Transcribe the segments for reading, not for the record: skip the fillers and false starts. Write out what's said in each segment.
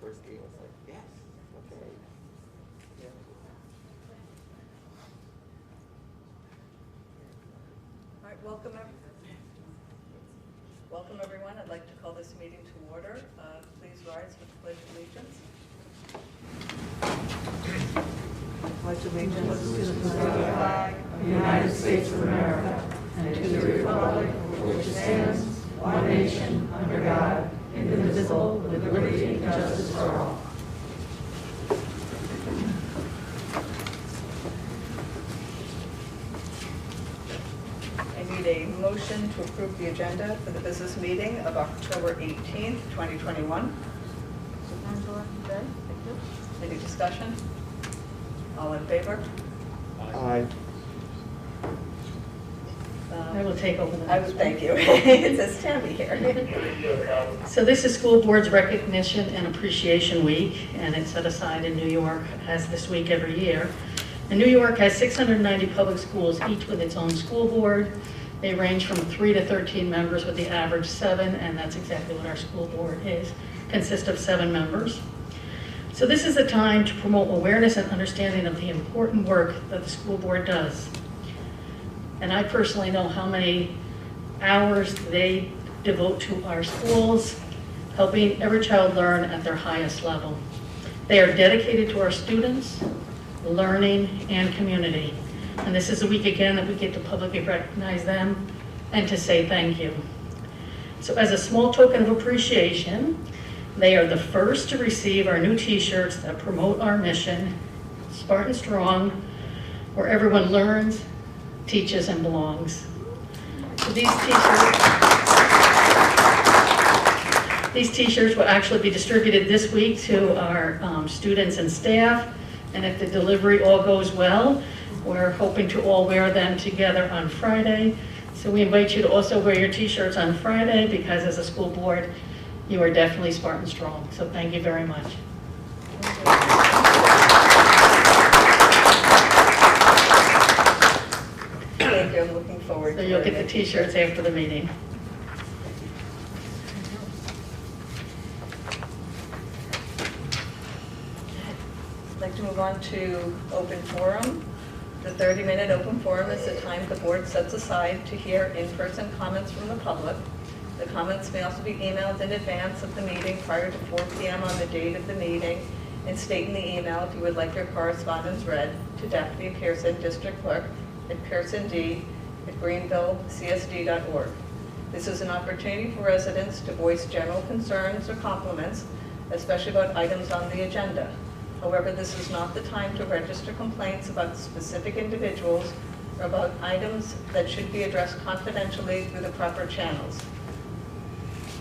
first game. I was like, yes, okay. Yeah. All right, welcome everyone. I'd like to call this meeting to order. Please rise for the Pledge of Allegiance. Pledge allegiance to the flag of the United States of America and to the republic for which it stands, one nation, under God, indivisible, with liberty and justice for all. I need a motion to approve the agenda for the business meeting of October 18th, 2021. Angela, okay, thank you. Any discussion? All in favor? Aye. I will take over the I would thank you. It says Tammy here. So this is School Board's Recognition and Appreciation Week, and it's set aside in New York as this week every year. And New York has 690 public schools, each with its own school board. They range from 3 to 13 members with the average 7, and that's exactly what our school board is, consists of 7 members. So this is a time to promote awareness and understanding of the important work that the school board does. And I personally know how many hours they devote to our schools, helping every child learn at their highest level. They are dedicated to our students, learning, and community. And this is a week again that we get to publicly recognize them and to say thank you. So as a small token of appreciation, they are the first to receive our new t-shirts that promote our mission, Spartan Strong, where everyone learns, teaches, and belongs. So these t-shirts will actually be distributed this week to our students and staff, and if the delivery all goes well, we're hoping to all wear them together on Friday. So we invite you to also wear your t-shirts on Friday, because as a school board, you are definitely Spartan Strong. So thank you very much. Thank you. I'm looking forward to it. So you'll get the t-shirts after the meeting. I'd like to move on to open forum. The 30-minute open forum is the time the board sets aside to hear in-person comments from the public. The comments may also be emailed in advance of the meeting prior to 4 p.m. on the date of the meeting, and state in the email if you would like your correspondence read to Deputy Pearson, District Clerk at pearsond@greenvillecsd.org. This is an opportunity for residents to voice general concerns or compliments, especially about items on the agenda. However, this is not the time to register complaints about specific individuals or about items that should be addressed confidentially through the proper channels.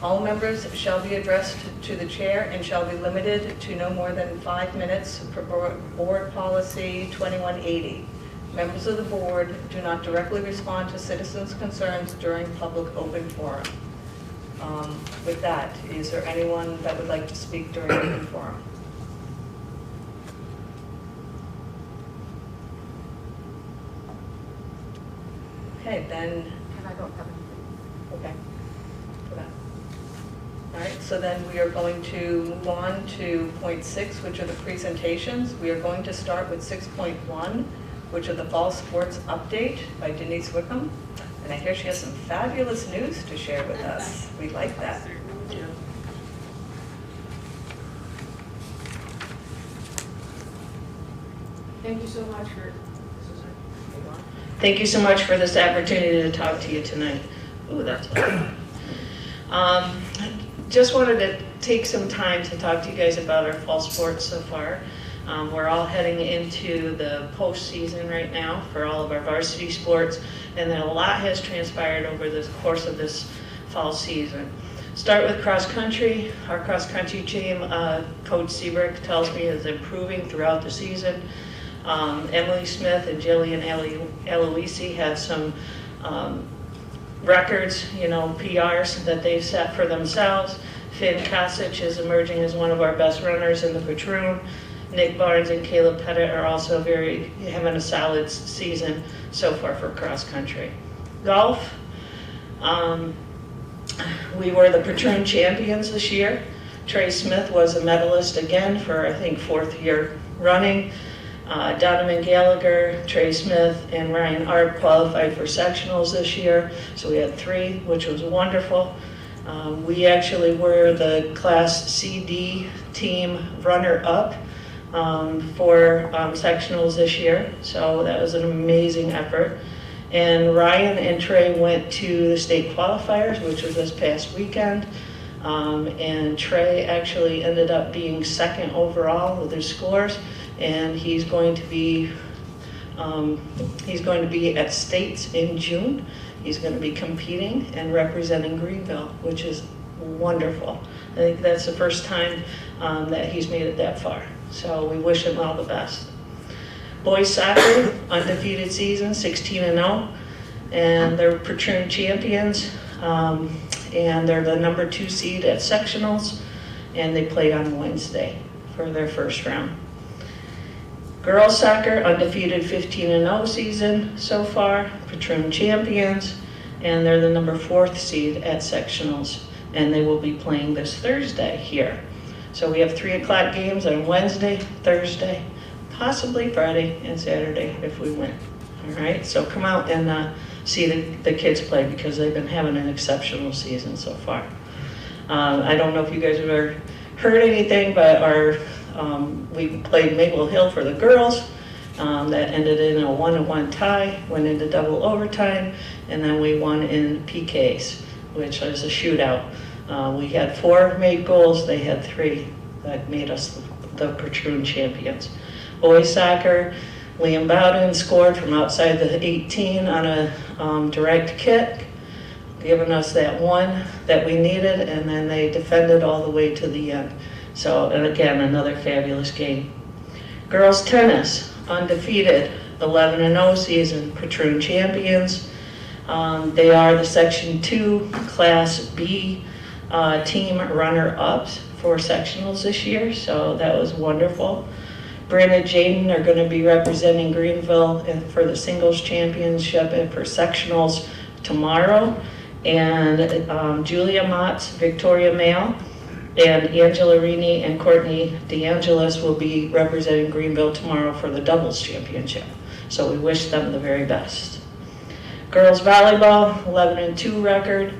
All members shall be addressed to the chair and shall be limited to no more than 5 minutes per board policy 2180. Members of the board do not directly respond to citizens' concerns during public open forum. With that, is there anyone that would like to speak during open forum? Okay, then. And I don't have anything. Okay. For that. All right, so then we are going to move on to point 6, which are the presentations. We are going to start with 6.1, which are the fall sports update by Denise Wickham. And I hear she has some fabulous news to share with us. We like that. Thank you so much for, Thank you so much for this opportunity to talk to you tonight. Ooh, that's just wanted to take some time to talk to you guys about our fall sports so far. We're all heading into the postseason right now for all of our varsity sports, and then a lot has transpired over the course of this fall season. Start with cross country. Our cross country team, Coach Seabrick tells me, is improving throughout the season. Emily Smith and Jillian Aloisi have some records, PRs that they've set for themselves. Finn Kosic is emerging as one of our best runners in the patroon. Nick Barnes and Caleb Pettit are also having a solid season so far for cross country. Golf, we were the patroon champions this year. Trey Smith was a medalist again for, I think, 4th year running. Donovan Gallagher, Trey Smith, and Ryan Arp qualified for sectionals this year. So we had 3, which was wonderful. We actually were the Class CD team runner-up for sectionals this year. So that was an amazing effort. And Ryan and Trey went to the state qualifiers, which was this past weekend. And Trey actually ended up being 2nd overall with his scores. And he's going to be at states in June. He's going to be competing and representing Greenville, which is wonderful. I think that's the first time that he's made it that far. So we wish him all the best. Boys soccer, undefeated season, 16-0, and they're Patroon champions. And they're the number 2 seed at sectionals, and they play on Wednesday for their first round. Girls soccer, undefeated 15-0 season so far, Patroon champions, and they're the number 4th seed at sectionals, and they will be playing this Thursday here. So we have 3 o'clock games on Wednesday, Thursday, possibly Friday and Saturday if we win. All right, so come out and see the kids play because they've been having an exceptional season so far. I don't know if you guys have ever heard anything, but we played Maple Hill for the girls. That ended in a 1-1 tie, went into double overtime, and then we won in PKs, which was a shootout. We had 4 made goals, they had 3 that made us the Patroon champions. Boys soccer, Liam Bowden scored from outside the 18 on a direct kick, giving us that 1 that we needed, and then they defended all the way to the end. So, and again, another fabulous game. Girls tennis, undefeated, 11-0 season, Patroon champions. They are the Section 2 Class B team runner-ups for sectionals this year, so that was wonderful. Brandon and Jaden are going to be representing Greenville for the singles championship and for sectionals tomorrow. And Julia Motz, Victoria Male, and Angela Rini and Courtney DeAngelis will be representing Greenville tomorrow for the doubles championship. So we wish them the very best. Girls volleyball, 11-2 record,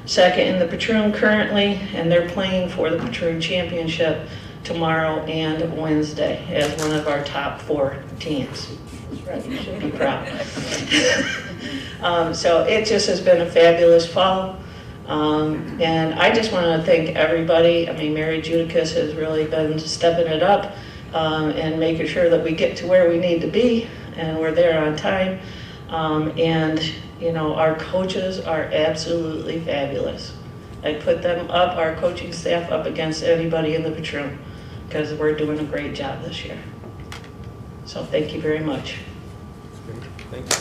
2nd in the Patroon currently, and they're playing for the Patroon championship tomorrow and Wednesday as one of our top 4 teams. That's right, you should be proud. So it just has been a fabulous fall. And I just want to thank everybody. I mean, Mary Judicus has really been stepping it up and making sure that we get to where we need to be and we're there on time. And, you know, our coaches are absolutely fabulous. I put them up, our coaching staff, up against anybody in the Patroon because we're doing a great job this year. So thank you very much. Thank you.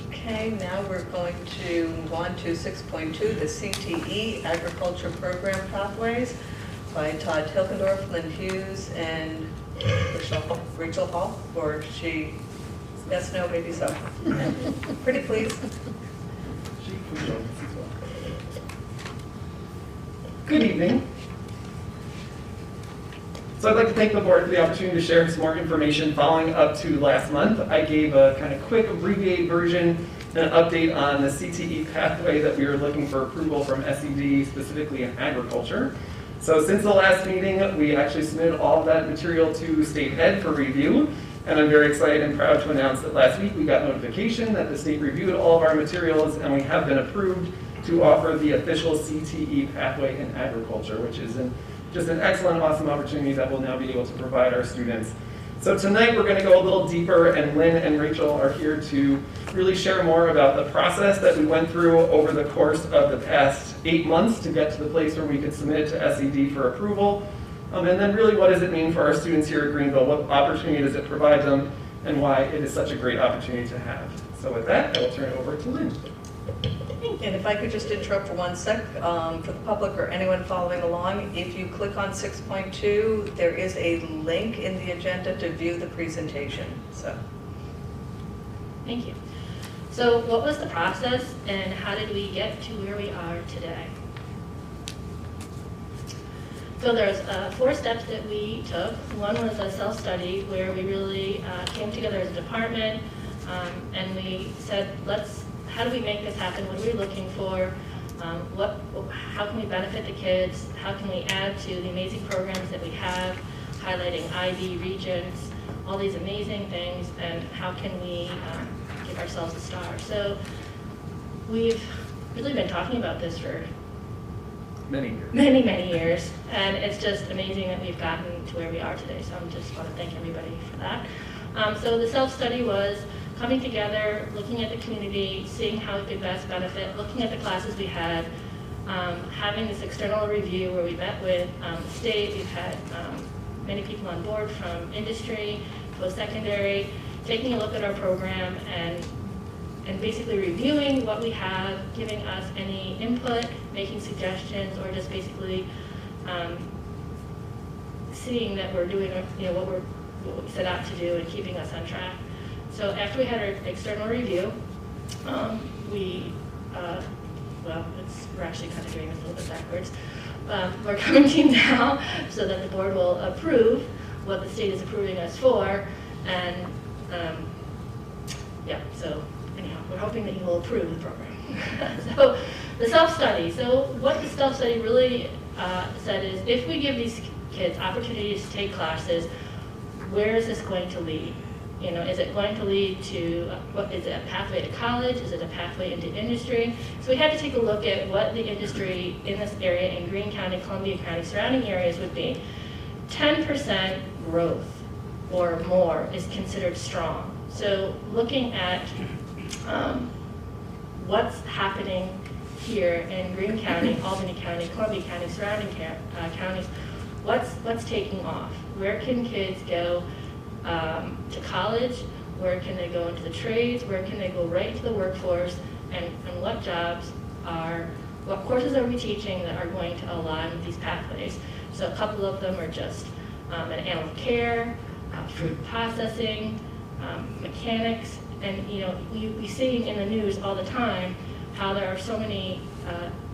Okay, now we're going to move on to 6.2, the CTE Agriculture Program Pathways by Todd Hilkendorf, Lynn Hughes, and Rachel Hall, or she, yes, no, maybe so. Pretty please. Good evening. So I'd like to thank the board for the opportunity to share some more information following up to last month. I gave a kind of quick abbreviated version and an update on the CTE pathway that we were looking for approval from SED, specifically in agriculture. So since the last meeting, we actually submitted all of that material to State Ed for review. And I'm very excited and proud to announce that last week we got notification that the state reviewed all of our materials and we have been approved to offer the official CTE pathway in agriculture, which is just an excellent, awesome opportunity that we'll now be able to provide our students. So tonight we're going to go a little deeper, and Lynn and Rachel are here to really share more about the process that we went through over the course of the past 8 months to get to the place where we could submit it to SED for approval. And then really, what does it mean for our students here at Greenville? What opportunity does it provide them, and why it is such a great opportunity to have? So with that, I will turn it over to Lynn. And if I could just interrupt for 1 sec, for the public or anyone following along, if you click on 6.2, there is a link in the agenda to view the presentation, so. Thank you. So what was the process and how did we get to where we are today? So there's 4 steps that we took. One was a self-study where we really came together as a department and we said, how do we make this happen? What are we looking for? How can we benefit the kids? How can we add to the amazing programs that we have, highlighting IB, Regents, all these amazing things, and how can we give ourselves a star? So we've really been talking about this for Many years. many years, and it's just amazing that we've gotten to where we are today, so I just want to thank everybody for that. So the self-study was coming together, looking at the community, seeing how it could best benefit, looking at the classes we had, having this external review where we met with the state. We've had many people on board from industry, post-secondary, taking a look at our program and basically reviewing what we have, giving us any input, making suggestions, or just basically seeing that we're doing what we set out to do and keeping us on track. So after we had our external review, we're actually kind of doing this a little bit backwards. We're coming to you now so that the board will approve what the state is approving us for, and so anyhow, we're hoping that you will approve the program. So the self-study. So what the self-study really said is, if we give these kids opportunities to take classes, where is this going to lead? Is it going to lead to, is it a pathway to college? Is it a pathway into industry? So we had to take a look at what the industry in this area, in Greene County, Columbia County, surrounding areas would be. 10% growth or more is considered strong. So looking at what's happening here in Greene County, Albany County, Columbia County, surrounding counties, what's taking off? Where can kids go to college? Where can they go into the trades? Where can they go right into the workforce? And what courses are we teaching that are going to align with these pathways? So a couple of them are just in animal care, food processing, mechanics, and we see in the news all the time how there are so many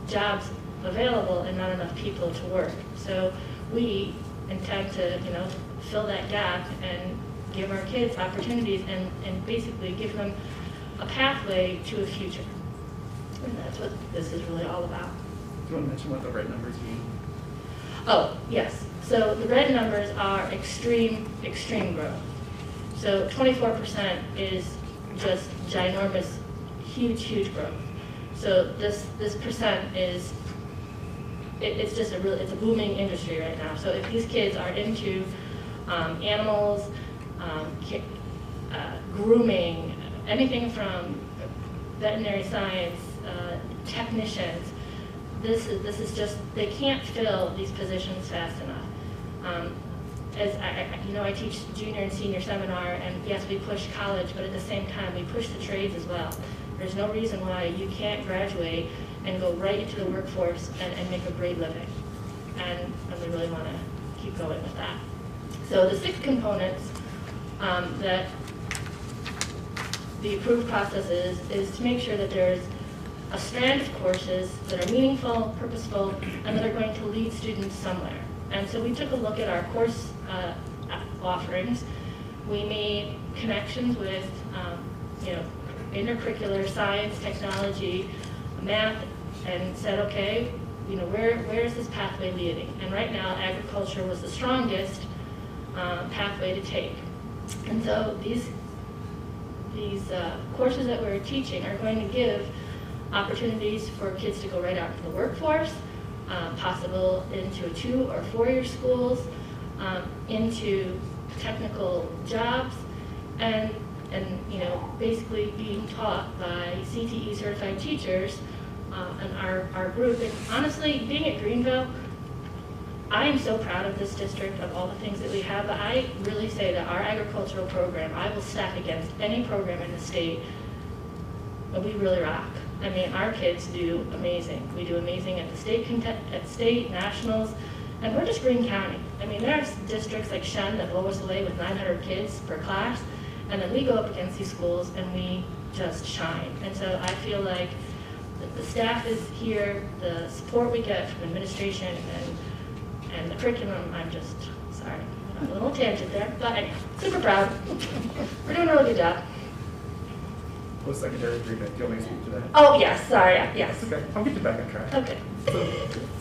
jobs available and not enough people to work. So we intend to fill that gap and give our kids opportunities and basically give them a pathway to a future. And that's what this is really all about. Do you want to mention what the red numbers mean? Oh, yes. So the red numbers are extreme growth. So 24% is just ginormous, huge growth. So this percent is, it's just it's a booming industry right now. So if these kids are into animals, grooming, anything from veterinary science, technicians, this is just, they can't fill these positions fast enough. As I teach junior and senior seminar, and yes, we push college, but at the same time, we push the trades as well. There's no reason why you can't graduate and go right into the workforce and make a great living. And we really want to keep going with that. So the 6 components that the approved process is to make sure that there's a strand of courses that are meaningful, purposeful, and that are going to lead students somewhere. And so we took a look at our course offerings. We made connections with intercurricular science, technology, math, and said, okay, where is this pathway leading? And right now, agriculture was the strongest pathway to take. And so these courses that we're teaching are going to give opportunities for kids to go right out into the workforce, possible into 2 or 4-year schools, into technical jobs, and basically being taught by CTE certified teachers in our group. And honestly, being at Greenville, I am so proud of this district, of all the things that we have, but I really say that our agricultural program, I will stack against any program in the state, but we really rock. I mean, our kids do amazing. We do amazing at the state, nationals, and we're just Greene County. I mean, there's districts like Shen that blow us away with 900 kids per class, and then we go up against these schools and we just shine. And so I feel like the staff is here, the support we get from administration and the curriculum, I'm just, sorry, a little tangent there, but I'm super proud. We're doing a really good job. Post-secondary agreement, do you want me to speak to that? Oh, yes, sorry, yes. That's okay, I'll get you back on track. Okay.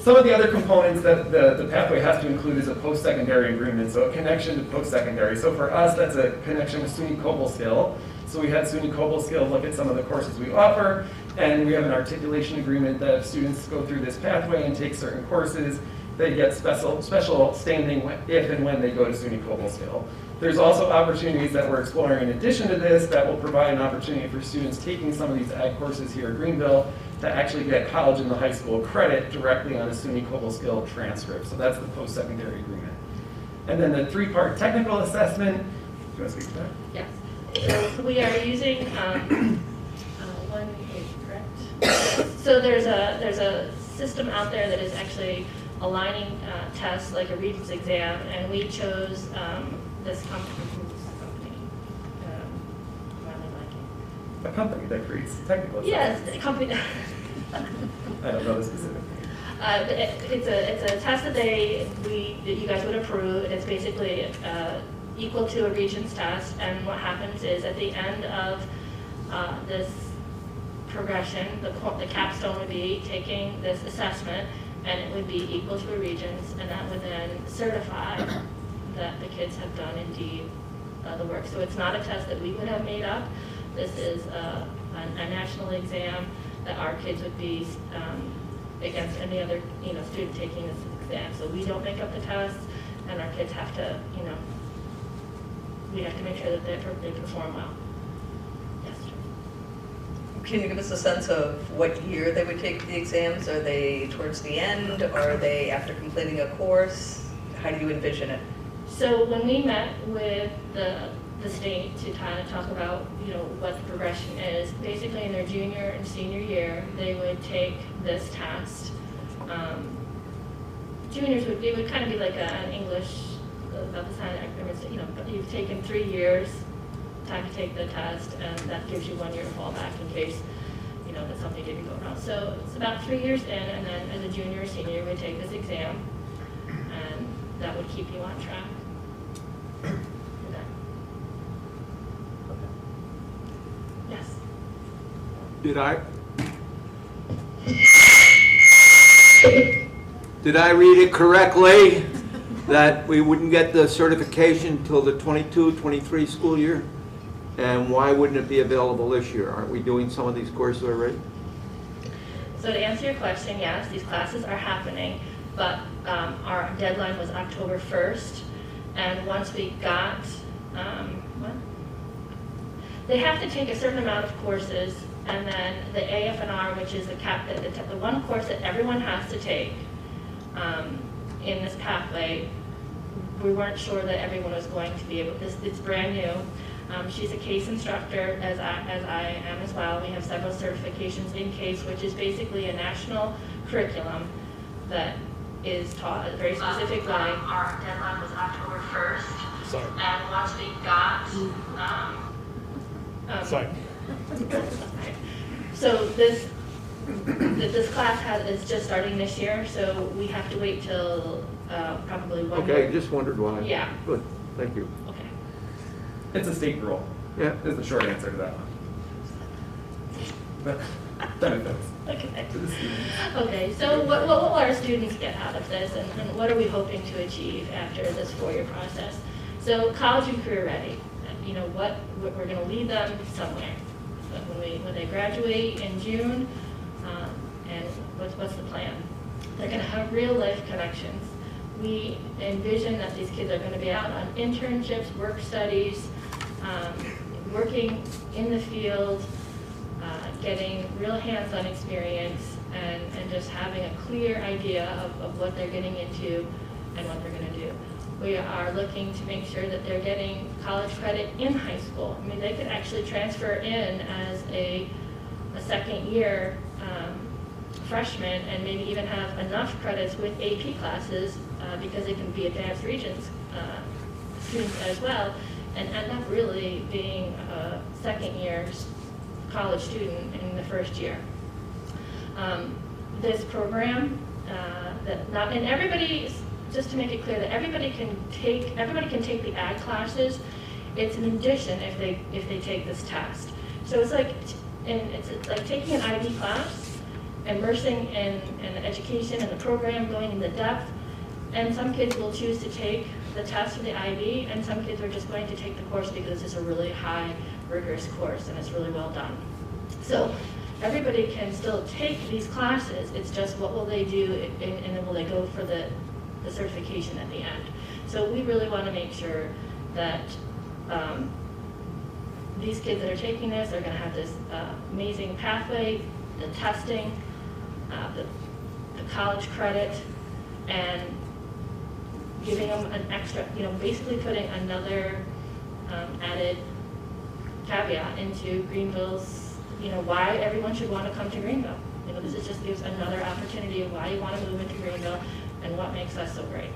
Some of the other components that the pathway has to include is a post-secondary agreement, so a connection to post-secondary. So for us, that's a connection with SUNY Cobleskill. So we had SUNY Cobleskill look at some of the courses we offer, and we have an articulation agreement that if students go through this pathway and take certain courses, they get special standing if and when they go to SUNY Cobleskill. There's also opportunities that we're exploring in addition to this that will provide an opportunity for students taking some of these ag courses here at Greenville to actually get college and the high school credit directly on a SUNY Cobleskill transcript. So that's the post-secondary agreement. And then the 3-part technical assessment. Do you want to speak to that? Yes. So we are using one page, correct? So there's a system out there that is actually aligning tests like a Regents exam, and we chose this company. A company that creates technical assessment. Yes, a company. I don't know the specific name. It's a test that you guys would approve. It's basically equal to a Regents test, and what happens is at the end of this progression, the capstone would be taking this assessment, and it would be equal to a Regents, and that would then certify that the kids have done indeed the work. So it's not a test that we would have made up. This is a national exam that our kids would be against any other student taking this exam. So we don't make up the tests, and our kids have to, we have to make sure that they perform well. Yes. Can you give us a sense of what year they would take the exams? Are they towards the end? Are they after completing a course? How do you envision it? So when we met with the state to kind of talk about, what the progression is, basically in their junior and senior year, they would take this test. Juniors it would kind of be like an English, about the sign but you've taken 3 years, time to take the test, and that gives you 1 year to fall back in case, that something didn't go wrong. So it's about 3 years in, and then as a junior or senior, you would take this exam, and that would keep you on track. Yes. Did I read it correctly that we wouldn't get the certification until the 22-23 school year? And why wouldn't it be available this year? Aren't we doing some of these courses already? So to answer your question, yes, these classes are happening, but our deadline was October 1st, and once we got, they have to take a certain amount of courses, and then the AF&R, which is the one course that everyone has to take in this pathway, we weren't sure that everyone was going to be able to. It's brand new. She's a CASE instructor, as I am as well. We have several certifications in CASE, which is basically a national curriculum that is taught a very specific way. Our deadline was October 1st. Sorry. And once we got... Sorry. So this class is just starting this year, so we have to wait till probably 1 year. Okay, just wondered why. Yeah. Good, thank you. Okay. It's a state rule. Yeah. Is the short answer to that one. But benefits. Okay. To the students. Okay, so what will our students get out of this, and what are we hoping to achieve after this 4-year process? So college and career ready. What we're going to lead them somewhere. So when they graduate in June, and what's the plan? They're going to have real life connections. We envision that these kids are going to be out on internships, work studies, working in the field, getting real hands-on experience, and just having a clear idea of what they're getting into and what they're going to do. We are looking to make sure that they're getting college credit in high school. I mean, they could actually transfer in as a a second year freshman and maybe even have enough credits with AP classes because it can be advanced regions students as well, and end up really being a second year college student in the first year. This program, and everybody, just to make it clear that everybody can take the ag classes. It's an addition if they take this test. So it's like taking an IB class, immersing in the education and the program, going into depth. And some kids will choose to take the test for the IB, and some kids are just going to take the course because it's a really high, rigorous course and it's really well done. So everybody can still take these classes. It's just what will they do, and then will they go for the certification at the end. So we really want to make sure that these kids that are taking this are going to have this amazing pathway, the testing, the college credit, and giving them an extra, basically putting another added caveat into Greenville's, why everyone should want to come to Greenville. This just gives another opportunity of why you want to move into Greenville and what makes us so great.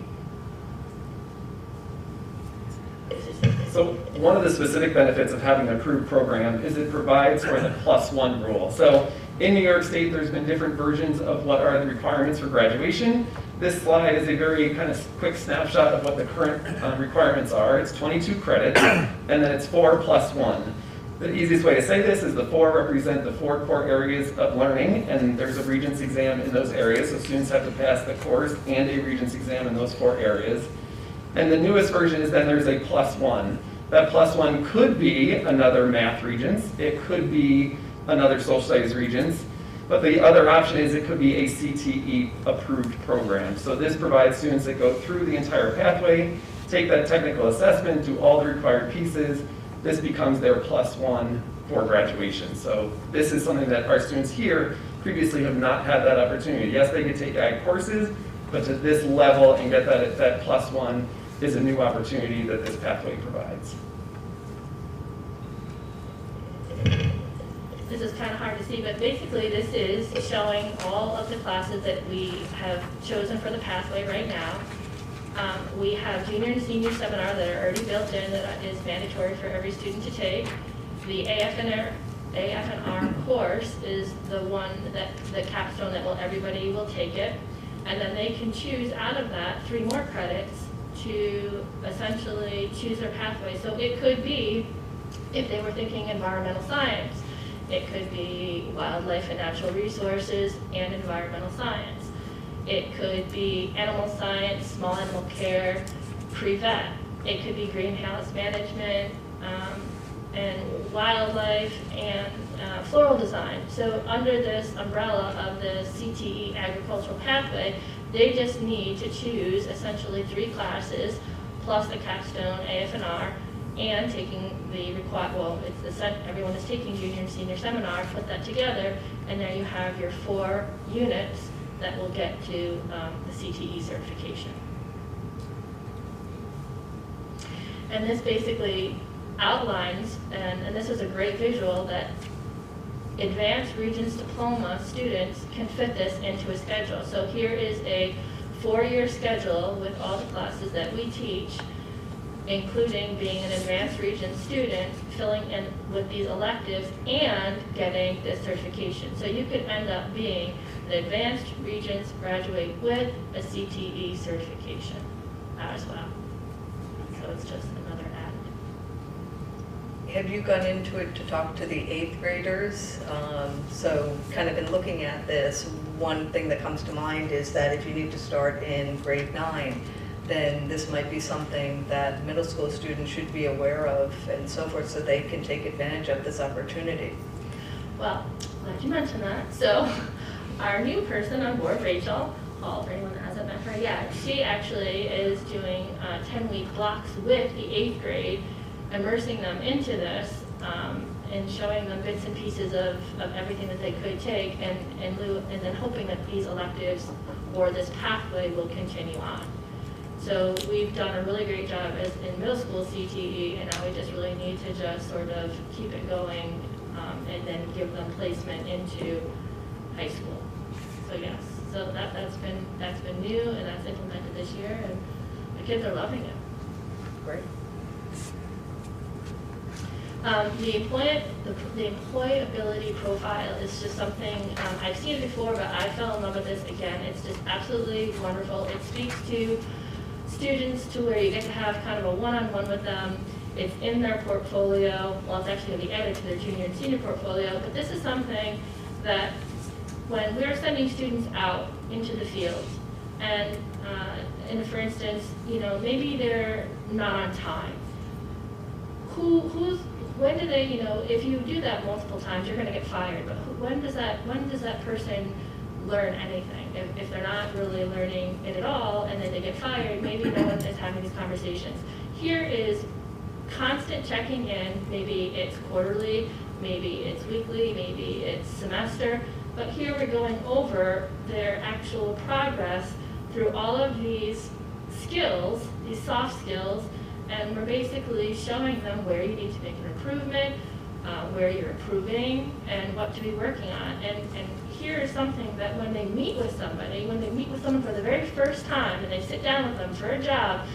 So one of the specific benefits of having an approved program is it provides for the +1 rule. So in New York State, there's been different versions of what are the requirements for graduation. This slide is a very kind of quick snapshot of what the current requirements are. It's 22 credits, and then it's 4 + 1. The easiest way to say this is the 4 represent the 4 core areas of learning, and there's a Regents exam in those areas, so students have to pass the course and a Regents exam in those 4 areas. And the newest version is then there's a +1. That +1 could be another math Regents, it could be another social studies Regents, but the other option is it could be a CTE approved program. So this provides students that go through the entire pathway, take that technical assessment, do all the required pieces. This becomes their +1 for graduation. So this is something that our students here previously have not had that opportunity. Yes, they could take ag courses, but to this level and get that +1 is a new opportunity that this pathway provides. This is kind of hard to see, but basically this is showing all of the classes that we have chosen for the pathway right now. We have junior and senior seminar that are already built in, that is mandatory for every student to take. The AF&R course is the one the capstone that everybody will take it. And then they can choose out of that 3 more credits to essentially choose their pathway. So it could be, if they were thinking environmental science, it could be wildlife and natural resources and environmental science. It could be animal science, small animal care, pre-vet. It could be greenhouse management and wildlife and floral design. So under this umbrella of the CTE Agricultural pathway, they just need to choose essentially 3 classes plus the capstone AF&R and taking the everyone is taking junior and senior seminar, put that together, and there you have your 4 units that will get to the CTE certification. And this basically outlines, and this is a great visual, that advanced Regents diploma students can fit this into a schedule. So here is a 4-year schedule with all the classes that we teach, including being an advanced Regents student, filling in with these electives, and getting this certification. So you could end up being an advanced Regents graduate with a CTE certification as well. So it's just another added. Have you gone into it to talk to the 8th graders? So kind of in looking at this, one thing that comes to mind is that if you need to start in grade 9, then this might be something that middle school students should be aware of and so forth, so they can take advantage of this opportunity. Well, glad you mentioned that. So our new person on board, Rachel Hall, for anyone that hasn't met her yet, she actually is doing 10-week blocks with the 8th grade, immersing them into this and showing them bits and pieces of everything that they could take, and then hoping that these electives or this pathway will continue on. So we've done a really great job in middle school CTE, and now we just really need to just sort of keep it going and then give them placement into high school. So yes, so that's been new, and that's implemented this year, and the kids are loving it. Great. The employability profile is just something, I've seen it before, but I fell in love with this again. It's just absolutely wonderful. It speaks to students to where you get to have kind of a one-on-one with them. It's in their portfolio. Well, it's actually going to be added to their junior and senior portfolio, but this is something that when we're sending students out into the field, and for instance, maybe they're not on time. When do they, if you do that multiple times, you're going to get fired. But when does that person learn anything? If they're not really learning it at all, and then they get fired, maybe no one is having these conversations. Here is constant checking in. Maybe it's quarterly, maybe it's weekly, maybe it's semester. But here we're going over their actual progress through all of these skills, these soft skills, and we're basically showing them where you need to make an improvement, where you're improving, and what to be working on. And here is something that when they meet with somebody, for the very first time, and they sit down with them for a job,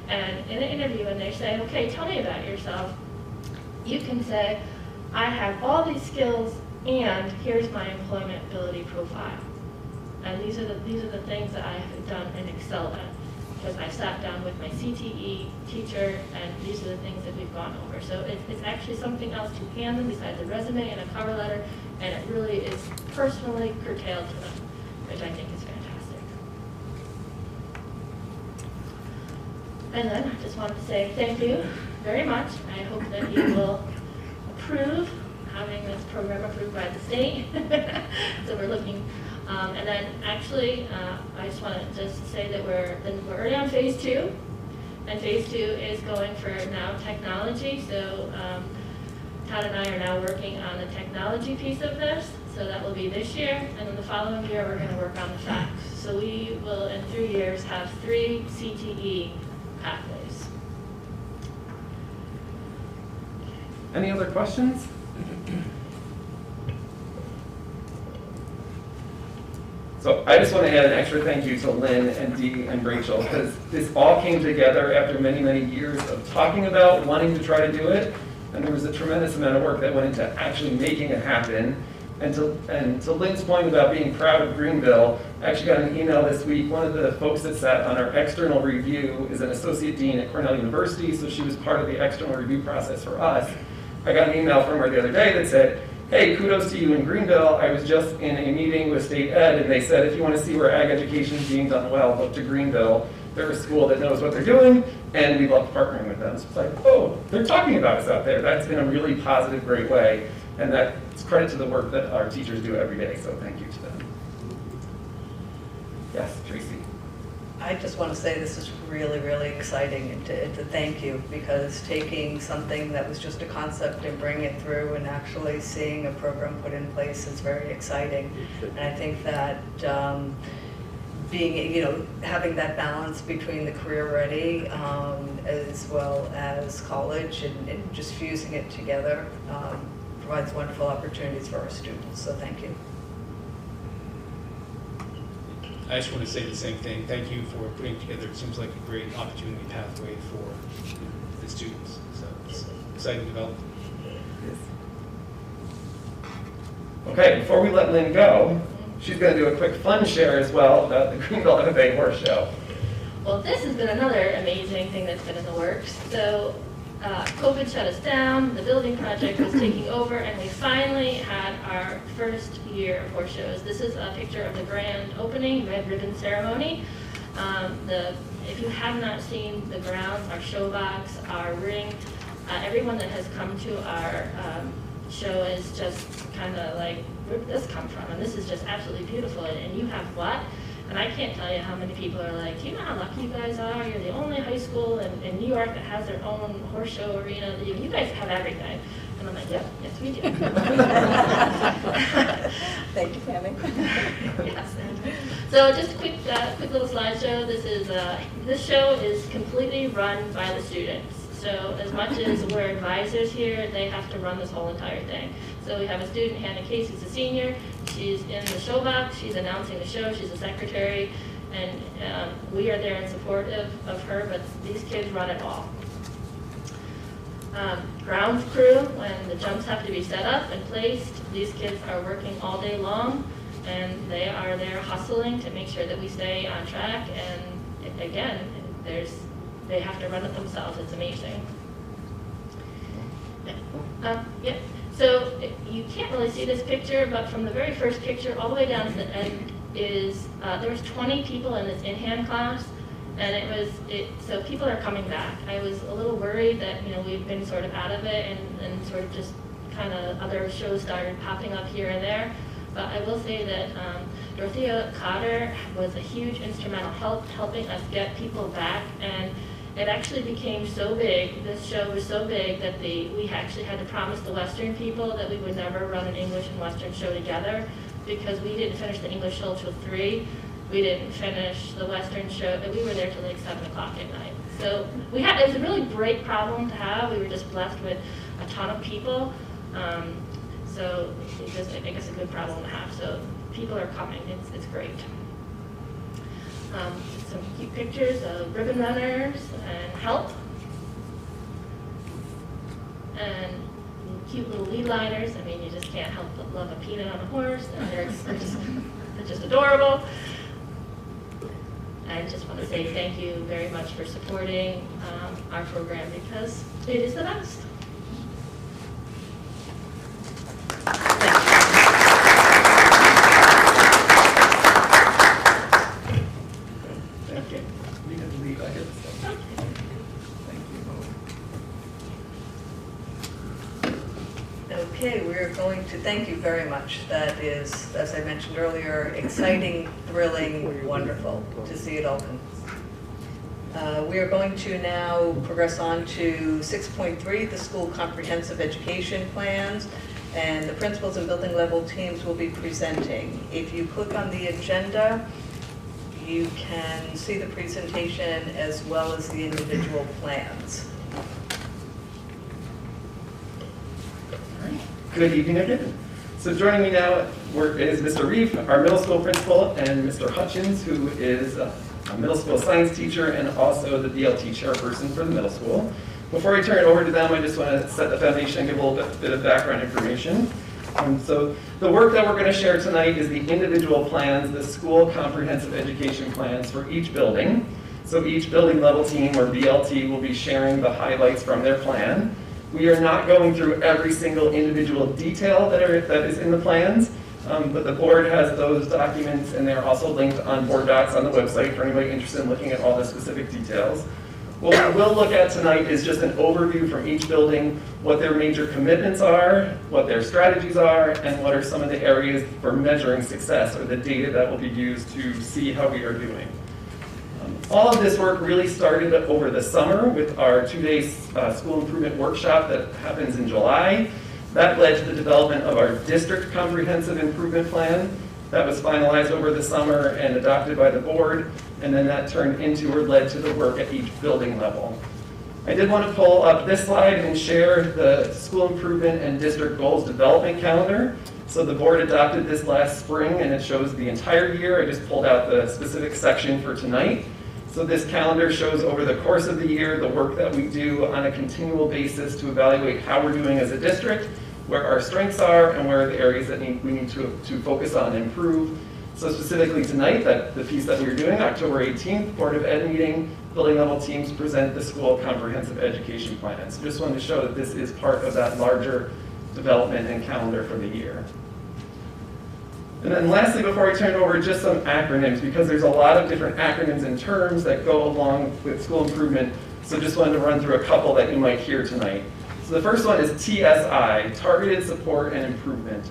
and in an interview, and they say, okay, tell me about yourself, you can say, I have all these skills, and here's my employability profile. And these are the things that I have done and excelled at. Because I sat down with my CTE teacher, and these are the things that we've gone over. So it's actually something else to hand them besides a resume and a cover letter, and it really is personally curtailed to them, which I think is fantastic. And then I just wanted to say thank you very much. I hope that you will approve having this program approved by the state. So we're looking. And then actually, I just want to say that we're already on phase 2, and phase 2 is going for now technology. So Todd and I are now working on the technology piece of this. So that will be this year, and then the following year we're going to work on the facts. So we will, in 3 years, have 3 CTE pathways. Any other questions? So I just want to add an extra thank you to Lynn and Dee and Rachel, because this all came together after many, many years of talking about wanting to try to do it, and there was a tremendous amount of work that went into actually making it happen. And to Lynn's point about being proud of Greenville, I actually got an email this week. One of the folks that sat on our external review is an associate dean at Cornell University, so she was part of the external review process for us. I got an email from her the other day that said, hey, kudos to you in Greenville. I was just in a meeting with state ed, and they said if you want to see where ag education is being done well, look to Greenville. They're a school that knows what they're doing, and we love partnering with them. So it's like, oh, they're talking about us out there. That's in a really positive, great way, and that's credit to the work that our teachers do every day, so thank you to them. Yes, Tracy. I just want to say this is really, really exciting, and to thank you, because taking something that was just a concept and bringing it through and actually seeing a program put in place is very exciting. And I think that being, having that balance between the career ready as well as college and just fusing it together provides wonderful opportunities for our students. So thank you. I just want to say the same thing. Thank you for putting together, it seems like a great opportunity pathway for the students. So it's exciting development. Okay, before we let Lynn go, she's going to do a quick fun share as well about the Greenville FFA Horse Show. Well, this has been another amazing thing that's been in the works. So COVID shut us down, the building project was taking over, and we finally had our first year of horse shows. This is a picture of the grand opening, red ribbon ceremony. If you have not seen the grounds, our show box, our ring, everyone that has come to our show is just kind of like, where did this come from? And this is just absolutely beautiful. And you have what? And I can't tell you how many people are like, do you know how lucky you guys are? You're the only high school in New York that has their own horse show arena. You guys have everything. And I'm like, yep, yes, we do. Thank you, Tammy. Yes. So just a quick little slideshow. This show is completely run by the students. So as much as we're advisors here, they have to run this whole entire thing. So we have a student, Hannah Case, who's a senior. She's in the show box. She's announcing the show. She's a secretary. And we are there in support of her, but these kids run it all. Ground crew, when the jumps have to be set up and placed, these kids are working all day long, and they are there hustling to make sure that we stay on track. And again, they have to run it themselves. It's amazing. Yeah. So you can't really see this picture, but from the very first picture all the way down to the end is there was 20 people in this InHand class, and so people are coming back. I was a little worried that we've been sort of out of it, and sort of just kind of other shows started popping up here and there. But I will say that Dorothea Cotter was a huge instrumental helping us get people back, and it actually became so big, this show was so big that we actually had to promise the Western people that we would never run an English and Western show together, because we didn't finish the English show till 3. We didn't finish the Western show, and we were there till like 7 o'clock at night. So it was a really great problem to have. We were just blessed with a ton of people. So it's just, I guess, a good problem to have. So people are coming. It's great. Some cute pictures of ribbon runners and help. And cute little lead liners. I mean, you just can't help but love a peanut on a horse. And they're just adorable. I just want to say thank you very much for supporting our program, because it is the best. Thank you. You can leave. I get this stuff. Thank you. Okay, we're going to thank you very much. That is, as I mentioned earlier, exciting, thrilling, wonderful to see it all come. We are going to now progress on to 6.3, the school comprehensive education plans, and the principals and building level teams will be presenting. If you click on the agenda, you can see the presentation as well as the individual plans. Good evening again. So joining me now is Mr. Reeve, our middle school principal, and Mr. Hutchins, who is a middle school science teacher and also the BLT chairperson for the middle school. Before I turn it over to them, I just want to set the foundation and give a little bit of background information. So the work that we're going to share tonight is the individual plans, the school comprehensive education plans for each building. So each building level team, or BLT, will be sharing the highlights from their plan. We are not going through every single individual detail that is in the plans, but the board has those documents, and they're also linked on board docs on the website for anybody interested in looking at all the specific details. What we will look at tonight is just an overview from each building, what their major commitments are, what their strategies are, and what are some of the areas for measuring success, or the data that will be used to see how we are doing. All of this work really started over the summer with our 2-day school improvement workshop that happens in July. That led to the development of our district comprehensive improvement plan. That was finalized over the summer and adopted by the board, and then that turned into or led to the work at each building level. I did want to pull up this slide and share the school improvement and district goals development calendar. So the board adopted this last spring, and it shows the entire year. I just pulled out the specific section for tonight. So this calendar shows over the course of the year the work that we do on a continual basis to evaluate how we're doing as a district, where our strengths are, and where are the areas that we need to focus on and improve. So specifically tonight, the piece that we're doing, October 18th, Board of Ed meeting, building level teams present the school comprehensive education plan. So just wanted to show that this is part of that larger development and calendar for the year. And then lastly, before I turn it over, just some acronyms, because there's a lot of different acronyms and terms that go along with school improvement. So just wanted to run through a couple that you might hear tonight. So the first one is TSI, Targeted Support and Improvement.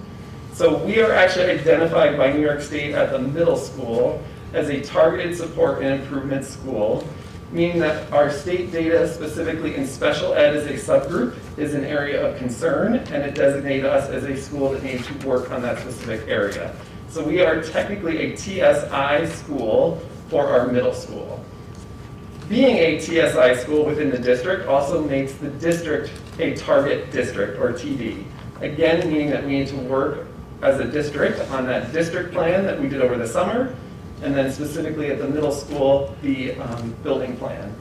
So we are actually identified by New York State at the middle school as a targeted support and improvement school, meaning that our state data, specifically in special ed as a subgroup, is an area of concern, and it designates us as a school that needs to work on that specific area. So we are technically a TSI school for our middle school. Being a TSI school within the district also makes the district a target district, or TD. Again, meaning that we need to work as a district on that district plan that we did over the summer, and then specifically at the middle school, the building plan.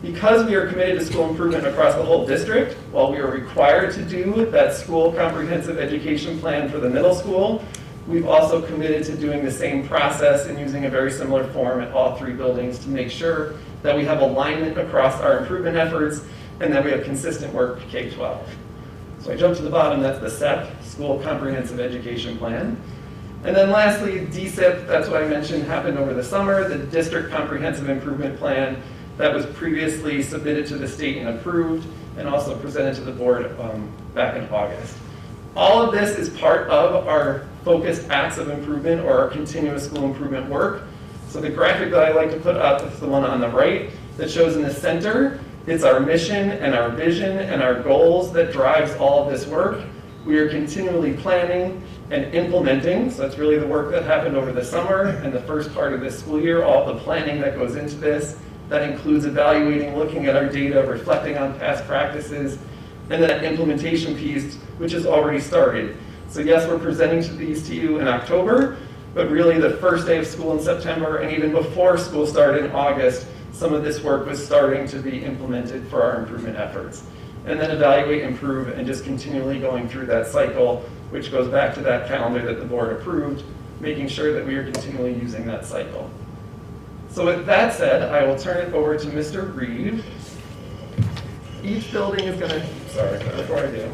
Because we are committed to school improvement across the whole district, while we are required to do that school comprehensive education plan for the middle school, we've also committed to doing the same process and using a very similar form at all 3 buildings to make sure that we have alignment across our improvement efforts and that we have consistent work K-12. So I jump to the bottom, that's the SEP, School Comprehensive Education Plan. And then lastly, DSIP, that's what I mentioned, happened over the summer, the District Comprehensive Improvement Plan that was previously submitted to the state and approved, and also presented to the board back in August. All of this is part of our focused acts of improvement or our continuous school improvement work. So the graphic that I like to put up is the one on the right that shows in the center, it's our mission and our vision and our goals that drives all of this work. We are continually planning and implementing, so that's really the work that happened over the summer and the first part of this school year, all the planning that goes into this. That includes evaluating, looking at our data, reflecting on past practices, and then that implementation piece, which has already started. So yes, we're presenting these to you in October, but really the first day of school in September, and even before school started in August, some of this work was starting to be implemented for our improvement efforts. And then evaluate, improve, and just continually going through that cycle, which goes back to that calendar that the board approved, making sure that we are continually using that cycle. So with that said, I will turn it over to Mr. Reed. Each building is going to, sorry, before I do.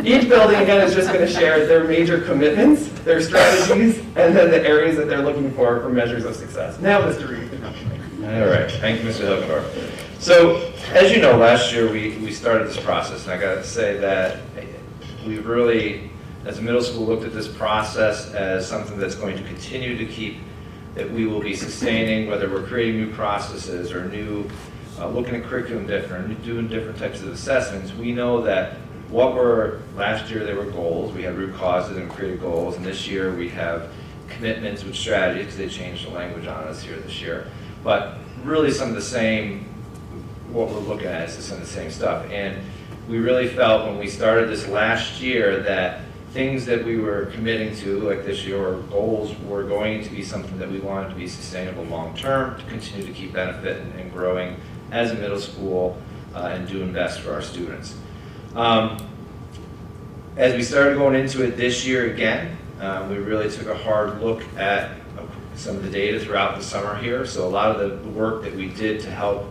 Each building, again, is just going to share their major commitments, their strategies, and then the areas that they're looking for measures of success. Now, Mr. Reed. All right, thank you, Mr. Hilgendorf. So, as you know, last year we started this process, and I got to say that we really, as a middle school, looked at this process as something that's going to continue to keep, that we will be sustaining, whether we're creating new processes or new, looking at curriculum different, doing different types of assessments. We know that last year there were goals, we had root causes and created goals, and this year we have commitments with strategies, because they changed the language on us here this year. But really some of the same, what we're looking at is some of the same stuff. And we really felt when we started this last year that things that we were committing to, like this year, or goals, were going to be something that we wanted to be sustainable long-term, to continue to keep benefit and growing as a middle school and doing best for our students. As we started going into it this year again, we really took a hard look at some of the data throughout the summer here. So a lot of the work that we did to help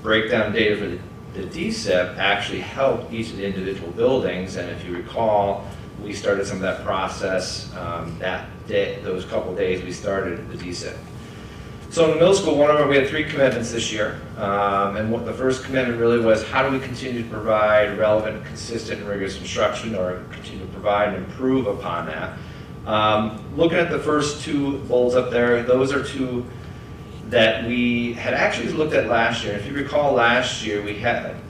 break down data for the DSIP actually helped each of the individual buildings. And if you recall, we started some of that process that day, those couple days we started the DSIP. So in the middle school, we had 3 commitments this year. And what the first commitment really was, how do we continue to provide relevant, consistent, and rigorous instruction, or continue to provide and improve upon that. Looking at the first 2 goals up there, those are 2 that we had actually looked at last year. If you recall, last year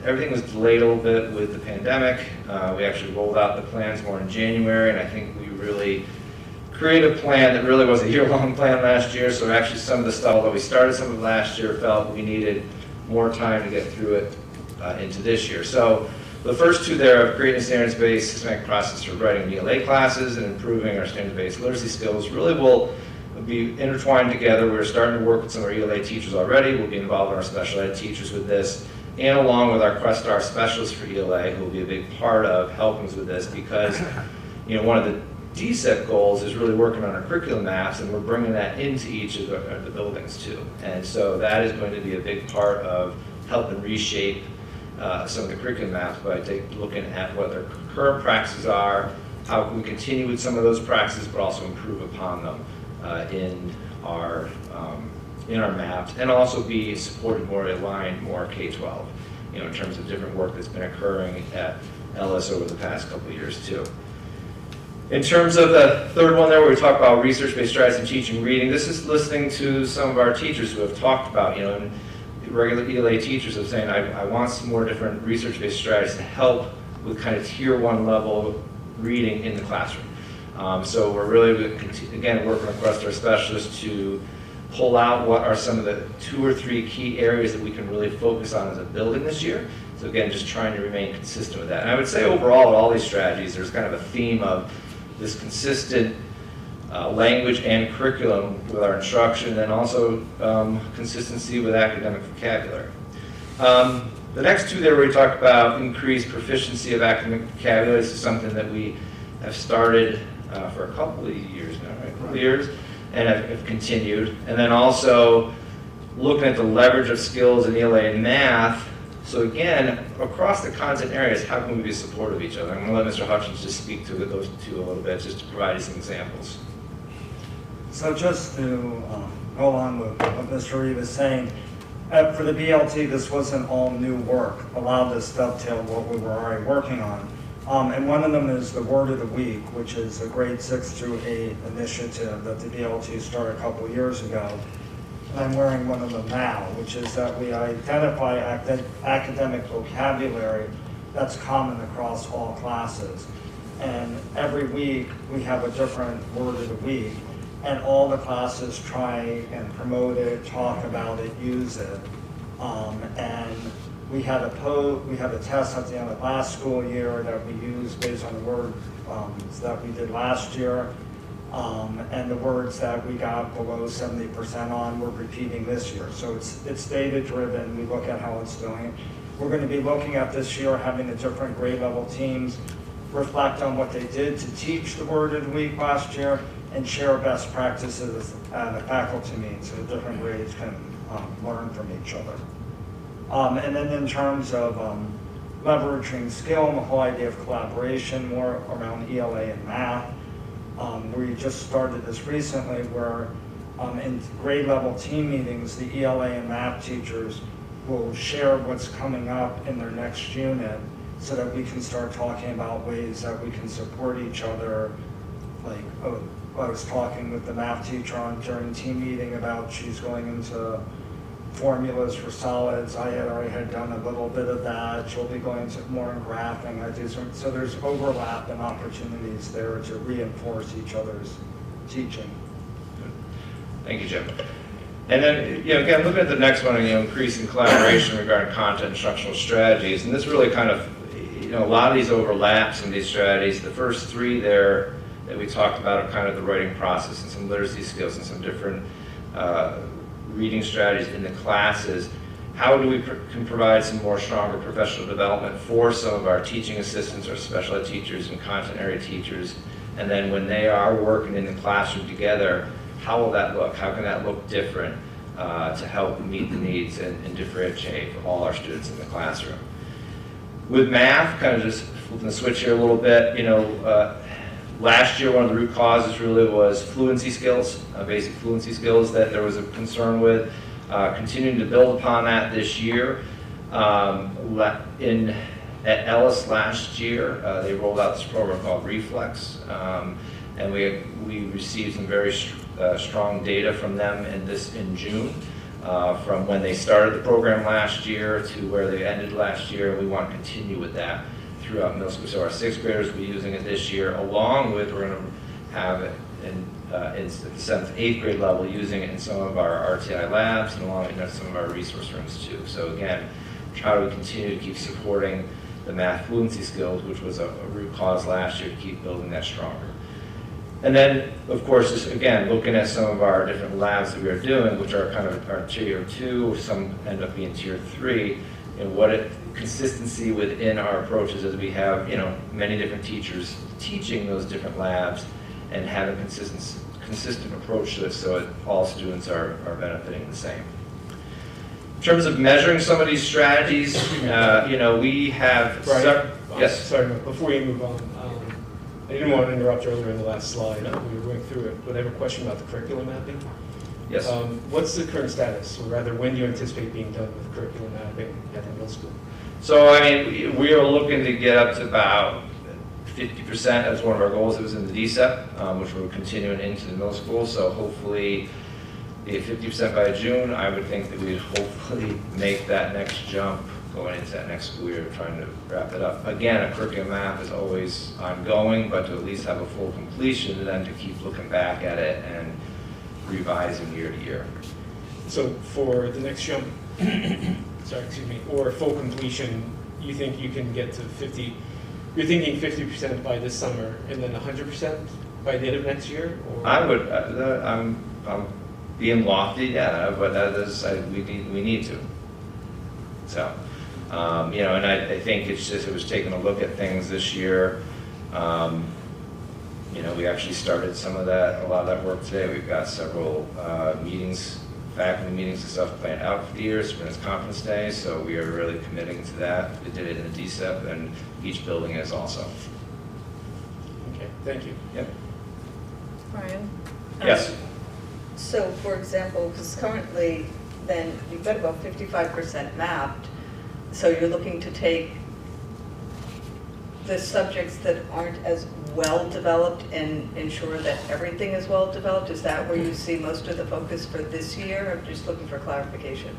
everything was delayed a little bit with the pandemic. We actually rolled out the plans more in January, and I think we really created a plan that really was a year-long plan last year. So actually some of the stuff, although we started some of last year, felt we needed more time to get through it into this year. So the first 2 there of creating a standards-based systematic process for writing ELA classes and improving our standards-based literacy skills really will be intertwined together. We're starting to work with some of our ELA teachers already. We'll be involving our special ed teachers with this, and along with our Questar specialists for ELA, who will be a big part of helping us with this, because one of the DSIP goals is really working on our curriculum maps, and we're bringing that into each of the buildings too. And so that is going to be a big part of helping reshape some of the curriculum maps by looking at what their current practices are, how can we continue with some of those practices, but also improve upon them in our maps, and also be supported more, aligned more K-12, in terms of different work that's been occurring at Ellis over the past couple of years too. In terms of the third one there, where we talk about research-based strategies in teaching reading, this is listening to some of our teachers who have talked about, and regular ELA teachers have saying, I want some more different research-based strategies to help with kind of tier 1 level reading in the classroom. So we're really, again, working across our specialists to pull out what are some of the 2 or 3 key areas that we can really focus on as a building this year. So again, just trying to remain consistent with that. And I would say overall, with all these strategies, there's kind of a theme of this consistent language and curriculum with our instruction, and also consistency with academic vocabulary. The next 2 there we talked about increased proficiency of academic vocabulary. This is something that we have started for a couple of years now, right? A couple of years, and have continued. And then also looking at the leverage of skills in ELA and math. So again, across the content areas, how can we be supportive of each other? I'm going to let Mr. Hutchins just speak to those 2 a little bit, just to provide you some examples. So just to go along with what Mr. Reed was saying, for the BLT, this wasn't all new work. A lot of this dovetailed what we were already working on. And one of them is the Word of the Week, which is a grade 6 through 8 initiative that the BLT started a couple of years ago. And I'm wearing one of them now, which is that we identify academic vocabulary that's common across all classes. And every week we have a different Word of the Week, and all the classes try and promote it, talk about it, use it. And we had a test at the end of last school year that we used based on the words that we did last year. And the words that we got below 70% on, we're repeating this year. So it's data driven. We look at how it's doing. We're going to be looking at this year having the different grade level teams reflect on what they did to teach the Word of the Week last year and share best practices at a faculty meeting so the different grades can learn from each other. And then in terms of leveraging skill and the whole idea of collaboration more around ELA and math, we just started this recently where in grade level team meetings, the ELA and math teachers will share what's coming up in their next unit so that we can start talking about ways that we can support each other. Like, I was talking with the math teacher during team meeting about she's going into formulas for solids. I had already done a little bit of that. She'll be going to more in graphing. So there's overlap and opportunities there to reinforce each other's teaching. Thank you, Jim. And then, again, looking at the next one, increasing collaboration regarding content instructional strategies. And this really kind of, a lot of these overlaps in these strategies. The first 3 there that we talked about are kind of the writing process and some literacy skills and some different reading strategies in the classes. How do we can provide some more stronger professional development for some of our teaching assistants or special ed teachers and content area teachers? And then when they are working in the classroom together, how will that look? How can that look different to help meet the needs and differentiate for all our students in the classroom? With math, kind of just flipping the switch here a little bit, last year, one of the root causes really was fluency skills, basic fluency skills that there was a concern with. Continuing to build upon that this year. At Ellis last year, they rolled out this program called Reflex, and we received some very strong data from them in June, from when they started the program last year to where they ended last year. We want to continue with that throughout middle school. So our 6th graders will be using it this year, along with we're going to have it in the 7th, 8th grade level, using it in some of our RTI labs and along with some of our resource rooms too. So again, how do we continue to keep supporting the math fluency skills, which was a root cause last year, to keep building that stronger. And then, of course, just again, looking at some of our different labs that we are doing, which are kind of our tier 2, some end up being tier 3, and consistency within our approaches as we have, many different teachers teaching those different labs and having consistent approach to it so all students are benefiting the same. In terms of measuring some of these strategies, we have... Brian, yes? Sorry, before you move on, I didn't want to interrupt earlier in the last slide. We were going through it, but I have a question about the curriculum mapping. Yes. What's the current status, or rather, when do you anticipate being done with curriculum mapping at the middle school? So, we are looking to get up to about 50% as one of our goals. It was in the DSEP, which we're continuing into the middle school. So hopefully, 50% by June. I would think that we'd hopefully make that next jump going into that next school year, trying to wrap it up. Again, a curriculum map is always ongoing, but to at least have a full completion, and then to keep looking back at it and revising year to year. So for the next jump, sorry, excuse me, or full completion, you think you can get to 50, you're thinking 50% by this summer and then 100% by the end of next year? Or? I would, I'm being lofty, yeah, but that is, we need to. So, you know, and I think it's just, it was taking a look at things this year. You know, we actually started some of that, a lot of that work today. We've got several meetings, faculty meetings and stuff planned out for the year, Spring Conference Day, so we are really committing to that. We did it in the DCEP, and each building is also. Okay, thank you. Yep. Brian? Yes. So, for example, because currently, then, you've got about 55% mapped, so you're looking to take the subjects that aren't as well developed and ensure that everything is well developed? Is that where you see most of the focus for this year? I'm just looking for clarification.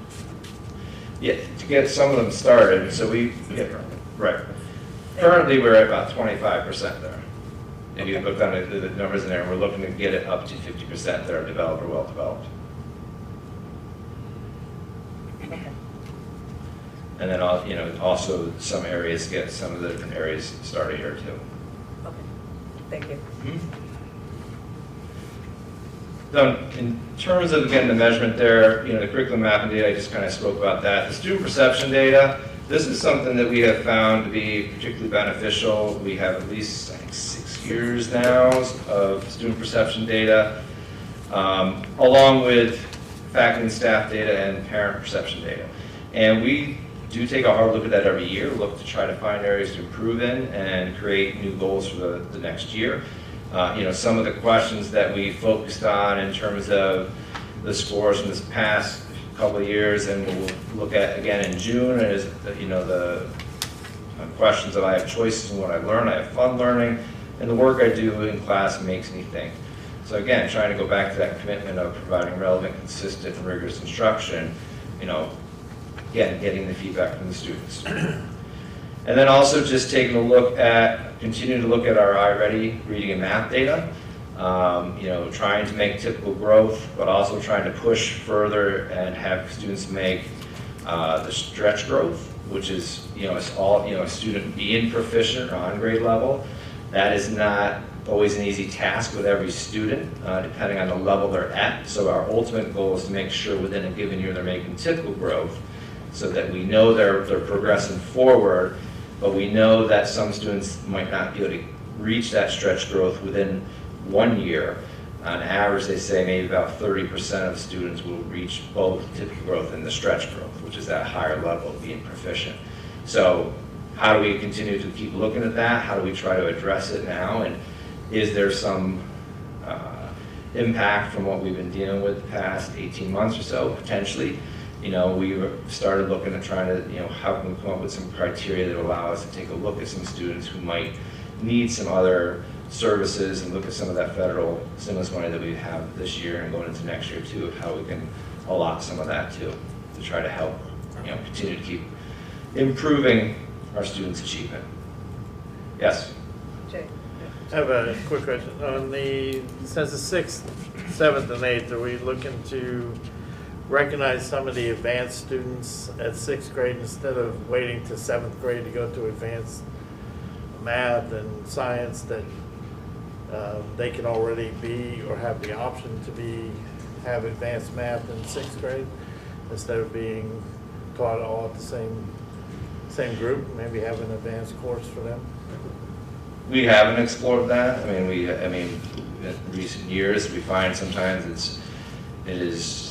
Yeah, to get some of them started, so we, yeah, right. Currently, we're at about 25% there. If you look on the numbers in there, we're looking to get it up to 50% that are developed or well developed. Okay. And then, you know, also some areas get some of the different areas started here too. Okay. Thank you. So in terms of, again, the measurement there, you know, the curriculum mapping data, I just kind of spoke about that. The student perception data, this is something that we have found to be particularly beneficial. We have at least, I think, 6 years now of student perception data, along with faculty and staff data and parent perception data. And we do take a hard look at that every year, look to try to find areas to improve in and create new goals for the next year. You know, some of the questions that we focused on in terms of the scores from this past couple of years, and we'll look at again in June, is, you know, the questions of I have choices in what I learn, I have fun learning, and the work I do in class makes me think. So again, trying to go back to that commitment of providing relevant, consistent, and rigorous instruction, you know, again, getting the feedback from the students. And then also just taking a look at, continuing to look at our iReady reading and math data. You know, trying to make typical growth, but also trying to push further and have students make the stretch growth, which is, you know, it's all, you know, a student being proficient or on grade level. That is not always an easy task with every student, depending on the level they're at. So our ultimate goal is to make sure within a given year they're making typical growth, so that we know they're progressing forward, but we know that some students might not be able to reach that stretch growth within 1 year. On average, they say maybe about 30% of students will reach both typical growth and the stretch growth, which is that higher level of being proficient. So how do we continue to keep looking at that? How do we try to address it now? And is there some impact from what we've been dealing with the past 18 months or so? Potentially. You know, we started looking at trying to, you know, how can we come up with some criteria that allow us to take a look at some students who might need some other services, and look at some of that federal stimulus money that we have this year and going into next year too, of how we can allot some of that too, to try to help, you know, continue to keep improving our students' achievement. Yes? Jay? I have a quick question. On the, since the 6th, 7th, and 8th, are we looking to recognize some of the advanced students at 6th grade instead of waiting to 7th grade to go to advanced math and science, that they can already be or have the option to have advanced math in 6th grade instead of being taught all at the same group, maybe have an advanced course for them? We haven't explored that. I mean, in recent years, we find sometimes it is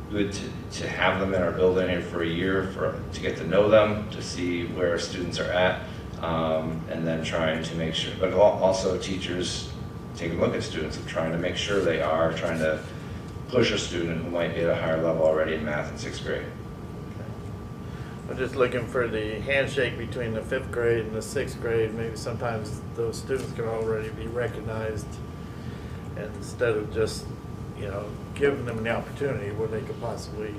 good to have them in our building here for a year to get to know them, to see where students are at, and then trying to make sure, but also teachers take a look at students and trying to make sure they are trying to push a student who might be at a higher level already in math in 6th grade. I'm just looking for the handshake between the 5th grade and the 6th grade. Maybe sometimes those students can already be recognized, and instead of just, you know, giving them the opportunity where they could possibly,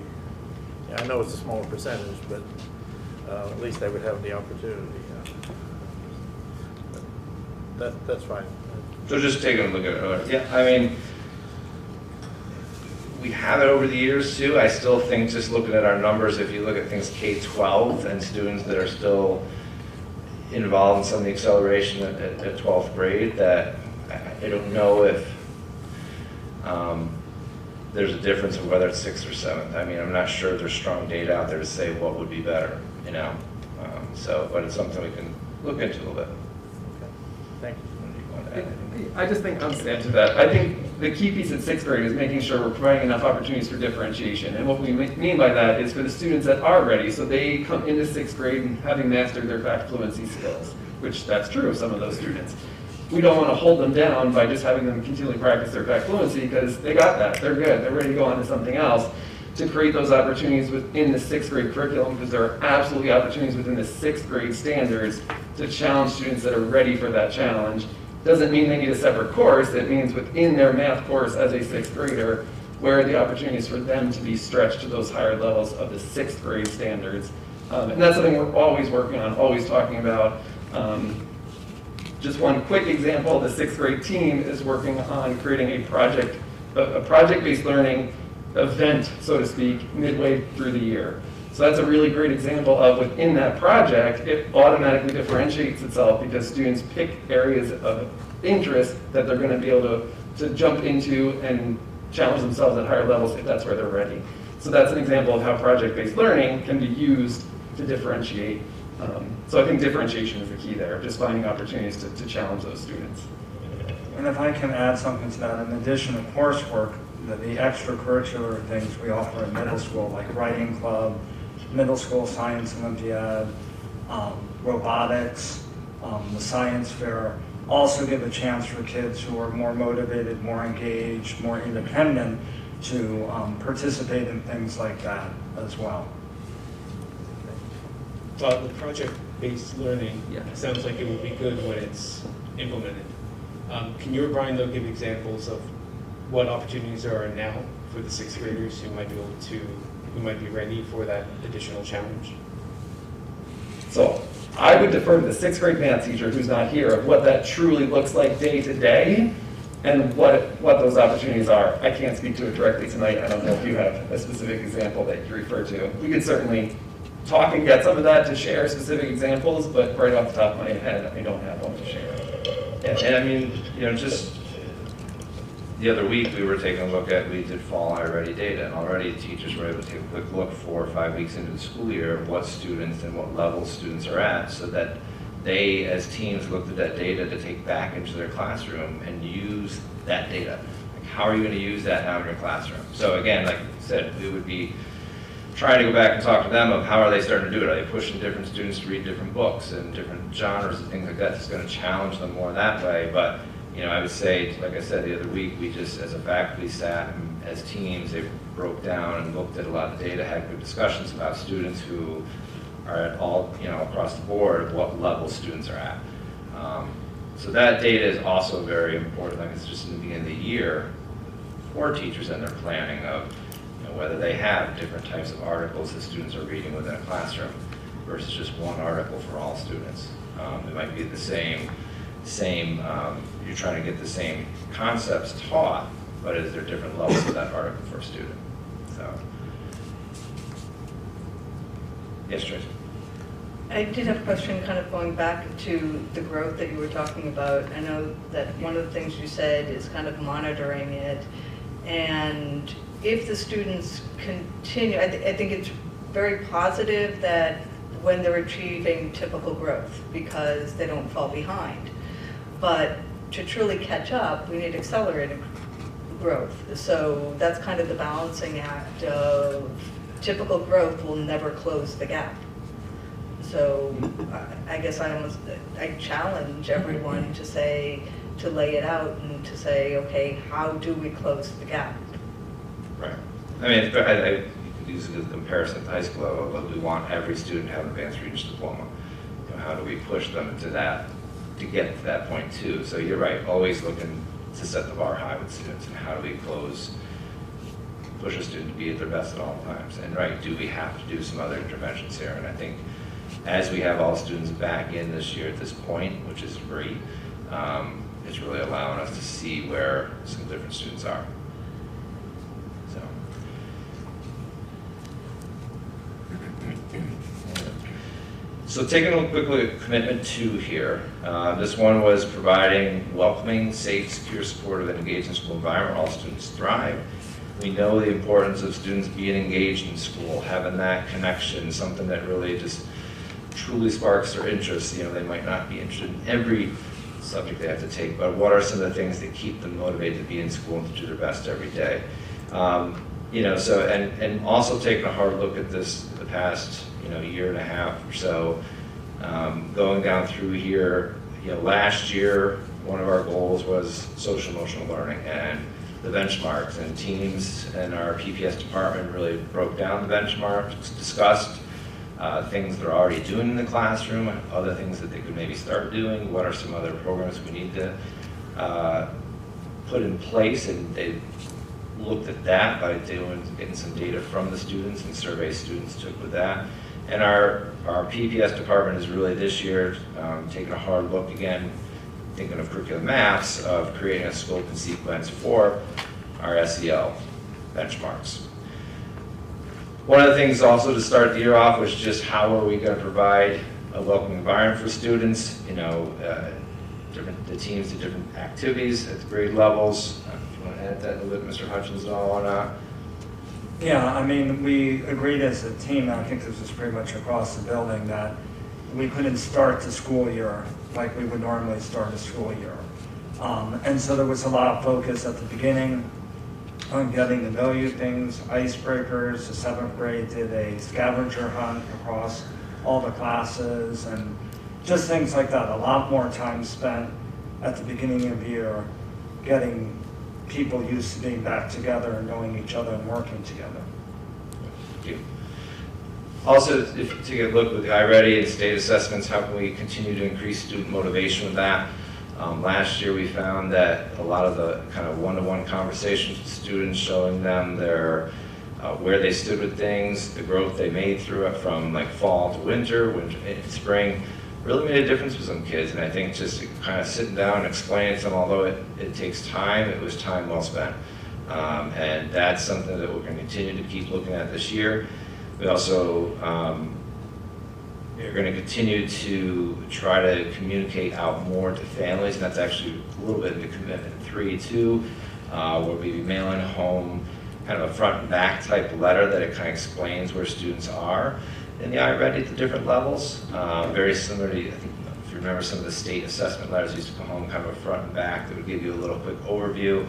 I know it's a smaller percentage, but at least they would have the opportunity. That's fine. So just taking a look at it, yeah, I mean, we have it over the years too. I still think just looking at our numbers, if you look at things K-12 and students that are still involved in some of the acceleration at 12th grade, that I don't know if there's a difference of whether it's 6th or 7th. I mean, I'm not sure there's strong data out there to say what would be better, you know. But it's something we can look into a little bit. Thank you. I just think, I'll just add to that, I think the key piece in 6th grade is making sure we're providing enough opportunities for differentiation. And what we mean by that is for the students that are ready, so they come into 6th grade and having mastered their fact fluency skills, which that's true of some of those students. We don't want to hold them down by just having them continually practice their fact fluency because they got that, they're good, they're ready to go on to something else. To create those opportunities within the 6th grade curriculum, because there are absolutely opportunities within the 6th grade standards to challenge students that are ready for that challenge. Doesn't mean they need a separate course, it means within their math course as a 6th grader, where are the opportunities for them to be stretched to those higher levels of the 6th grade standards. And that's something we're always working on, always talking about. Just one quick example, the 6th grade team is working on creating a project-based learning event, so to speak, midway through the year. So that's a really great example of within that project, it automatically differentiates itself because students pick areas of interest that they're going to be able to jump into and challenge themselves at higher levels if that's where they're ready. So that's an example of how project-based learning can be used to differentiate. So I think differentiation is the key there, just finding opportunities to challenge those students. And if I can add something to that, in addition to coursework, the extracurricular things we offer in middle school, like writing club, middle school science olympiad, robotics, the science fair, also give a chance for kids who are more motivated, more engaged, more independent to participate in things like that as well. But the project-based learning sounds like it would be good when it's implemented. Can you or Brian, though, give examples of what opportunities there are now for the 6th graders who might be ready for that additional challenge? So I would defer to the 6th grade math teacher who's not here of what that truly looks like day to day and what those opportunities are. I can't speak to it directly tonight. I don't know if you have a specific example that you refer to. We could certainly talk and get some of that to share specific examples, but right off the top of my head, I don't have one to share. And I mean, you know, just the other week we were taking a look at, we did fall high ready data, and already teachers were able to take a quick look 4 or 5 weeks into the school year of what students and what level students are at, so that they as teams looked at that data to take back into their classroom and use that data. Like, how are you going to use that now in your classroom? So again, like I said, we would be trying to go back and talk to them of how are they starting to do it. Are they pushing different students to read different books and different genres and things like that? It's going to challenge them more that way. But you know, I would say, like I said the other week, we just, as a faculty sat and as teams, they broke down and looked at a lot of data, had good discussions about students who are at all, you know, across the board, what level students are at. So that data is also very important. Like, it's just in the beginning of the year for teachers and their planning of, you know, whether they have different types of articles that students are reading within a classroom versus just one article for all students. It might be the same, you're trying to get the same concepts taught, but is there different levels of that article for a student? So, yes, Tracy. I did have a question kind of going back to the growth that you were talking about. I know that one of the things you said is kind of monitoring it. And if the students continue, I think it's very positive that when they're achieving typical growth because they don't fall behind. But to truly catch up, we need accelerated growth. So that's kind of the balancing act of typical growth will never close the gap. So I guess I challenge everyone to say, to lay it out and to say, okay, how do we close the gap? Right. I mean, I could use it as a comparison to high school level, but we want every student to have an advanced readers diploma. You know, how do we push them to that, to get to that point too? So you're right, always looking to set the bar high with students, and how do we push a student to be at their best at all times? And right, do we have to do some other interventions here? And I think as we have all students back in this year at this point, which is great, it's really allowing us to see where some different students are. So taking a quick look at commitment 2 here. This one was providing welcoming, safe, secure, supportive, and engaged in school environment where all students thrive. We know the importance of students being engaged in school, having that connection, something that really just truly sparks their interest. You know, they might not be interested in every subject they have to take, but what are some of the things that keep them motivated to be in school and to do their best every day? You know, so, and also taking a hard look at this the past, you know, year and a half or so, going down through here, you know, last year, one of our goals was social emotional learning and the benchmarks, and teams and our PPS department really broke down the benchmarks, discussed things they're already doing in the classroom, other things that they could maybe start doing, what are some other programs we need to put in place, and they looked at that by getting some data from the students and survey students took with that. And our PPS department is really this year taking a hard look again, thinking of curriculum maps, of creating a scope and sequence for our SEL benchmarks. One of the things also to start the year off was just how are we going to provide a welcoming environment for students, you know, the teams do different activities at the grade levels. If you want to add that a little bit, Mr. Hutchins, and all on that. Yeah, I mean, we agreed as a team, and I think this was pretty much across the building, that we couldn't start the school year like we would normally start a school year. And so there was a lot of focus at the beginning on getting to know you things, icebreakers. The 7th grade did a scavenger hunt across all the classes and just things like that. A lot more time spent at the beginning of the year getting people used to being back together and knowing each other and working together. Thank you. Also, if you take a look with the iReady and state assessments, how can we continue to increase student motivation with that? Last year we found that a lot of the kind of one-to-one conversations with students, showing them their where they stood with things, the growth they made through it from like fall to winter and spring, really made a difference with some kids. And I think just kind of sitting down and explaining to them, although it takes time, it was time well spent. And that's something that we're going to continue to keep looking at this year. We also are going to continue to try to communicate out more to families, and that's actually a little bit into commitment 3 too, where we'll be mailing home kind of a front and back type letter that it kind of explains where students are in the iReady at the different levels. Very similar to, I think, if you remember some of the state assessment letters used to come home kind of a front and back that would give you a little quick overview.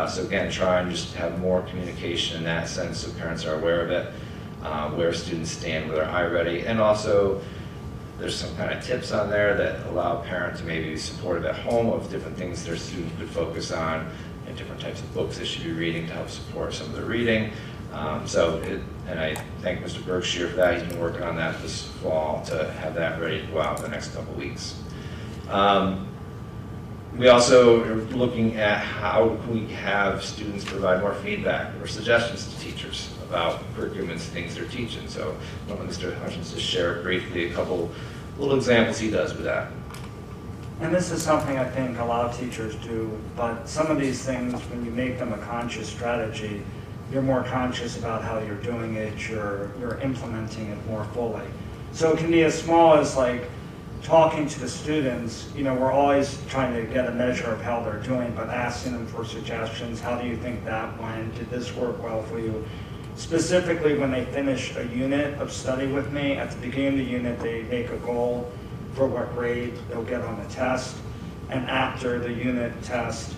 So again, try and just have more communication in that sense so parents are aware of it, where students stand with their iReady, and also there's some kind of tips on there that allow parents to maybe be supportive at home of different things their students could focus on and different types of books they should be reading to help support some of their reading. And I thank Mr. Berkshire for that. He's been working on that this fall to have that ready to go out in the next couple weeks. We also are looking at how can we have students provide more feedback or suggestions to teachers about curriculum and things they're teaching. So I want Mr. Hutchins to share briefly a couple little examples he does with that. And this is something I think a lot of teachers do, but some of these things, when you make them a conscious strategy, you're more conscious about how you're doing it, you're implementing it more fully. So it can be as small as like talking to the students. You know, we're always trying to get a measure of how they're doing, but asking them for suggestions. How do you think that went? Did this work well for you? Specifically, when they finish a unit of study with me, at the beginning of the unit, they make a goal for what grade they'll get on the test. And after the unit test,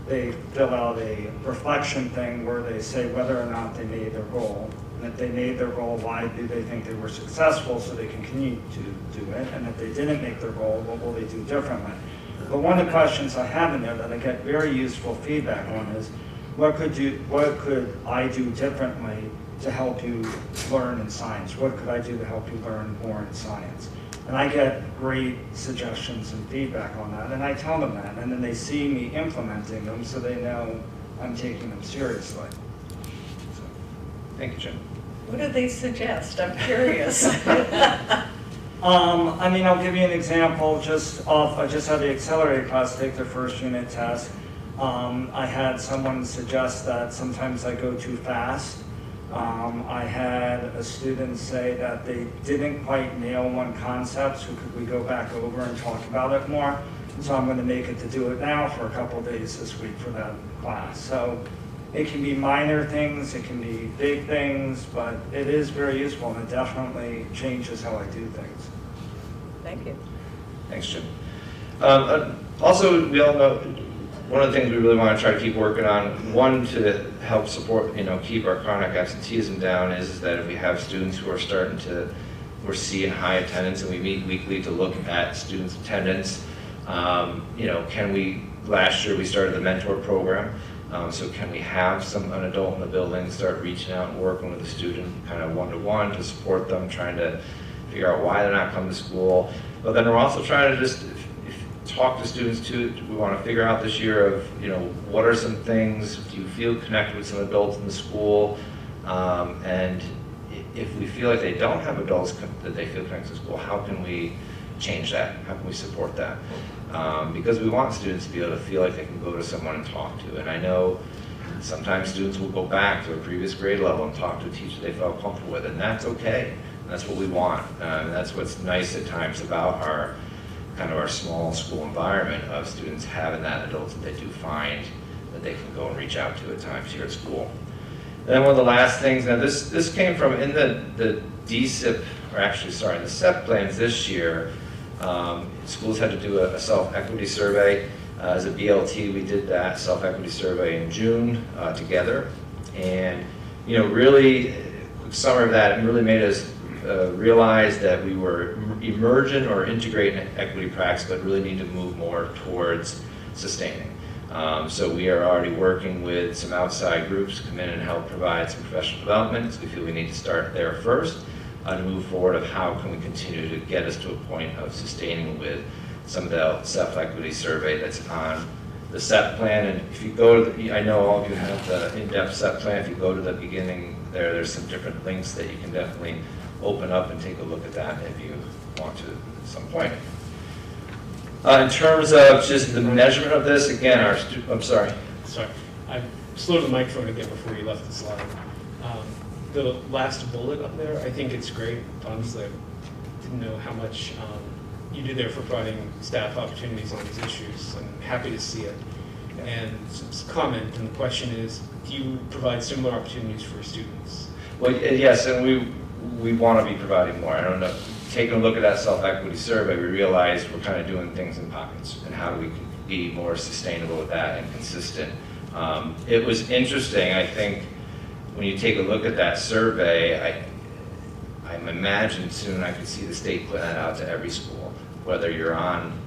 they fill out a reflection thing where they say whether or not they made their goal. And if they made their goal, why do they think they were successful so they continue to do it? And if they didn't make their goal, what will they do differently? But one of the questions I have in there that I get very useful feedback on is, what could I do differently to help you learn in science? What could I do to help you learn more in science? And I get great suggestions and feedback on that, and I tell them that, and then they see me implementing them so they know I'm taking them seriously. Thank you, Jim. What do they suggest? I'm curious. I mean, I'll give you an example just of, I just had the accelerated class take their first unit test. I had someone suggest that sometimes I go too fast. I had a student say that they didn't quite nail one concept, so could we go back over and talk about it more? So I'm going to make it to do it now for a couple of days this week for that class. So it can be minor things, it can be big things, but it is very useful and it definitely changes how I do things. Thank you. Thanks, Jim. Also, we all know, one of the things we really want to try to keep working on, one, to help support, keep our chronic absenteeism down, is that if we have students who are starting to, we're seeing high attendance, and we meet weekly to look at students' attendance, can we, last year we started the mentor program, so can we have an adult in the building start reaching out and working with the student kind of one-to-one to support them, trying to figure out why they're not coming to school. But then we're also trying to just talk to students too. We want to figure out this year of, what are some things, do you feel connected with some adults in the school? And if we feel like they don't have adults that they feel connected to school, how can we change that? How can we support that? Because we want students to be able to feel like they can go to someone and talk to. And I know sometimes students will go back to a previous grade level and talk to a teacher they felt comfortable with, and that's okay. And that's what we want. And that's what's nice at times about our small school environment of students having that adults that they do find that they can go and reach out to at times here at school. And then one of the last things, now this came from in the DSIP, or actually sorry, the SEP plans this year, schools had to do a self-equity survey. As a BLT, we did that self-equity survey in June together. And, really, some of that really made us realize that we were emergent or integrating equity practice, but really need to move more towards sustaining. So we are already working with some outside groups to come in and help provide some professional development. So we feel we need to start there first to move forward of how can we continue to get us to a point of sustaining with some of the self-equity survey that's on the SEP plan. And if you go to I know all of you have the in-depth SEP plan. If you go to the beginning there's some different links that you can definitely open up and take a look at that if you want to at some point. In terms of just the measurement of this, again, I'm sorry. Sorry, I slowed the microphone again before you left the slide. The last bullet up there, I think it's great. Honestly, I didn't know how much you do there for providing staff opportunities on these issues. I'm happy to see it. And comment, and the question is, do you provide similar opportunities for students? Well, yes, and we want to be providing more. I don't know. Taking a look at that self-equity survey, we realized we're kind of doing things in pockets, and how do we be more sustainable with that and consistent. It was interesting, I think, when you take a look at that survey, I imagine soon I could see the state put that out to every school, whether you're on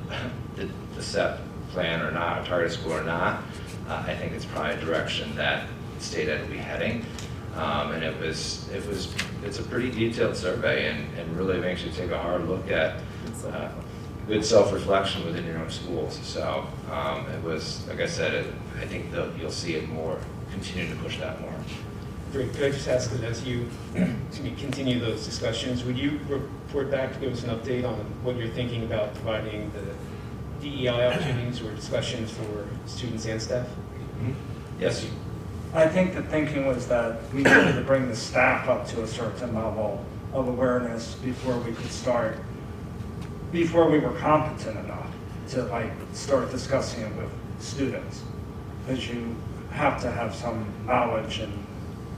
the SEP plan or not, a target school or not. I think it's probably a direction that state ed will be heading. And it's a pretty detailed survey, and really makes you take a hard look at good self-reflection within your own schools. So it was, like I said, I think you'll see it more, continue to push that more. Great. Could I just ask that as you continue those discussions, would you report back to give us an update on what you're thinking about providing the DEI opportunities or discussions for students and staff? Mm-hmm. Yes. I think the thinking was that we needed to bring the staff up to a certain level of awareness before we could start, before we were competent enough to start discussing it with students. Because you have to have some knowledge and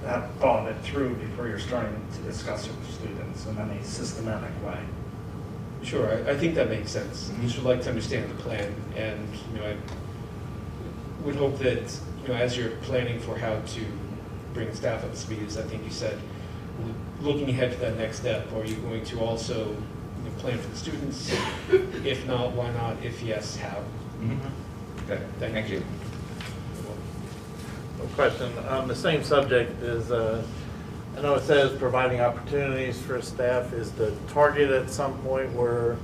have thought it through before you're starting to discuss it with students in any systematic way. Sure, I think that makes sense. I just would like to understand the plan, and I would hope that as you're planning for how to bring staff up to speed, as I think you said, looking ahead to that next step, are you going to also plan for the students? If not, why not? If yes, how? Mm-hmm. Okay, thank you. A question on the same subject is, I know it says providing opportunities for staff. Is the target at some point where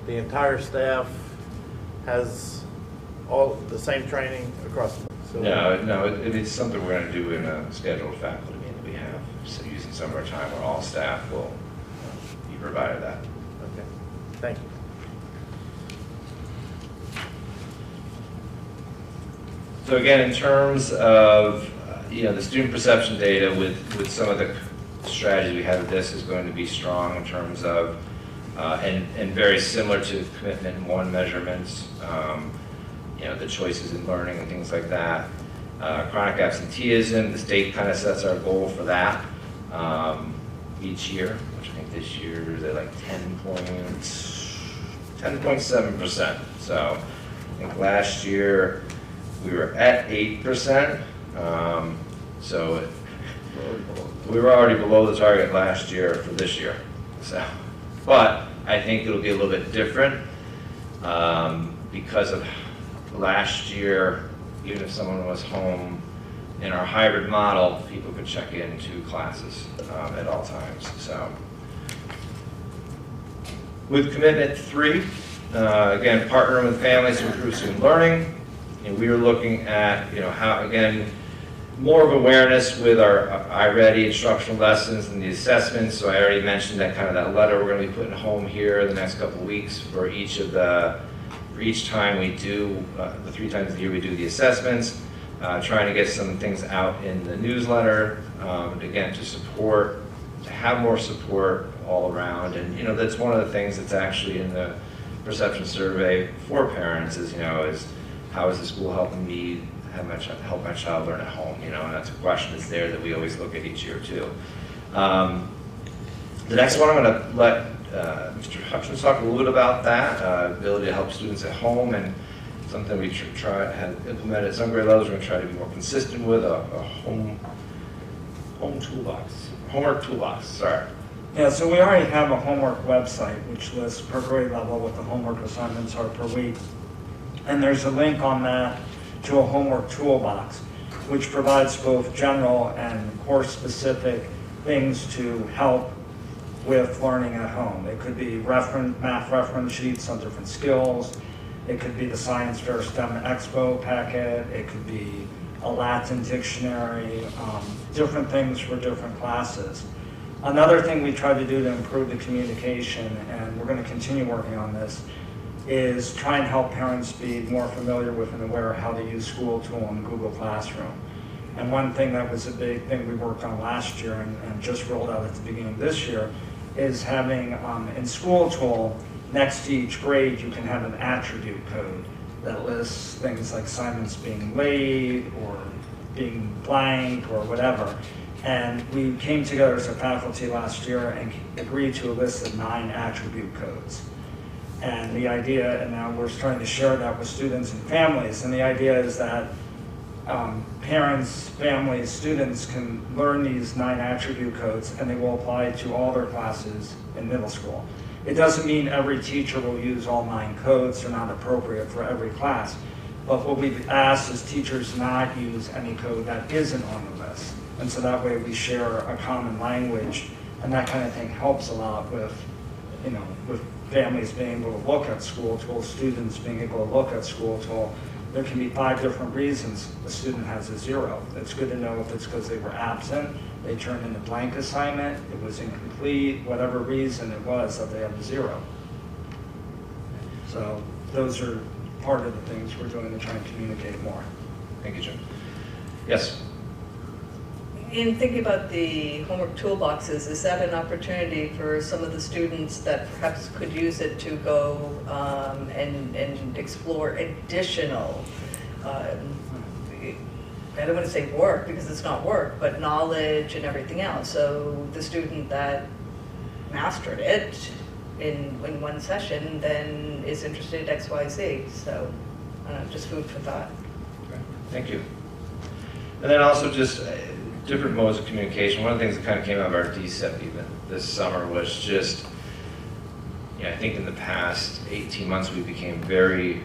the entire staff has all the same training across the facility? No, it's something we're going to do in a scheduled faculty meeting that we have. So using some of our time where all staff will be provided that. Okay. Thank you. So again, in terms of the student perception data with some of the strategies we have with this is going to be strong in terms of and very similar to commitment one measurements, the choices in learning and things like that. Chronic absenteeism, the state kind of sets our goal for that each year, which I think this year they're like 10.7%. So I think last year we were at 8%. So we were already below the target last year for this year. So, but I think it'll be a little bit different because of last year. Even if someone was home in our hybrid model, people could check into classes at all times. So, with commitment 3, again, partnering with families to improve student learning. We are looking at how, again, more of awareness with our iReady instructional lessons and the assessments. So I already mentioned that kind of that letter we're going to be putting home here the next couple of weeks for each time we do, the 3 times a year we do the assessments, trying to get some things out in the newsletter, again, to have more support all around. And that's one of the things that's actually in the perception survey for parents is how is the school helping me help my child learn at home, and that's a question that's there that we always look at each year too. The next one I'm going to let Mr. Hutchins talk a little bit about that, ability to help students at home, and something we have implemented at some grade levels. We're going to try to be more consistent with a homework toolbox, sorry. Yeah, so we already have a homework website which lists per grade level what the homework assignments are per week. And there's a link on that to a homework toolbox, which provides both general and course-specific things to help with learning at home. It could be math reference sheets on different skills. It could be the Science Fair STEM Expo packet. It could be a Latin dictionary, different things for different classes. Another thing we try to do to improve the communication, and we're going to continue working on this, is try and help parents be more familiar with and aware of how to use School Tool and Google Classroom. And one thing that was a big thing we worked on last year and just rolled out at the beginning of this year is having in School Tool, next to each grade, you can have an attribute code that lists things like assignments being late or being blank or whatever. And we came together as a faculty last year and agreed to a list of 9 attribute codes. And the idea, and now we're starting to share that with students and families, and the idea is that parents, families, students can learn these 9 attribute codes and they will apply to all their classes in middle school. It doesn't mean every teacher will use all 9 codes. They're not appropriate for every class. But what we've asked is teachers not use any code that isn't on the list. And so that way we share a common language, and that kind of thing helps a lot with, with families being able to look at School Tool, students being able to look at School Tool. There can be 5 different reasons a student has a 0. It's good to know if it's because they were absent, they turned in a blank assignment, it was incomplete, whatever reason it was that they had a 0. So those are part of the things we're doing to try and communicate more. Thank you, Jim. Yes? In thinking about the homework toolboxes, is that an opportunity for some of the students that perhaps could use it to go and explore additional, I don't want to say work because it's not work, but knowledge and everything else? So the student that mastered it in one session then is interested in X, Y, Z. So I don't know, just food for thought. Okay. Thank you. And then also just different modes of communication. One of the things that kind of came out of our DSEP event this summer was just, I think in the past 18 months we became very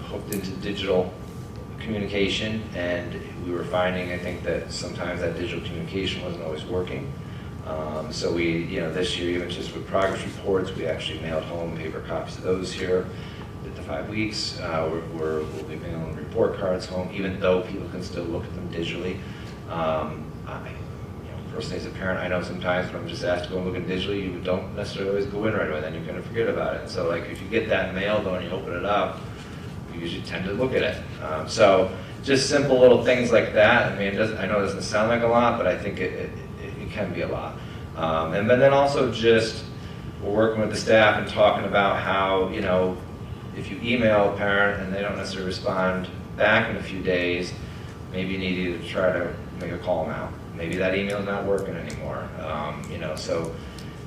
hooked into digital communication, and we were finding, I think, that sometimes that digital communication wasn't always working. So we, this year, even just with progress reports, we actually mailed home paper copies of those here. Did the 5 weeks. We'll be mailing report cards home, even though people can still look at them digitally. personally as a parent, I know sometimes when I'm just asked to go and look in digitally, you don't necessarily always go in right away, then you kind of forget about it. And so like if you get that mail though and you open it up, you usually tend to look at it. So just simple little things like that. I mean, I know it doesn't sound like a lot, but I think it can be a lot. And then also just we're working with the staff and talking about how, you know, if you email a parent and they don't necessarily respond back in a few days, maybe you need to try to make a call now. Maybe that email is not working anymore. You know, so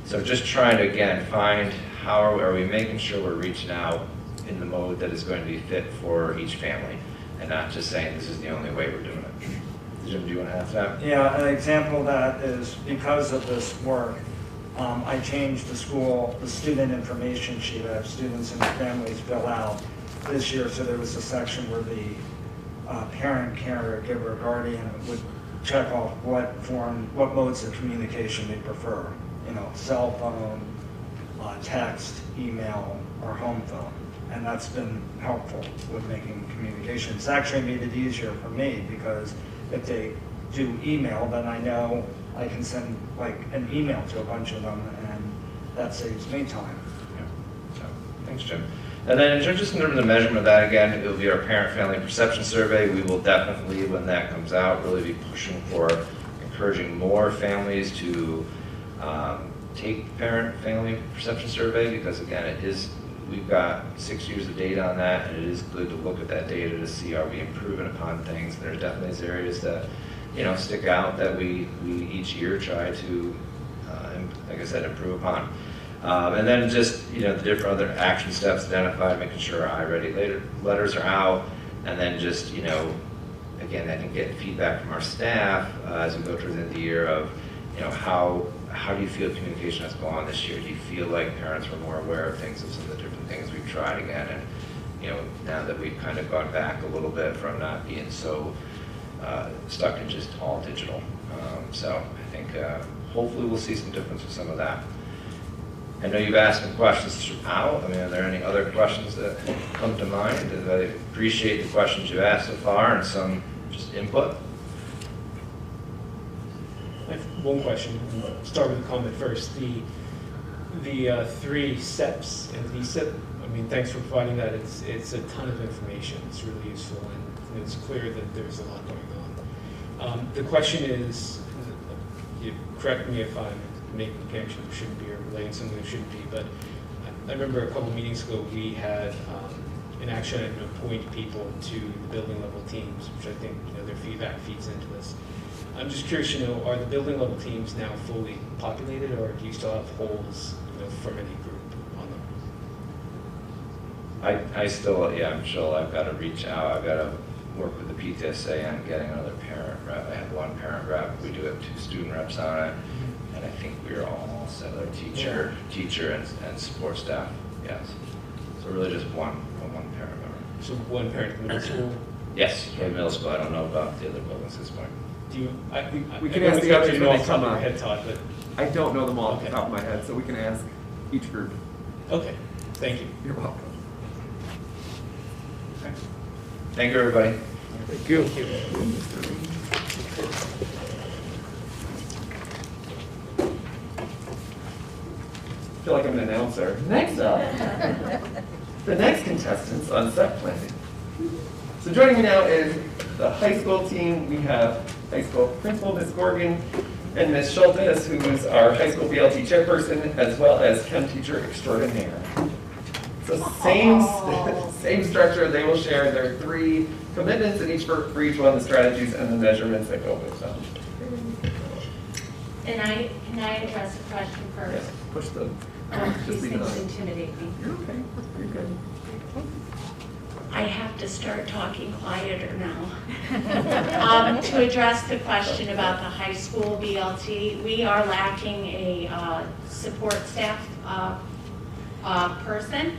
just trying to, again, find how are we making sure we're reaching out in the mode that is going to be fit for each family, and not just saying this is the only way we're doing it. Jim, do you want to ask that? Yeah, an example of that is because of this work, I changed the student information sheet that students and families fill out this year. So there was a section where the parent, caregiver, guardian would check off what modes of communication they prefer. You know, cell phone, text, email, or home phone. And that's been helpful with making communication. It's actually made it easier for me because if they do email, then I know I can send like an email to a bunch of them, and that saves me time. Yeah. So, thanks, Jim. And then just in terms of the measurement of that, again, it will be our parent-family perception survey. We will definitely, when that comes out, really be pushing for encouraging more families to take parent-family perception survey, because again, we've got 6 years of data on that, and it is good to look at that data to see are we improving upon things. There's definitely these areas that, you know, stick out that we each year try to, like I said, improve upon. And then just, you know, the different other action steps identified, making sure our I-ready letters are out, and then just, you know, again, I think getting feedback from our staff as we go towards the end of the year of, you know, how do you feel communication has gone this year? Do you feel like parents were more aware of things, of some of the different things we've tried again? And, you know, now that we've kind of gone back a little bit from not being so stuck in just all digital. So I think hopefully we'll see some difference with some of that. I know you've asked some questions throughout. I mean, are there any other questions that come to mind? I appreciate the questions you've asked so far and some just input. I have one question. I'll start with a comment first. The 3 steps and the step. I mean, thanks for providing that. It's a ton of information. It's really useful, and it's clear that there's a lot going on. The question is, you correct me if I'm making a connection that shouldn't be or relaying something that shouldn't be, but I remember a couple meetings ago we had an action item to appoint people to the building level teams, which I think, you know, their feedback feeds into this. I'm just curious to know, are the building level teams now fully populated, or do you still have holes, you know, from any group on them? I still, yeah, I'm sure I've got to reach out. I've got to work with the PTSA on getting another parent rep. I have 1 parent rep. We do have 2 student reps on it, and I think we're all set. Our teacher and support staff. Yes. So really just one parent member. So 1 parent in the middle school? Yes, in middle school. I don't know about the other buildings at this point. Do you? We can ask the others when they come on. on. Head Todd, but I don't know them all off the top of my head, so we can ask each group. okay. Thank you. You're welcome. Okay. Thank you, everybody. Thank you. I feel like I'm an announcer. Next up, the next contestants on set planning. So joining me now is the high school team. We have high school principal, Ms. Gorgon, and Ms. Schultes, who is our high school BLT chairperson, as well as chem teacher extraordinaire. So same structure. They will share their 3 commitments in for each one, the strategies and the measurements that go with them. Can I address a question first? Yes, push them. These things intimidate me. You're okay. You're good. I have to start talking quieter now. To address the question about the high school BLT, we are lacking a support staff person,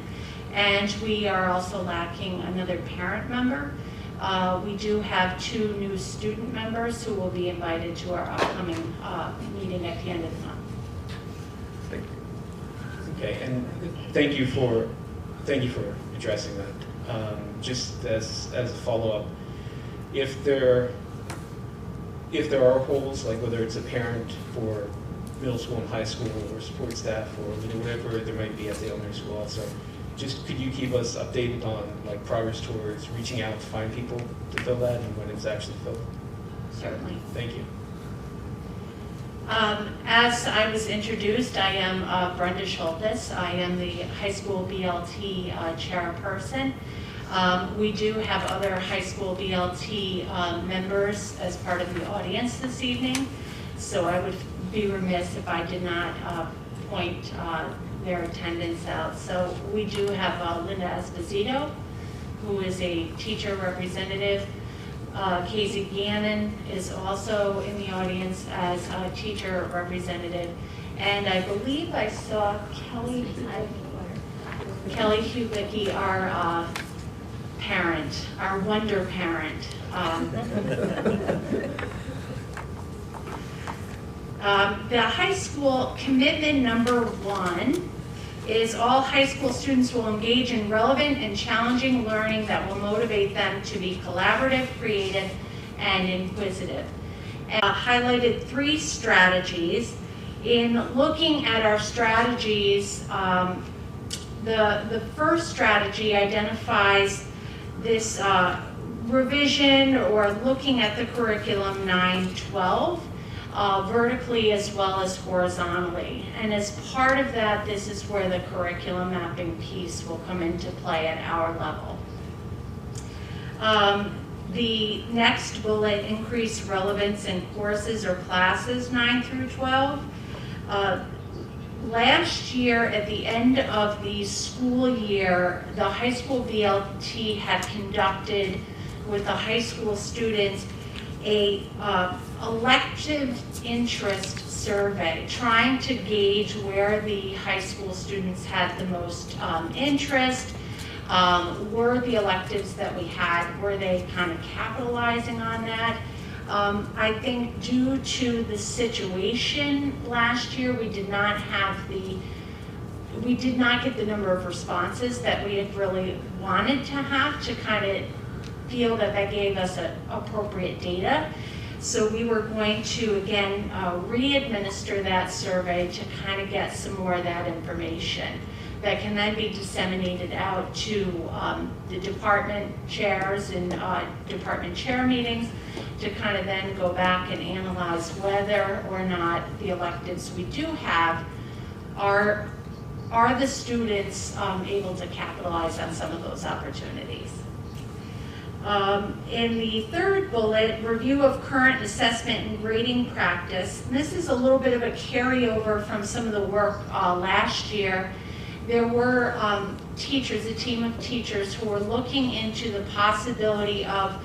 and we are also lacking another parent member. We do have 2 new student members who will be invited to our upcoming meeting at the end of the month. Thank you. Okay, and thank you for addressing that. Just as a follow-up, if there if there are holes, like whether it's apparent for middle school and high school or support staff or whatever there might be at the elementary school also, just could you keep us updated on like progress towards reaching out to find people to fill that and when it's actually filled? Certainly. Thank you. As I was introduced, I am Brenda Schultes. I am the high school BLT chairperson. We do have other high school BLT members as part of the audience this evening, so I would be remiss if I did not point their attendance out. So we do have Linda Esposito, who is a teacher representative. Casey Gannon is also in the audience as a teacher representative. And I believe I saw Kelly Hubicki, our parent, our wonder parent. The high school commitment number 1 is all high school students will engage in relevant and challenging learning that will motivate them to be collaborative, creative, and inquisitive. And highlighted 3 strategies. In looking at our strategies, the first strategy identifies this revision or looking at the curriculum 9-12. Vertically as well as horizontally. And as part of that, this is where the curriculum mapping piece will come into play at our level. The next bullet, increase relevance in courses or classes 9-12. Last year, at the end of the school year, the high school BLT had conducted with the high school students a elective interest survey, trying to gauge where the high school students had the most interest. Were the electives that we had, were they kind of capitalizing on that? I think due to the situation last year, we did not get the number of responses that we had really wanted to have to kind of feel that gave us appropriate data. So we were going to, again, re-administer that survey to kind of get some more of that information that can then be disseminated out to the department chairs and department chair meetings to kind of then go back and analyze whether or not the electives we do have are the students able to capitalize on some of those opportunities. In the third bullet, review of current assessment and grading practice. And this is a little bit of a carryover from some of the work last year. There were teachers, a team of teachers who were looking into the possibility of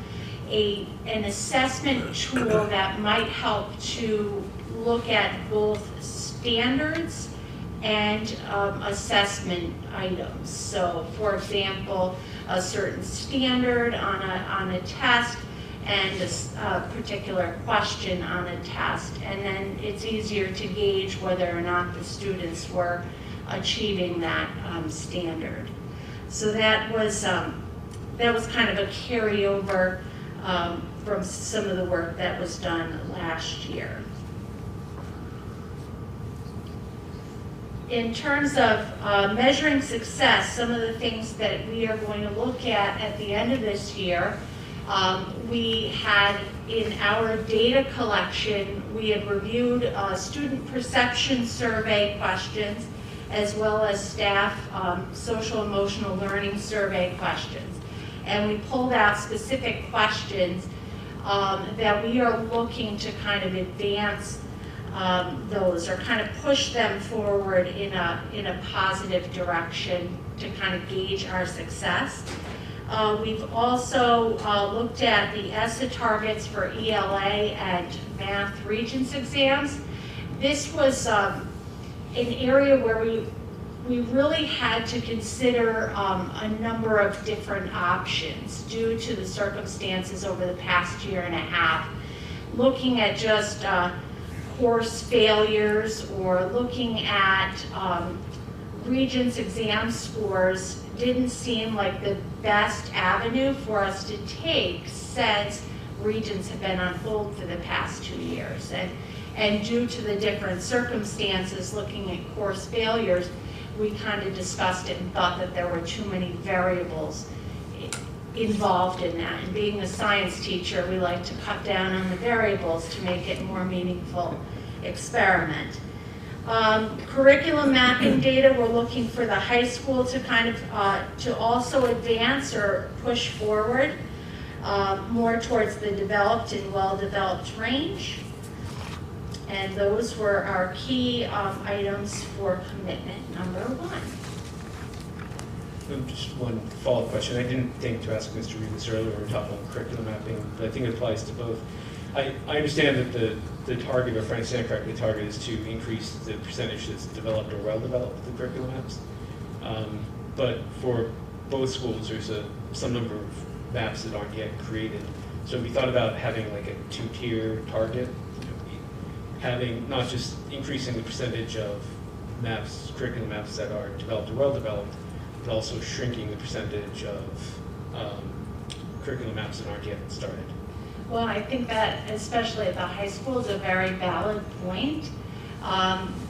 an assessment tool that might help to look at both standards and assessment items. So, for example, a certain standard on a test and a particular question on a test, and then it's easier to gauge whether or not the students were achieving that standard. So that was kind of a carryover from some of the work that was done last year. In terms of measuring success, some of the things that we are going to look at the end of this year, we had in our data collection, we had reviewed student perception survey questions as well as staff social emotional learning survey questions. And we pulled out specific questions that we are looking to kind of advance those or kind of push them forward in a positive direction to kind of gauge our success. We've also looked at the ESSA targets for ELA and math Regents exams. This was an area where we really had to consider a number of different options due to the circumstances over the past year and a half. Looking at just course failures or looking at Regents exam scores didn't seem like the best avenue for us to take, since regions have been on hold for the past 2 years. And due to the different circumstances, looking at course failures, we kind of discussed it and thought that there were too many variables involved in that. And being a science teacher, we like to cut down on the variables to make it a more meaningful experiment. Curriculum mapping data, we're looking for the high school to kind of, to also advance or push forward more towards the developed and well-developed range. And those were our key items for commitment number 1. Just one follow-up question. I didn't think to ask Mr. Reed this earlier when we were talking about curriculum mapping, but I think it applies to both. I understand that the target, or if I understand correctly, the target is to increase the percentage that's developed or well-developed, the curriculum maps. But for both schools, there's some number of maps that aren't yet created. So we thought about having like a 2-tier target, having not just increasing the percentage of maps, curriculum maps that are developed or well-developed, but also shrinking the percentage of curriculum maps that aren't yet started. Well, I think that especially at the high school is a very valid point,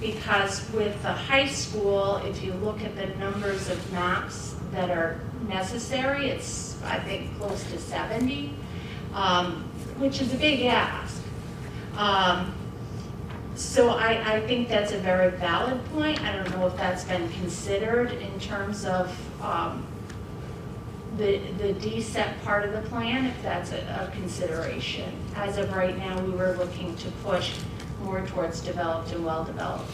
because with the high school, if you look at the numbers of maps that are necessary, it's, I think, close to 70, which is a big ask. So I think that's a very valid point. I don't know if that's been considered in terms of the DSEP part of the plan, if that's a consideration. As of right now, we were looking to push more towards developed and well-developed.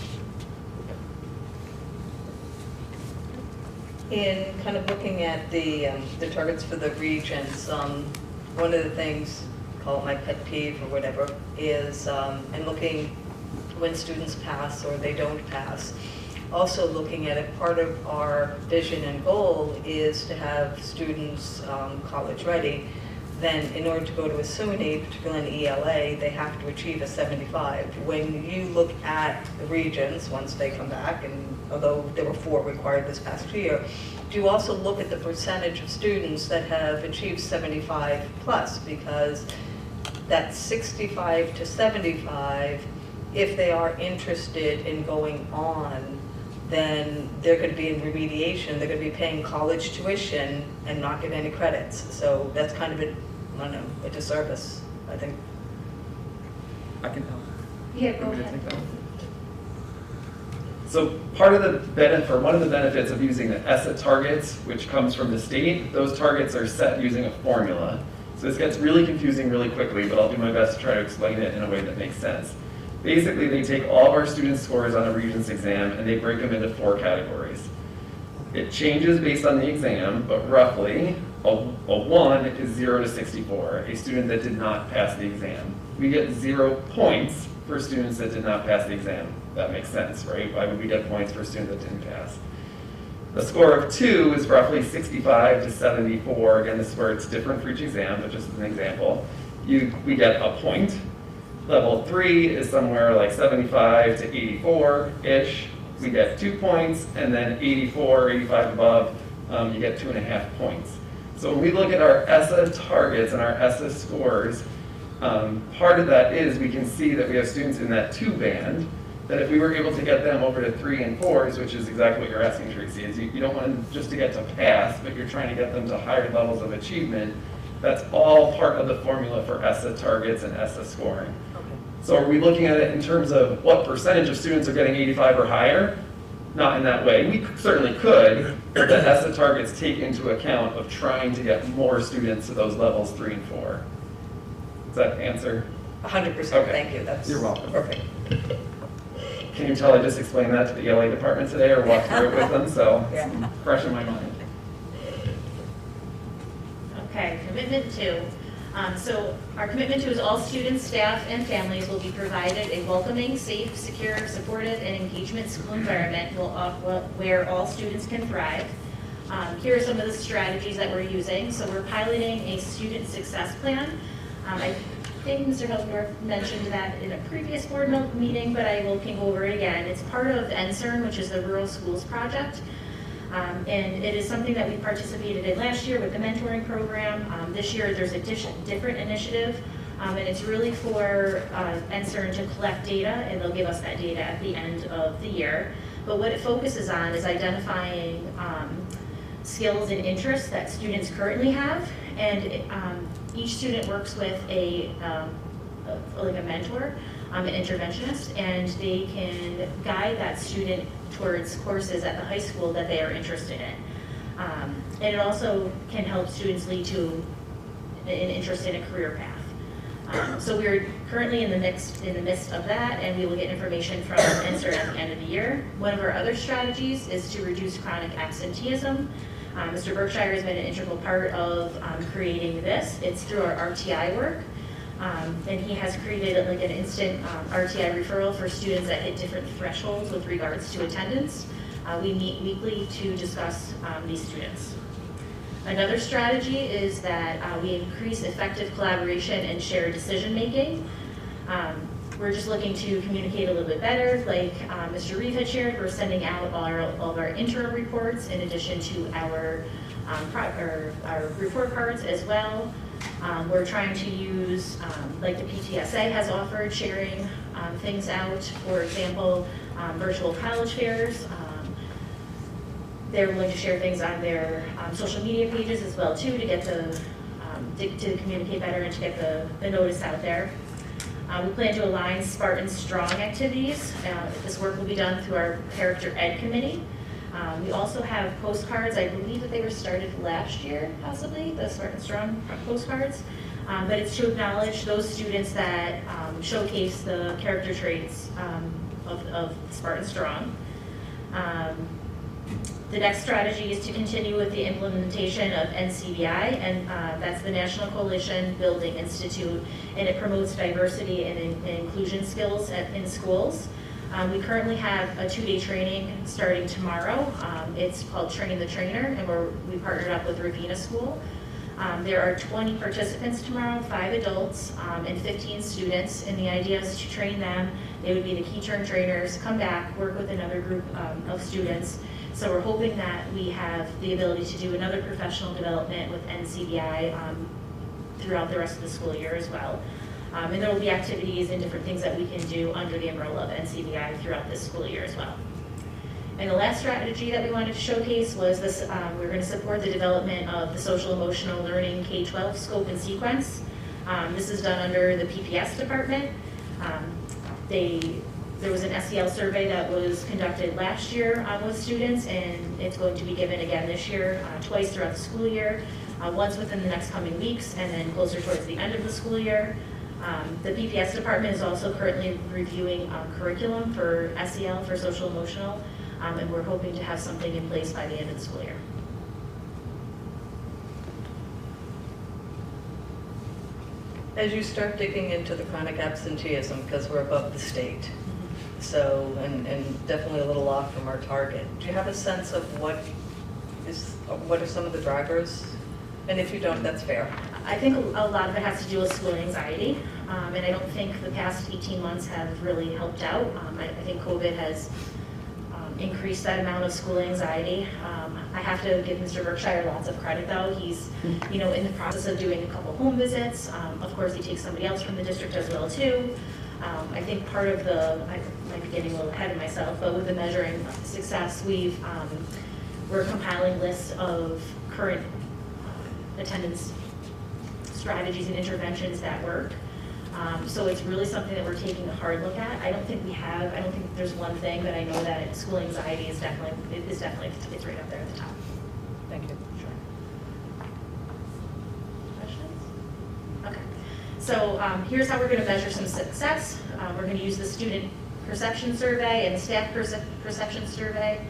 In kind of looking at the targets for the regions, one of the things, call it my pet peeve or whatever, is in looking when students pass or they don't pass. Also looking at it, part of our vision and goal is to have students college ready. Then in order to go to a SUNY, particularly in ELA, they have to achieve a 75. When you look at the regions, once they come back, and although there were 4 required this past year, do you also look at the percentage of students that have achieved 75 plus? Because that 65 to 75, if they are interested in going on, then they're going to be in remediation. They're going to be paying college tuition and not get any credits. So that's kind of I don't know, a disservice, I think. I can help. Yeah, go ahead. So part of the benefit, or one of the benefits of using the ESSA targets, which comes from the state, those targets are set using a formula. So this gets really confusing really quickly, but I'll do my best to try to explain it in a way that makes sense. Basically, they take all of our students' scores on a Regents exam and they break them into 4 categories. It changes based on the exam, but roughly, a 1 is 0 to 64, a student that did not pass the exam. We get 0 points for students that did not pass the exam. That makes sense, right? Why would we get points for a student that didn't pass? The score of 2 is roughly 65 to 74. Again, this is where it's different for each exam, but just as an example. We get a point. Level 3 is somewhere like 75 to 84-ish. We get 2 points, and then 84, 85 above, you get 2.5 points. So when we look at our ESSA targets and our ESSA scores, part of that is we can see that we have students in that 2 band, that if we were able to get them over to 3 and 4s, which is exactly what you're asking, Tracy, is you don't want them just to get to pass, but you're trying to get them to higher levels of achievement. That's all part of the formula for ESSA targets and ESSA scoring. So are we looking at it in terms of what percentage of students are getting 85 or higher? Not in that way. We certainly could, but the ESSA targets take into account of trying to get more students to those levels 3 and 4. Does that answer? 100%, Okay. thank you. That's You're welcome. Perfect. Can you tell I just explained that to the ELA department today or walked through it with them, so Yeah. it's fresh in my mind. Okay, commitment 2. So our commitment 2 is all students, staff, and families will be provided a welcoming, safe, secure, supportive, and engagement school environment where all students can thrive. Here are some of the strategies that we're using. So we're piloting a student success plan. I think Mr. Helsdorf mentioned that in a previous board meeting, but I will ping over it again. It's part of NSERN, which is the Rural Schools Project. And it is something that we participated in last year with the mentoring program. This year there's a different initiative, and it's really for NSERN to collect data, and they'll give us that data at the end of the year. But what it focuses on is identifying skills and interests that students currently have, and each student works with like a mentor, an interventionist, and they can guide that student towards courses at the high school that they are interested in. And it also can help students lead to an interest in a career path. So we're currently in the midst of that, and we will get information from NSERN at the end of the year. One of our other strategies is to reduce chronic absenteeism. Mr. Berkshire has been an integral part of creating this. It's through our RTI work. And he has created like an instant RTI referral for students that hit different thresholds with regards to attendance. We meet weekly to discuss these students. Another strategy is that we increase effective collaboration and shared decision-making. We're just looking to communicate a little bit better. Like Mr. Reeve had shared, we're sending out all of our interim reports in addition to our report cards as well. We're trying to use, like the PTSA has offered, sharing things out. For example, virtual college fairs. They're willing to share things on their social media pages as well too, to get to communicate better and to get the notice out there. We plan to align Spartan Strong activities. This work will be done through our Character Ed Committee. We also have postcards. I believe that they were started last year, possibly, the Spartan Strong postcards. But it's to acknowledge those students that showcase the character traits of Spartan Strong. The next strategy is to continue with the implementation of NCBI, and that's the National Coalition Building Institute, and it promotes diversity and inclusion skills in schools. We currently have a 2-day training starting tomorrow. It's called Train the Trainer, and we partnered up with Ravenna School. There are 20 participants tomorrow, 5 adults and 15 students, and the idea is to train them. They would be the key term trainers, come back, work with another group of students. So we're hoping that we have the ability to do another professional development with NCBI throughout the rest of the school year as well. And there will be activities and different things that we can do under the umbrella of NCBI throughout this school year as well. And the last strategy that we wanted to showcase was this, we're going to support the development of the social emotional learning K-12 scope and sequence. This is done under the PPS department. There was an SEL survey that was conducted last year with students, and it's going to be given again this year, twice throughout the school year, once within the next coming weeks, and then closer towards the end of the school year. The PPS department is also currently reviewing curriculum for SEL, for social emotional, and we're hoping to have something in place by the end of the school year. As you start digging into the chronic absenteeism, because we're above the state, so, and definitely a little off from our target, do you have a sense of what are some of the drivers? And if you don't, that's fair. I think a lot of it has to do with school anxiety, and I don't think the past 18 months have really helped out. I think COVID has increased that amount of school anxiety. I have to give Mr. Berkshire lots of credit though. He's, in the process of doing a couple home visits. Of course, he takes somebody else from the district as well too. I think part of I might be getting a little ahead of myself, but with the measuring success, we're compiling lists of current attendance strategies and interventions that work. So it's really something that we're taking a hard look at. I don't think there's one thing, but I know that school anxiety is definitely, it's right up there at the top. Thank you. Sure. Questions? Okay. So here's how we're going to measure some success. We're going to use the student perception survey and the staff perception survey.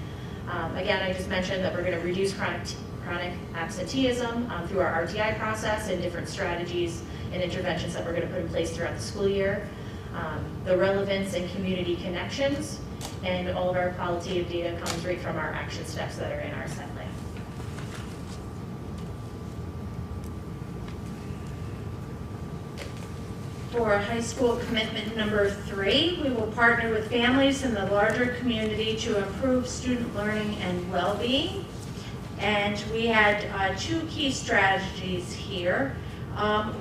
Again, I just mentioned that we're going to reduce chronic absenteeism through our RTI process and different strategies and interventions that we're going to put in place throughout the school year. The relevance and community connections, and all of our qualitative data comes right from our action steps that are in our set plan. for high school commitment number 3. We will partner with families in the larger community to improve student learning and well-being. And we had 2 key strategies here.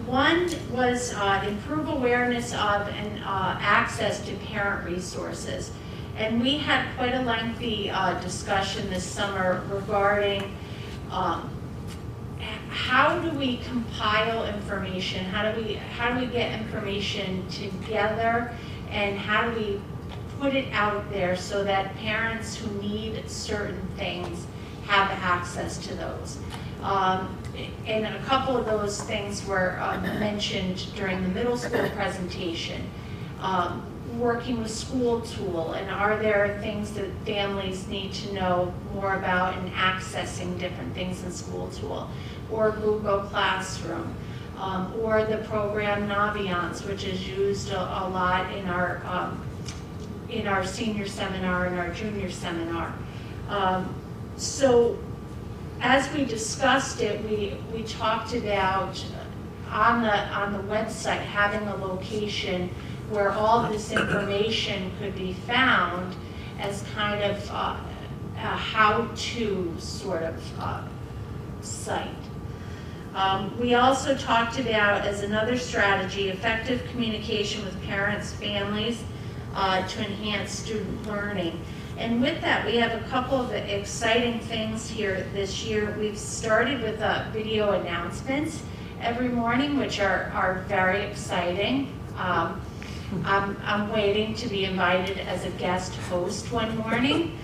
One was improve awareness of and access to parent resources. And we had quite a lengthy discussion this summer regarding how do we compile information? How do we get information together? And how do we put it out there so that parents who need certain things have access to those? And a couple of those things were mentioned during the middle school presentation. Working with School Tool, and are there things that families need to know more about in accessing different things in School Tool, or Google Classroom, or the program Naviance, which is used a lot in our senior seminar and our junior seminar. So as we discussed it, we talked about on the website having a location where all this information could be found as kind of a how-to sort of site. We also talked about, as another strategy, effective communication with parents, families, to enhance student learning. And with that, we have a couple of exciting things here this year. We've started with video announcements every morning, which are very exciting. I'm waiting to be invited as a guest host one morning.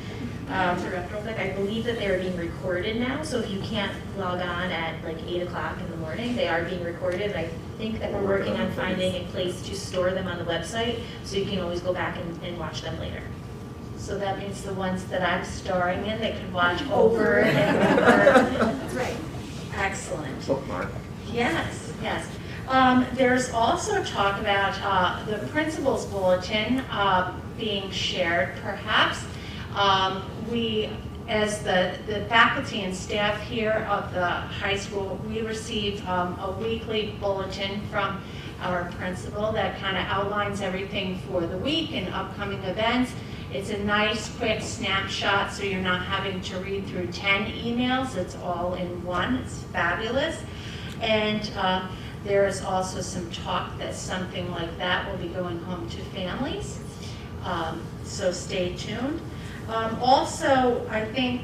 Interrupt real quick. I believe that they're being recorded now, so if you can't log on at like 8 o'clock in the morning, they are being recorded. And I think that we're working on finding a place to store them on the website, so you can always go back and watch them later. So that means the ones that I'm starring in, they can watch over and over. That's right. Excellent. Bookmark. Yes, yes. There's also talk about the principal's bulletin being shared, perhaps. We, as the faculty and staff here of the high school, we receive a weekly bulletin from our principal that kind of outlines everything for the week and upcoming events. It's a nice, quick snapshot, so you're not having to read through 10 emails. It's all in one. It's fabulous. And there is also some talk that something like that will be going home to families. So stay tuned. Also, I think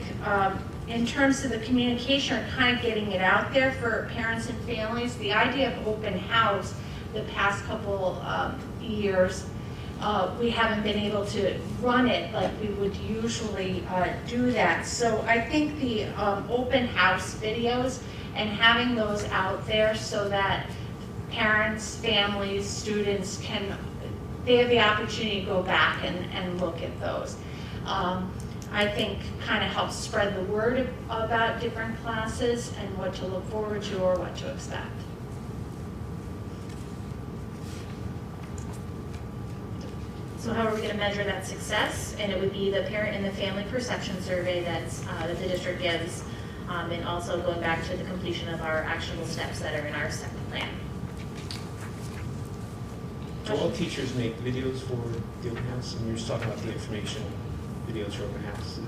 in terms of the communication or kind of getting it out there for parents and families, the idea of open house the past couple years, we haven't been able to run it like we would usually do that. So I think the open house videos and having those out there so that parents, families, students they have the opportunity to go back and look at those. I think kind of helps spread the word about different classes and what to look forward to or what to expect. So how are we going to measure that success? And it would be the parent and the family perception survey that the district gives, and also going back to the completion of our actionable steps that are in our second plan. Do all teachers make videos for the open house? And you're just talking about the information videos for open house.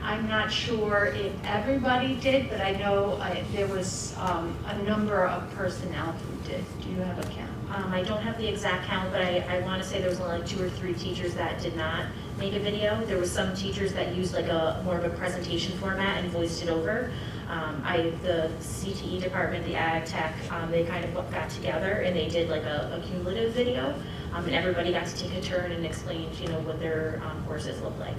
I'm not sure if everybody did, but I know there was a number of personnel who did. Do you have a count? I don't have the exact count, but I want to say there was only like 2 or 3 teachers that did not make a video. There were some teachers that used like a more of a presentation format and voiced it over. The CTE department, the ag tech, they kind of got together and they did like a cumulative video, and everybody got to take a turn and explain, what their courses look like.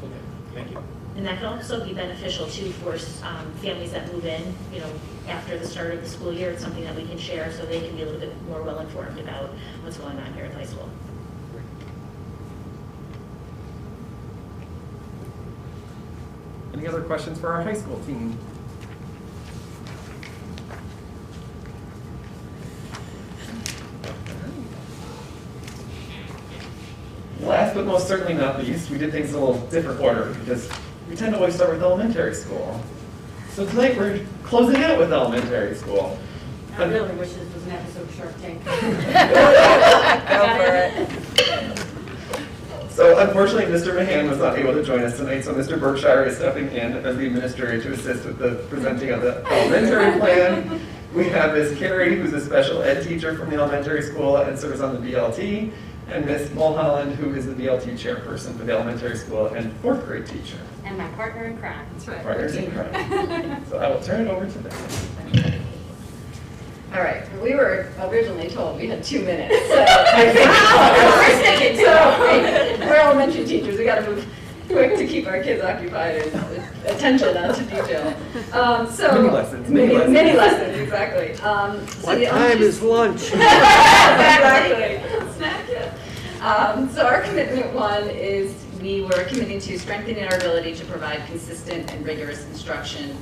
Okay, thank you. And that can also be beneficial too for families that move in, after the start of the school year. It's something that we can share so they can be a little bit more well-informed about what's going on here at the high school. Any other questions for our high school team? Last but most certainly not least, we did things in a little different order because we tend to always start with elementary school. So tonight we're closing out with elementary school. I really wish this was an episode of Shark Tank. Go for it. So unfortunately, Mr. Mahan was not able to join us tonight, so Mr. Berkshire is stepping in as the administrator to assist with the presenting of the elementary plan. We have Ms. Carey, who's a special ed teacher from the elementary school and serves on the BLT, and Ms. Mulholland, who is the BLT chairperson for the elementary school and fourth grade teacher. And my partner in crime. That's right. Partners in crime. So I will turn it over to them. All right, we were originally told we had 2 minutes, so I think, so we're elementary teachers, we gotta move quick to keep our kids occupied and attention to detail. Mini lessons, exactly. What time is lunch? Exactly. Snack it. So our commitment one is we were committing to strengthening our ability to provide consistent and rigorous instruction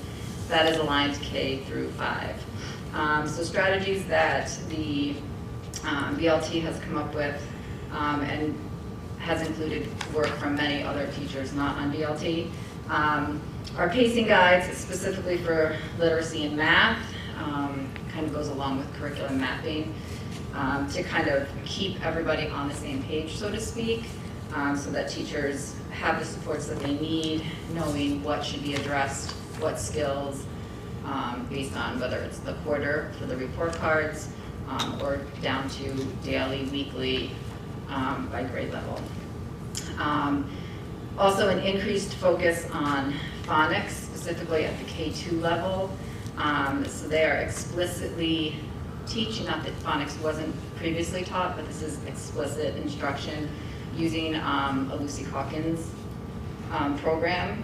that is aligned to K through 5. So strategies that the BLT has come up with and has included work from many other teachers not on BLT. Our pacing guides, specifically for literacy and math, kind of goes along with curriculum mapping to kind of keep everybody on the same page, so to speak, so that teachers have the supports that they need, knowing what should be addressed, what skills, based on whether it's the quarter for the report cards or down to daily, weekly, by grade level. Also an increased focus on phonics, specifically at the K2 level. So they are explicitly teaching, not that phonics wasn't previously taught, but this is explicit instruction using a Lucy Hawkins program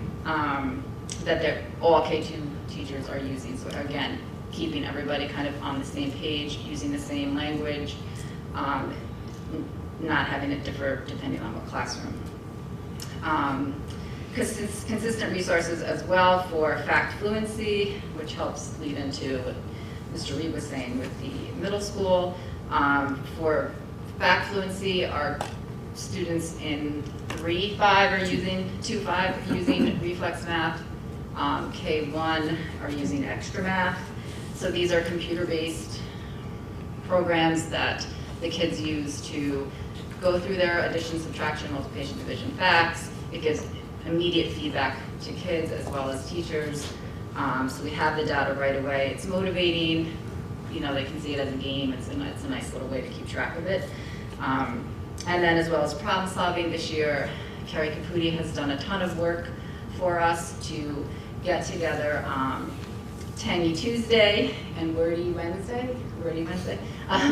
that all K2 teachers are using. So again, keeping everybody kind of on the same page, using the same language, not having it differ depending on what classroom. Consistent resources as well for fact fluency, which helps lead into what Mr. Reed was saying with the middle school. For fact fluency, our students in 3-5 are using, 2-5 are using reflex math. K1 are using extra math. So these are computer-based programs that the kids use to go through their addition, subtraction, multiplication, division facts. It gives immediate feedback to kids as well as teachers. So we have the data right away. It's motivating. You know, they can see it as a game. It's a nice little way to keep track of it. And then as well as problem solving this year, Carrie Caputi has done a ton of work for us to get together Tangy Tuesday and Wordy Wednesday.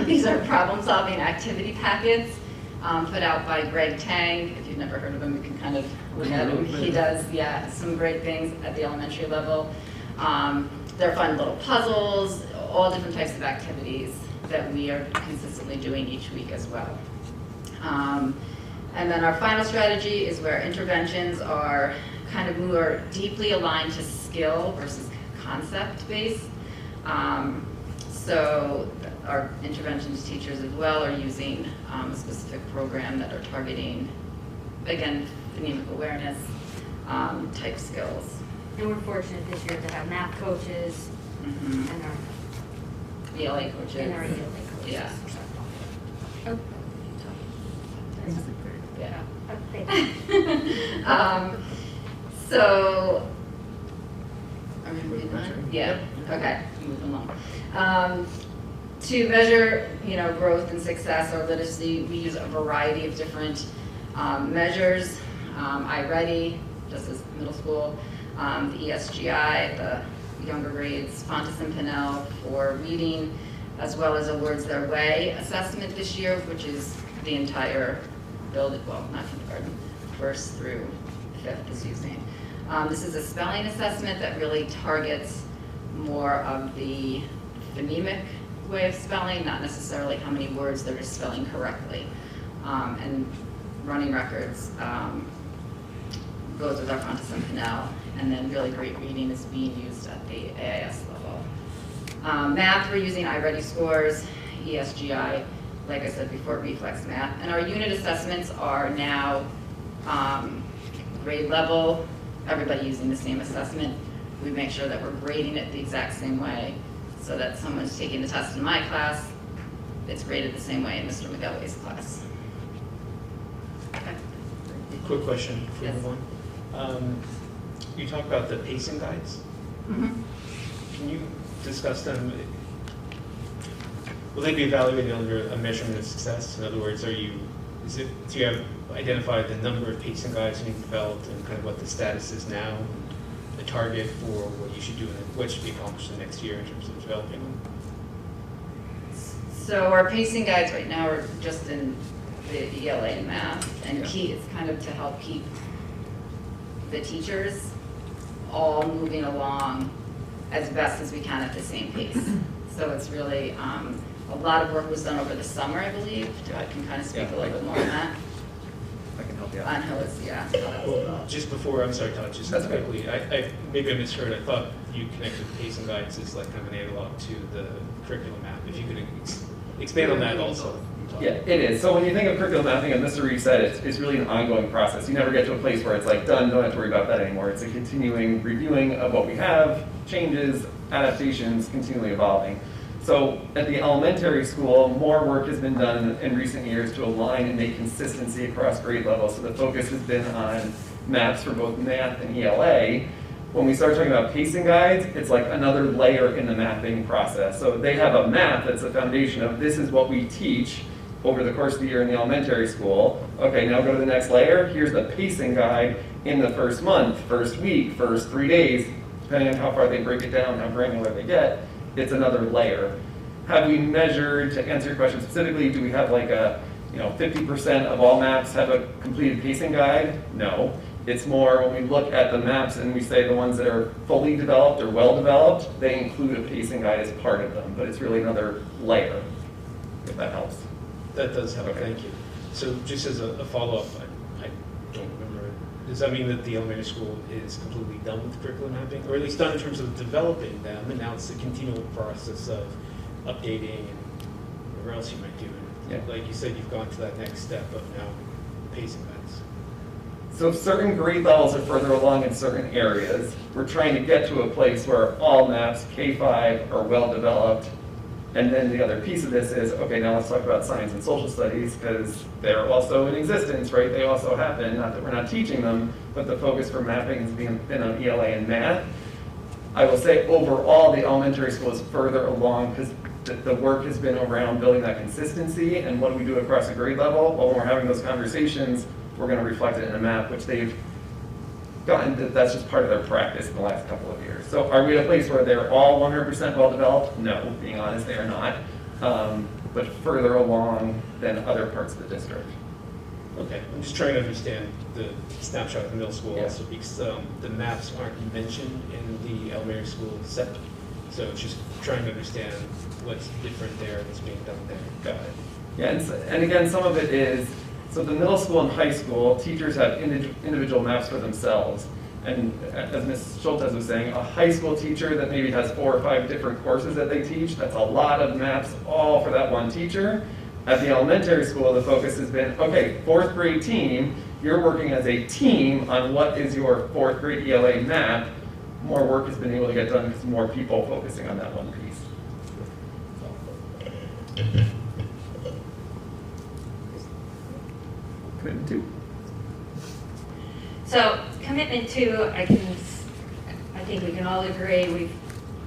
These are problem solving activity packets put out by Greg Tang. If you've never heard of him, you can kind of look at him. He does, some great things at the elementary level. They're fun little puzzles, all different types of activities that we are consistently doing each week as well. And then our final strategy is where interventions are kind of more deeply aligned to skill versus concept-based. So our interventions teachers as well are using a specific program that are targeting, again, phonemic awareness type skills. And we're fortunate this year to have math coaches and our ELA coaches. And our ELA coaches. Yeah. Oh. Yeah. Okay. So, are we moving on? Yeah, okay, move along. To measure, growth and success or literacy, we use a variety of different measures. iReady, just as middle school, the ESGI, the younger grades, Fontes and Pinnell for reading, as well as a Words Their Way assessment this year, which is the entire building, well, not kindergarten, 1st through 5th is using. This is a spelling assessment that really targets more of the phonemic way of spelling, not necessarily how many words they're just spelling correctly. And running records goes with our Fontes and Pinnell, and then really great reading is being used at the AIS level. Math, we're using iReady scores, ESGI, like I said before, reflex math. And our unit assessments are now grade level, everybody using the same assessment. We make sure that we're grading it the exact same way so that someone's taking the test in my class, it's graded the same way in Mr. McGilway's class. Okay. Quick question before we Yes. move on. You talk about the pacing guides. Mhm. Can you discuss them? Will they be evaluated under a measurement of success? In other words, do you have identified the number of pacing guides you've developed and kind of what the status is now, the target for what you should do and what should be accomplished in the next year in terms of developing them? So our pacing guides right now are just in the ELA and math, and it's kind of to help keep the teachers all moving along as best as we can at the same pace. So it's really, a lot of work was done over the summer, I believe. I can kind of speak a little bit more on that. I can help you out. On how it's, yeah. Well, just before, I'm sorry, Todd, just quickly, maybe I misheard. I thought you connected the pacing guides as like kind of an analog to the curriculum map. If you could expand on that also. Yeah, it is. So when you think of curriculum mapping, as Mr. Reeve said, it's really an ongoing process. You never get to a place where it's like done, don't have to worry about that anymore. It's a continuing reviewing of what we have, changes, adaptations, continually evolving. So at the elementary school, more work has been done in recent years to align and make consistency across grade levels. So the focus has been on maps for both math and ELA. When we start talking about pacing guides, it's like another layer in the mapping process. So they have a map that's the foundation of this is what we teach over the course of the year in the elementary school. Okay, now go to the next layer. Here's the pacing guide in the first month, first week, first 3 days, depending on how far they break it down, how granular they get. It's another layer. Have we measured, to answer your question specifically, do we have like a, 50% of all maps have a completed pacing guide? No. It's more when we look at the maps and we say the ones that are fully developed or well developed, they include a pacing guide as part of them, but it's really another layer, if that helps. That does help, Okay. thank you. So just as a follow-up, I don't remember, does that mean that the elementary school is completely done with curriculum mapping? Or at least done in terms of developing them, and now it's a continual process of updating and whatever else you might do? Yeah. Like you said, you've gone to that next step of now pacing guides. So certain grade levels are further along in certain areas. We're trying to get to a place where all maps, K-5, are well developed. And then the other piece of this is, okay, now let's talk about science and social studies, because they're also in existence, right? They also happen, not that we're not teaching them, but the focus for mapping has been on ELA and math. I will say overall, the elementary school is further along because the work has been around building that consistency and what do we do across a grade level. Well, when we're having those conversations, we're going to reflect it in a map, which they've gotten, that's just part of their practice in the last couple of years. So are we at a place where they're all 100% well developed? No, being honest, they are not. But further along than other parts of the district. Okay, I'm just trying to understand the snapshot of the middle school Yeah. also because the maps aren't mentioned in the elementary school set. So it's just trying to understand what's different there, what's being done there. Got it. Yeah, and again, some of it is, so the middle school and high school, teachers have individual maps for themselves. And as Ms. Schultes was saying, a high school teacher that maybe has 4 or 5 different courses that they teach, that's a lot of maps all for that one teacher. At the elementary school, the focus has been, okay, 4th grade team, you're working as a team on what is your 4th grade ELA map. More work has been able to get done because more people focusing on that one piece. Commitment 2. So commitment 2, I think we can all agree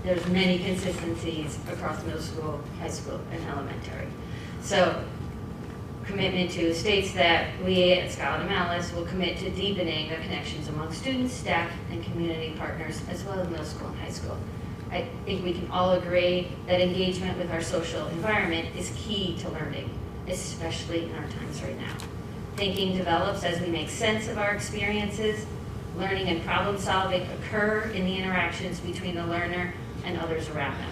there's many consistencies across middle school, high school, and elementary. So commitment 2 states that we at Scarlett and Malice will commit to deepening the connections among students, staff, and community partners, as well as middle school and high school. I think we can all agree that engagement with our social environment is key to learning, especially in our times right now. Thinking develops as we make sense of our experiences. Learning and problem solving occur in the interactions between the learner and others around them.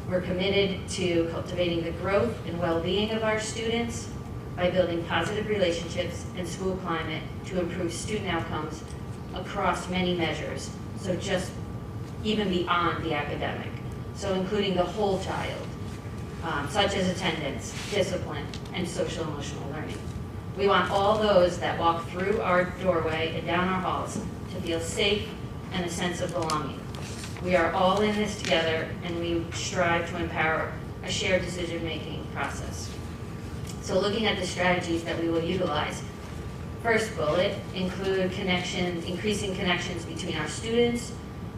We're committed to cultivating the growth and well-being of our students by building positive relationships and school climate to improve student outcomes across many measures. So just even beyond the academic. So including the whole child, such as attendance, discipline, and social emotional learning. We want all those that walk through our doorway and down our halls to feel safe and a sense of belonging. We are all in this together, and we strive to empower a shared decision-making process. So looking at the strategies that we will utilize, first bullet, include increasing connections between our students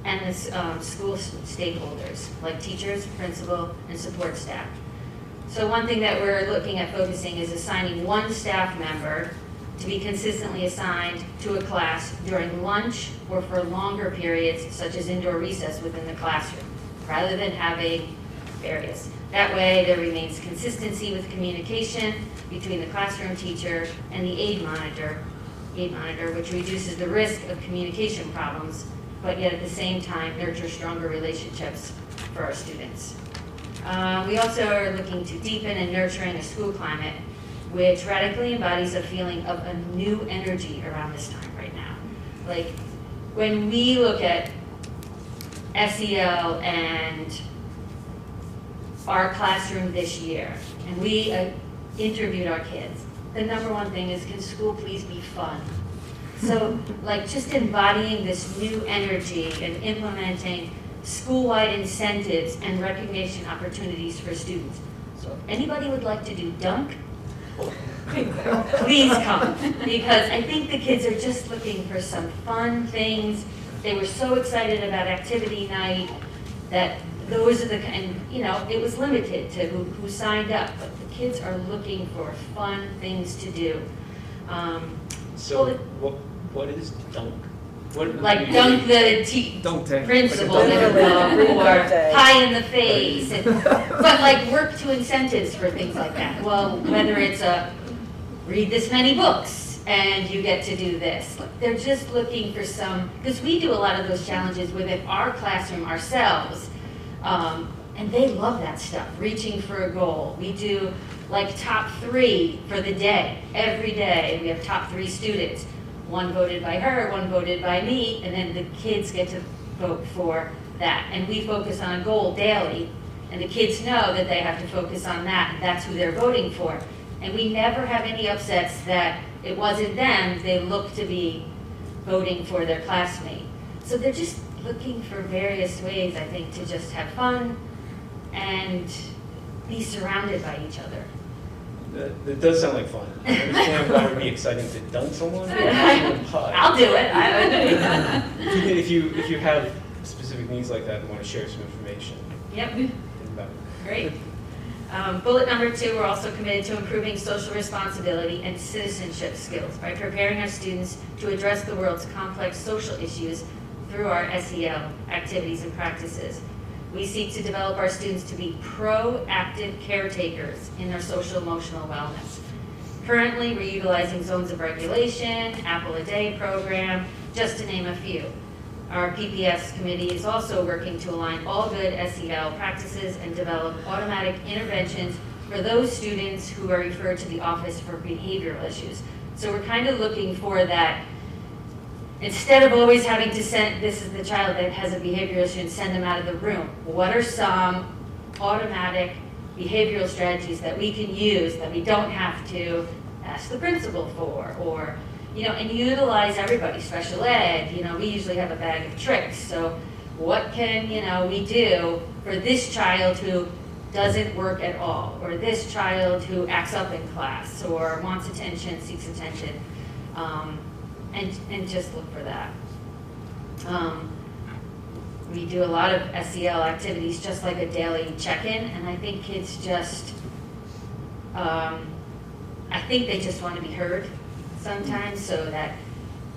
and the school stakeholders, like teachers, principal, and support staff. So one thing that we're looking at focusing is assigning one staff member to be consistently assigned to a class during lunch or for longer periods, such as indoor recess within the classroom, rather than having various. That way, there remains consistency with communication between the classroom teacher and the aid monitor, which reduces the risk of communication problems, but yet at the same time nurture stronger relationships for our students. We also are looking to deepen and nurturing a school climate which radically embodies a feeling of a new energy around this time right now. Like, when we look at SEL and our classroom this year, and we interviewed our kids, the number one thing is, can school please be fun? So, like, just embodying this new energy and implementing school-wide incentives and recognition opportunities for students. So if anybody would like to do dunk, please come, because I think the kids are just looking for some fun things. They were so excited about activity night that those are the, and you know, it was limited to who signed up, but the kids are looking for fun things to do. So what is dunk? Like dunk the Dunk tank. principal or pie in the face, but like work to incentives for things like that. Well, whether it's read this many books and you get to do this. They're just looking for some, because we do a lot of those challenges within our classroom ourselves, and they love that stuff, reaching for a goal. We do like top 3 for the day. Every day we have top 3 students. One voted by her, one voted by me, and then the kids get to vote for that. And we focus on a goal daily, and the kids know that they have to focus on that, and that's who they're voting for. And we never have any upsets that it wasn't them, they look to be voting for their classmate. So they're just looking for various ways, I think, to just have fun and be surrounded by each other. That does sound like fun. I understand why it would be exciting to dunk someone. I'll do it. If you have specific needs like that and want to share some information. Yep. Think about it. Great. Bullet number 2, we're also committed to improving social responsibility and citizenship skills by preparing our students to address the world's complex social issues through our SEL activities and practices. We seek to develop our students to be proactive caretakers in their social emotional wellness. Currently, we're utilizing zones of regulation, Apple a Day program, just to name a few. Our PPS committee is also working to align all good SEL practices and develop automatic interventions for those students who are referred to the Office for Behavioral Issues. So we're kind of looking for that. Instead of always having to send, this is the child that has a behavioral issue, and send them out of the room, what are some automatic behavioral strategies that we can use that we don't have to ask the principal for, or, you know, and utilize everybody, special ed, you know, we usually have a bag of tricks, so what can, you know, we do for this child who doesn't work at all, or this child who acts up in class, or wants attention, seeks attention, and just look for that. We do a lot of SEL activities, just like a daily check-in, and I think kids just, I think they just want to be heard sometimes, so that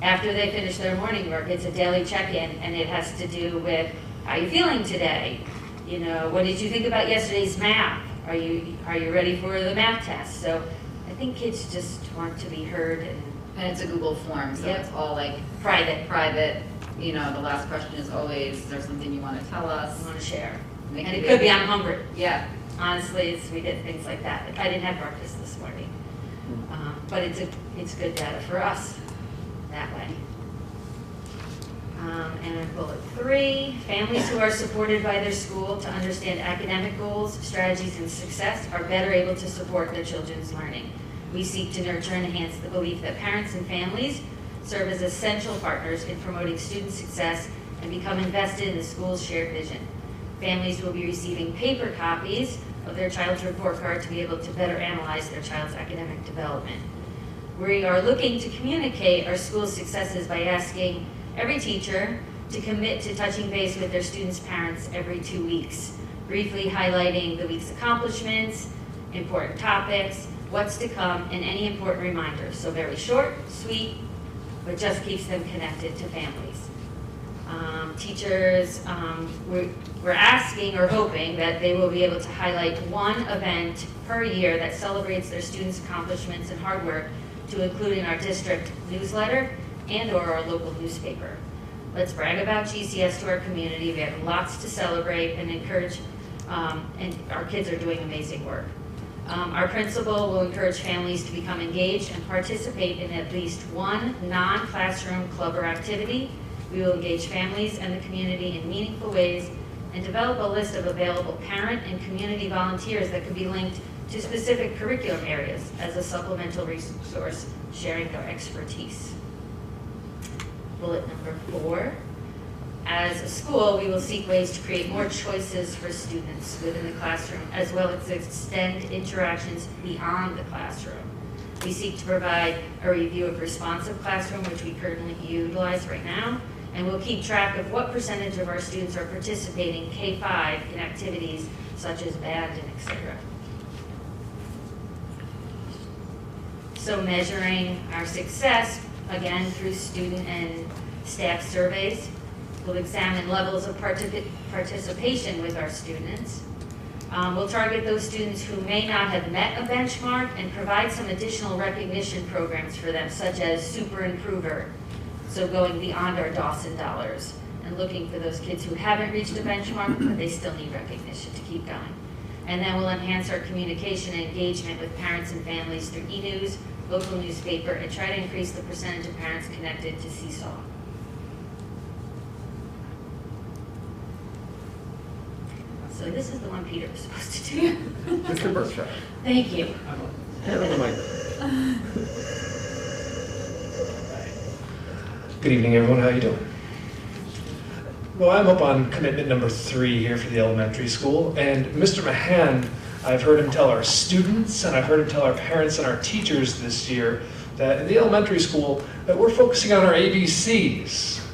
after they finish their morning work, it's a daily check-in, and it has to do with, how are you feeling today? You know, what did you think about yesterday's math? Are you ready for the math test? So I think kids just want to be heard. And it's a Google form, so Yep. it's all like Private. You know, the last question is always, is there something you want to tell us? I want to share. Make And it it could be, good. I'm hungry. Yeah. Honestly, we did things like that. I didn't have breakfast this morning. But it's good data for us that way. And bullet 3, families who are supported by their school to understand academic goals, strategies, and success are better able to support their children's learning. We seek to nurture and enhance the belief that parents and families serve as essential partners in promoting student success and become invested in the school's shared vision. Families will be receiving paper copies of their child's report card to be able to better analyze their child's academic development. We are looking to communicate our school's successes by asking every teacher to commit to touching base with their students' parents every 2 weeks, briefly highlighting the week's accomplishments, important topics, what's to come, and any important reminders. So very short, sweet, but just keeps them connected to families. Teachers, we're asking or hoping that they will be able to highlight one event per year that celebrates their students' accomplishments and hard work to include in our district newsletter and or our local newspaper. Let's brag about GCS to our community. We have lots to celebrate and encourage, and our kids are doing amazing work. Our principal will encourage families to become engaged and participate in at least one non-classroom club or activity. We will engage families and the community in meaningful ways and develop a list of available parent and community volunteers that could be linked to specific curriculum areas as a supplemental resource, sharing their expertise. Bullet number 4. As a school, we will seek ways to create more choices for students within the classroom, as well as extend interactions beyond the classroom. We seek to provide a review of responsive classroom, which we currently utilize right now, and we'll keep track of what percentage of our students are participating K-5 in activities such as band and etc. So measuring our success, again, through student and staff surveys. We'll examine levels of participation with our students. We'll target those students who may not have met a benchmark and provide some additional recognition programs for them, such as Super Improver, so going beyond our Dawson dollars and looking for those kids who haven't reached a benchmark, but they still need recognition to keep going. And then we'll enhance our communication and engagement with parents and families through e-news, local newspaper, and try to increase the percentage of parents connected to Seesaw. So this is the one Peter was supposed to do. Mr. Berkshire. Thank you. Good evening, everyone. How you doing? Well, I'm up on commitment number 3 here for the elementary school, and Mr. Mahan, I've heard him tell our students, and I've heard him tell our parents and our teachers this year that in the elementary school that we're focusing on our ABCs,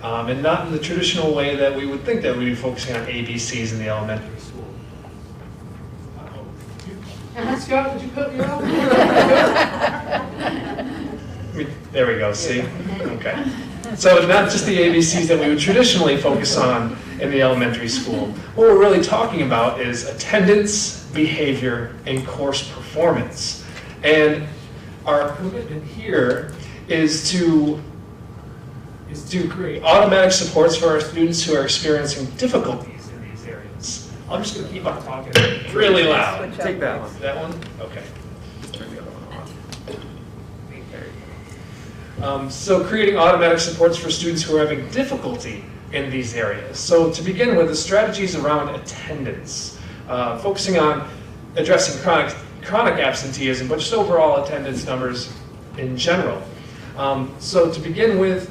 and not in the traditional way that we would think that we'd be focusing on ABCs in the elementary school. Scott, did you cut me off? There we go, see? Okay. So not just the ABCs that we would traditionally focus on in the elementary school. What we're really talking about is attendance, behavior, and course performance. And our commitment here is to create automatic supports for our students who are experiencing difficulties in these areas. I'm just going to keep on talking really loud. Take that one. That one? Okay. Turn the other one off. So creating automatic supports for students who are having difficulty in these areas. So to begin with, the strategies around attendance, focusing on addressing chronic absenteeism, but just overall attendance numbers in general. So to begin with,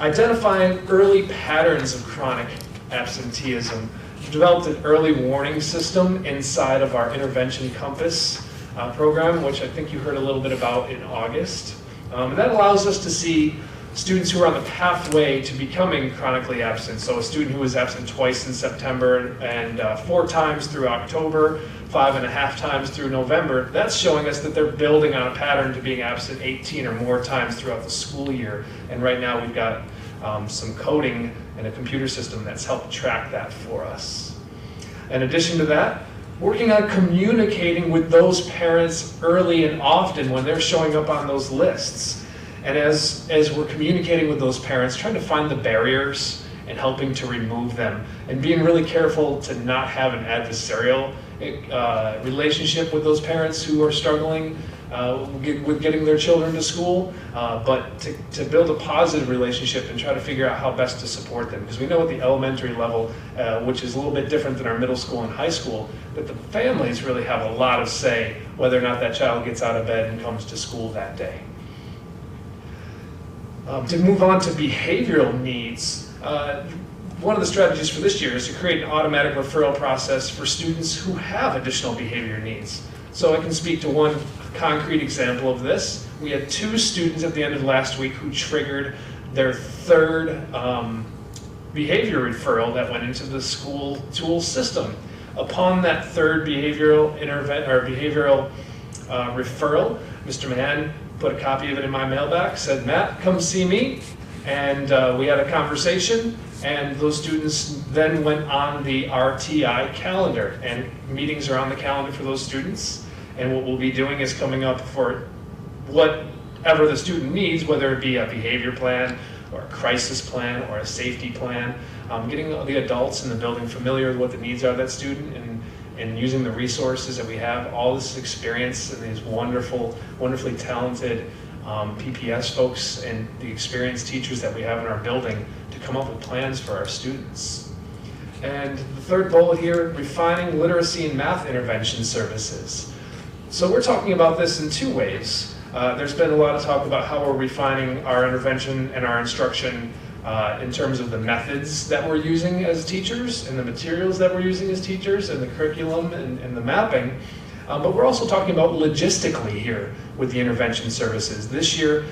identifying early patterns of chronic absenteeism. We developed an early warning system inside of our Intervention Compass program, which I think you heard a little bit about in August. And that allows us to see students who are on the pathway to becoming chronically absent. So a student who was absent twice in September and 4 times through October, 5.5 times through November, that's showing us that they're building on a pattern to being absent 18 or more times throughout the school year. And right now we've got some coding and a computer system that's helped track that for us. In addition to that, working on communicating with those parents early and often when they're showing up on those lists. And as we're communicating with those parents, trying to find the barriers and helping to remove them, and being really careful to not have an adversarial relationship with those parents who are struggling with getting their children to school, but to build a positive relationship and try to figure out how best to support them. Because we know at the elementary level, which is a little bit different than our middle school and high school, that the families really have a lot of say whether or not that child gets out of bed and comes to school that day. To move on to behavioral needs, one of the strategies for this year is to create an automatic referral process for students who have additional behavior needs. So I can speak to one concrete example of this. We had 2 students at the end of last week who triggered their 3rd behavior referral that went into the school tool system. Upon that 3rd behavioral referral, Mr. Mann put a copy of it in my mailbox, said, Matt, come see me. And we had a conversation, and those students then went on the RTI calendar, and meetings are on the calendar for those students. And what we'll be doing is coming up for whatever the student needs, whether it be a behavior plan or a crisis plan or a safety plan, getting the adults in the building familiar with what the needs are of that student, and using the resources that we have, all this experience and these wonderfully talented PPS folks and the experienced teachers that we have in our building to come up with plans for our students. And the 3rd bullet here, refining literacy and math intervention services. So we're talking about this in 2 ways. There's been a lot of talk about how we're refining our intervention and our instruction in terms of the methods that we're using as teachers and the materials that we're using as teachers and the curriculum and the mapping. But we're also talking about logistically here with the intervention services. This year,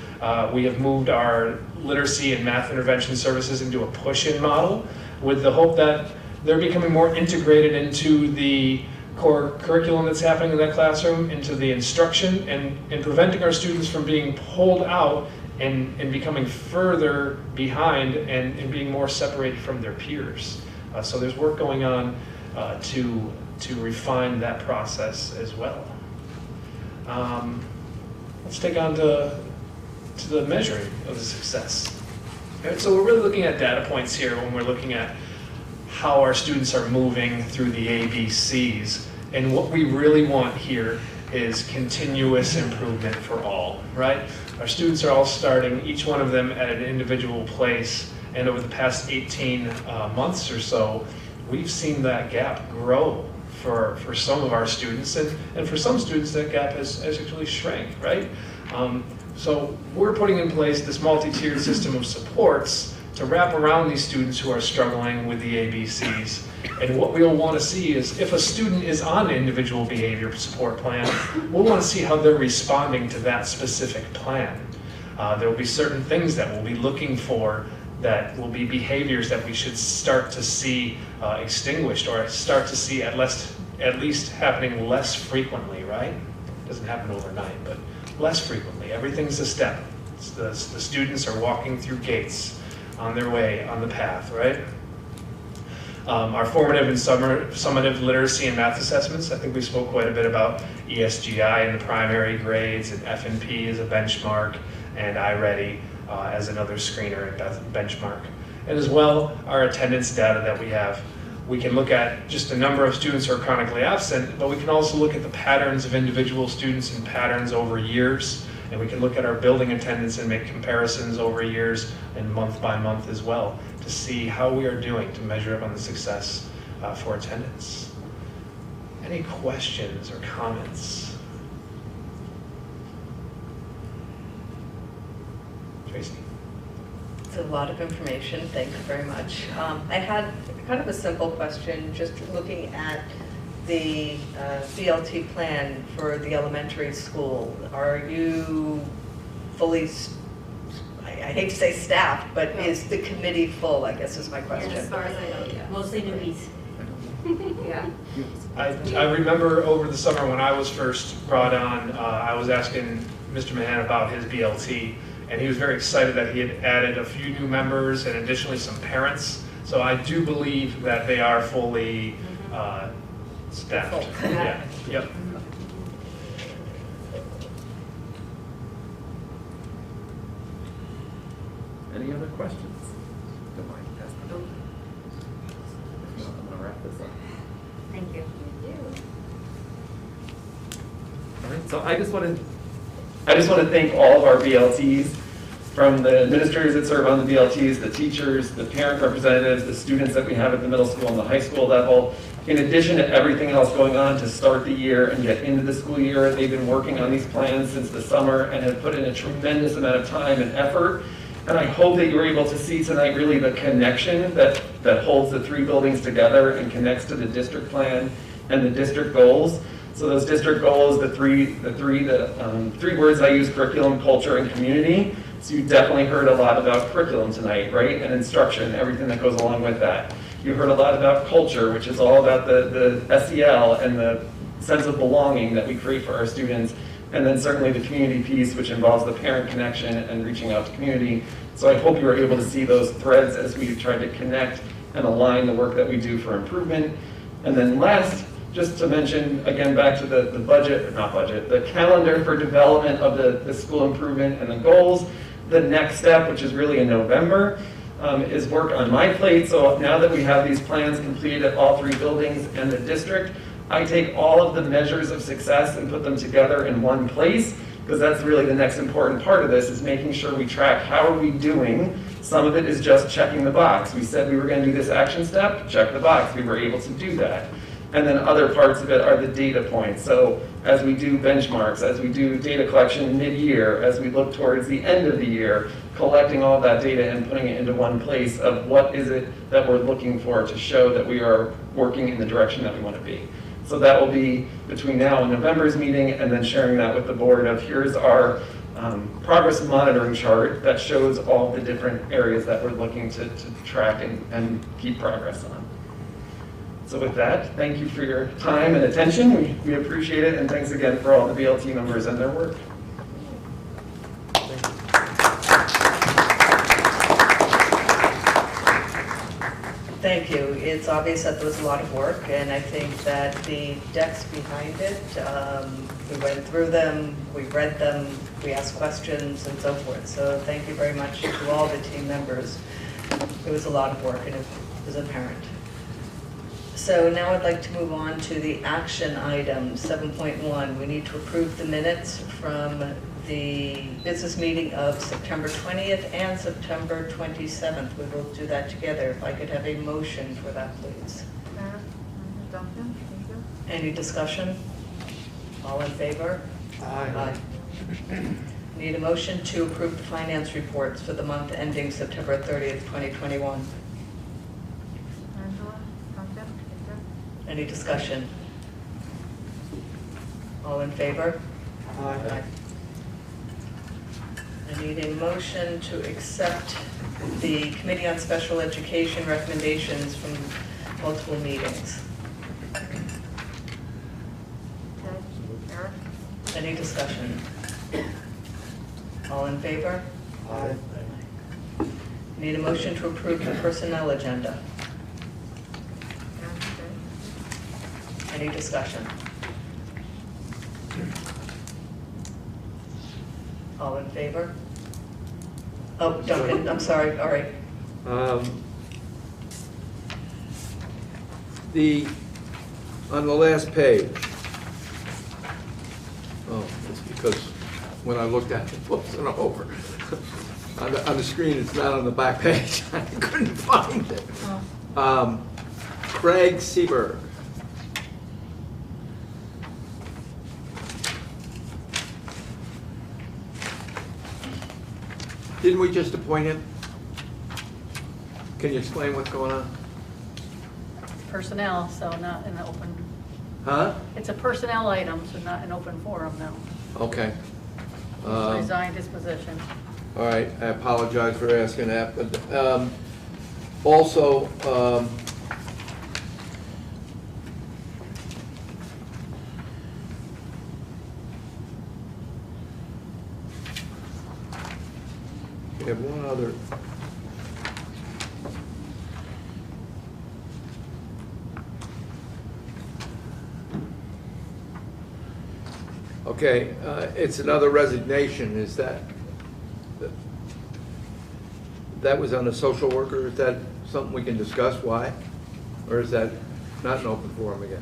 we have moved our literacy and math intervention services into a push-in model with the hope that they're becoming more integrated into the core curriculum that's happening in that classroom, into the instruction, and preventing our students from being pulled out and becoming further behind and being more separated from their peers. So there's work going on to refine that process as well. Let's take on to the measuring of the success. Okay, so we're really looking at data points here when we're looking at how our students are moving through the ABCs. And what we really want here is continuous improvement for all, right? Our students are all starting, each one of them at an individual place, and over the past 18 months or so, we've seen that gap grow for some of our students, and for some students that gap has actually shrank, right? So we're putting in place this multi-tiered system of supports to wrap around these students who are struggling with the ABCs. And what we'll want to see is if a student is on an individual behavior support plan, we'll want to see how they're responding to that specific plan. There will be certain things that we'll be looking for that will be behaviors that we should start to see extinguished, or start to see at least happening less frequently, right? It doesn't happen overnight, but less frequently. Everything's a step. The students are walking through gates on their way on the path, right? Our formative and summative literacy and math assessments, I think we spoke quite a bit about ESGI in the primary grades, and F&P as a benchmark, and iReady as another screener and benchmark. And as well, our attendance data that we have. We can look at just the number of students who are chronically absent, but we can also look at the patterns of individual students and patterns over years. And we can look at our building attendance and make comparisons over years and month by month as well to see how we are doing to measure up on the success for attendance. Any questions or comments? Tracy? It's a lot of information, thank you very much. I had kind of a simple question, just looking at the BLT plan for the elementary school. Are you fully, I hate to say staffed, but is the committee full, I guess is my question. As far as I know, yeah. Mostly newbies. Yeah. I remember over the summer when I was first brought on, I was asking Mr. Mahan about his BLT, and he was very excited that he had added a few new members and additionally some parents. So I do believe that they are fully staffed. Yeah. Yep. Any other questions? Don't mind, pass the bill. If not, I'm gonna wrap this up. Thank you. All right, so I just want to thank all of our BLTs, from the administrators that serve on the BLTs, the teachers, the parent representatives, the students that we have at the middle school and the high school level. In addition to everything else going on to start the year and get into the school year, they've been working on these plans since the summer and have put in a tremendous amount of time and effort And I hope that you were able to see tonight really the connection that holds the three buildings together and connects to the district plan and the district goals. So those district goals, the three words I use: curriculum, culture, and community. So you definitely heard a lot about curriculum tonight, right? And instruction, everything that goes along with that. You heard a lot about culture, which is all about the SEL and the sense of belonging that we create for our students. And then certainly the community piece, which involves the parent connection and reaching out to community. So I hope you were able to see those threads as we tried to connect and align the work that we do for improvement. And then last, just to mention, again, back to the calendar for development of the school improvement and the goals. The next step, which is really in November, is work on my plate. So now that we have these plans completed at all three buildings and the district, I take all of the measures of success and put them together in one place, because that's really the next important part of this, is making sure we track how are we doing. Some of it is just checking the box. We said we were going to do this action step, check the box. We were able to do that. And then other parts of it are the data points. So as we do benchmarks, as we do data collection mid-year, as we look towards the end of the year, collecting all of that data and putting it into one place of what is it that we're looking for to show that we are working in the direction that we want to be. So that will be between now and November's meeting, and then sharing that with the board of here's our progress monitoring chart that shows all the different areas that we're looking to track and keep progress on. So with that, thank you for your time and attention. We appreciate it, and thanks again for all the BLT members and their work. Thank you. It's obvious that there was a lot of work, and I think that the decks behind it, we went through them, we read them, we asked questions, and so forth. So thank you very much to all the team members. It was a lot of work, and it was apparent. So now I'd like to move on to the action item, 7.1. We need to approve the minutes from the business meeting of September 20th and September 27th. We will do that together. If I could have a motion for that, please. Any discussion? All in favor? Aye. Need a motion to approve the finance reports for the month ending September 30th, 2021. Any discussion? All in favor? Aye. I need a motion to accept the Committee on Special Education recommendations from multiple meetings. Any discussion? All in favor? Aye. Need a motion to approve the personnel agenda. Any discussion? All in favor? Oh, Duncan, I'm sorry, all right. On the last page, it's because when I looked at it, it wasn't over. on the screen, it's not on the back page. I couldn't find it. Craig Seberg. Didn't we just appoint him? Can you explain what's going on? Personnel, so not in the open. Huh? It's a personnel item, so not an open forum, no. Okay. He's resigned his position. All right, I apologize for asking that, but also, we have one other. Okay, it's another resignation. Is that was on a social worker? Is that something we can discuss? Why? Or is that not an open forum again?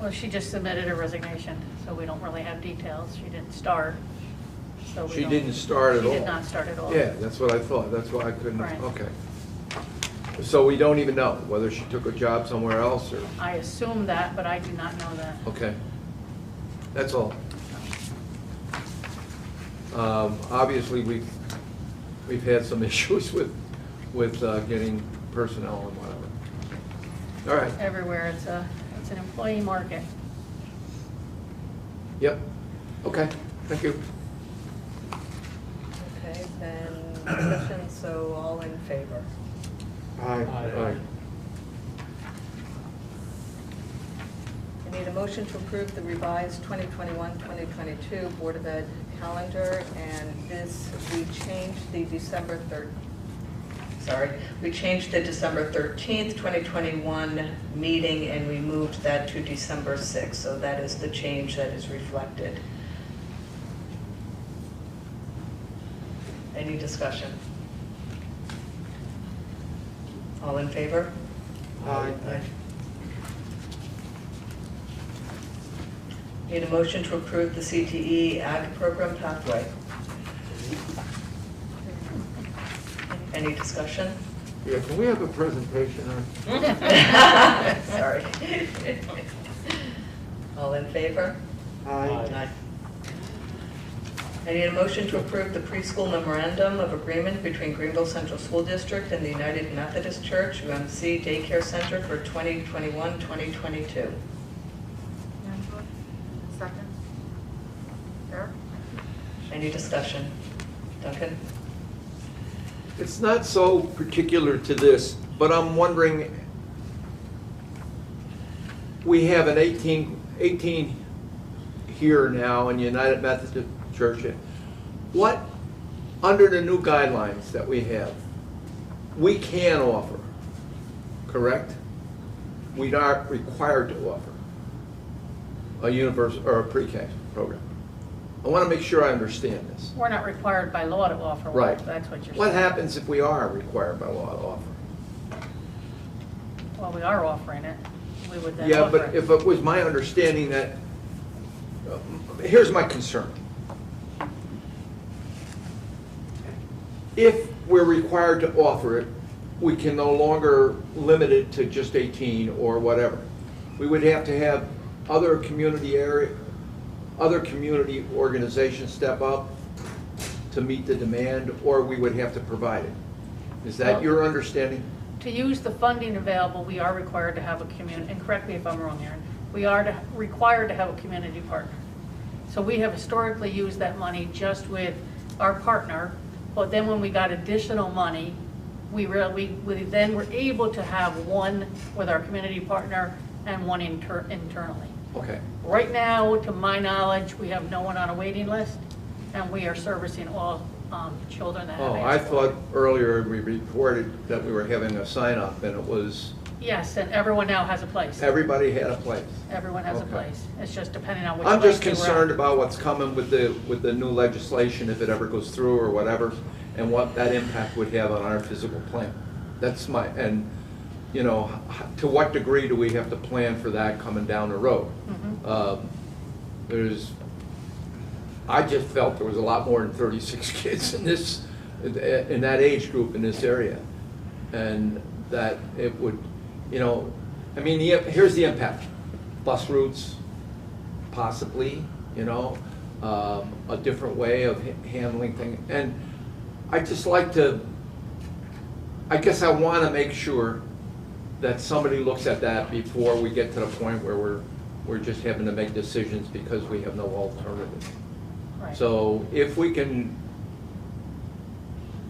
Well, she just submitted a resignation, so we don't really have details. She didn't start. So She didn't start at all? She did not start at all. Yeah, that's what I thought. That's why I couldn't, Right. okay. So we don't even know whether she took a job somewhere else or, I assume that, but I do not know that. okay. That's all. Obviously, we've had some issues with getting personnel and whatever. All right, Everywhere, it's an employee market. yep, okay, thank you. Okay, then discussion, so all in favor? Aye. I need a motion to approve the revised 2021-2022 Board of Ed calendar, and this, we changed the December 13th, 2021 meeting, and we moved that to December 6th, so that is the change that is reflected. Any discussion? All in favor? Aye. Need a motion to approve the CTE Ag Program pathway. Any discussion? Yeah, can we have a presentation on? Sorry. All in favor? Aye. I need a motion to approve the preschool memorandum of agreement between Greenville Central School District and the United Methodist Church UMC Daycare Center for 2021-2022. Second. Eric? Any discussion? Duncan? It's not so particular to this, but I'm wondering, we have an 18 here now in United Methodist Church. What, under the new guidelines that we have, we can offer, correct? We aren't required to offer a universal or a pre-K program. I want to make sure I understand this. We're not required by law to offer one. Right. That's what you're saying. What happens if we are required by law to offer? Well, we are offering it. We would then Yeah, offer but it. if it was my understanding that, here's my concern. If we're required to offer it, we can no longer limit it to just 18 or whatever. We would have to have other community organizations step up to meet the demand, or we would have to provide it. Is that Well, your understanding? To use the funding available, we are required to have a community, and correct me if I'm wrong, Aaron, we are required to have a community partner. So we have historically used that money just with our partner, but then when we got additional money, we then were able to have one with our community partner and one internally. Okay. Right now, to my knowledge, we have no one on a waiting list, and we are servicing all children that have Oh, asked I for it. thought earlier we reported that we were having a sign-up, and it was, Yes, and everyone now has a place. everybody had a place. Everyone has a Okay. place. It's just depending on which I'm place just they were at. concerned about what's coming with the new legislation, if it ever goes through or whatever, and what that impact would have on our physical plan. That's my, and, you know, to what degree do we have to plan for that coming down the road? I just felt there was a lot more than 36 kids in that age group in this area. And that it would, you know, I mean, here's the impact. Bus routes, possibly, you know, a different way of handling things. And I just like to, I guess I want to make sure that somebody looks at that before we get to the point where we're just having to make decisions because we have no alternative. Right. So if we can,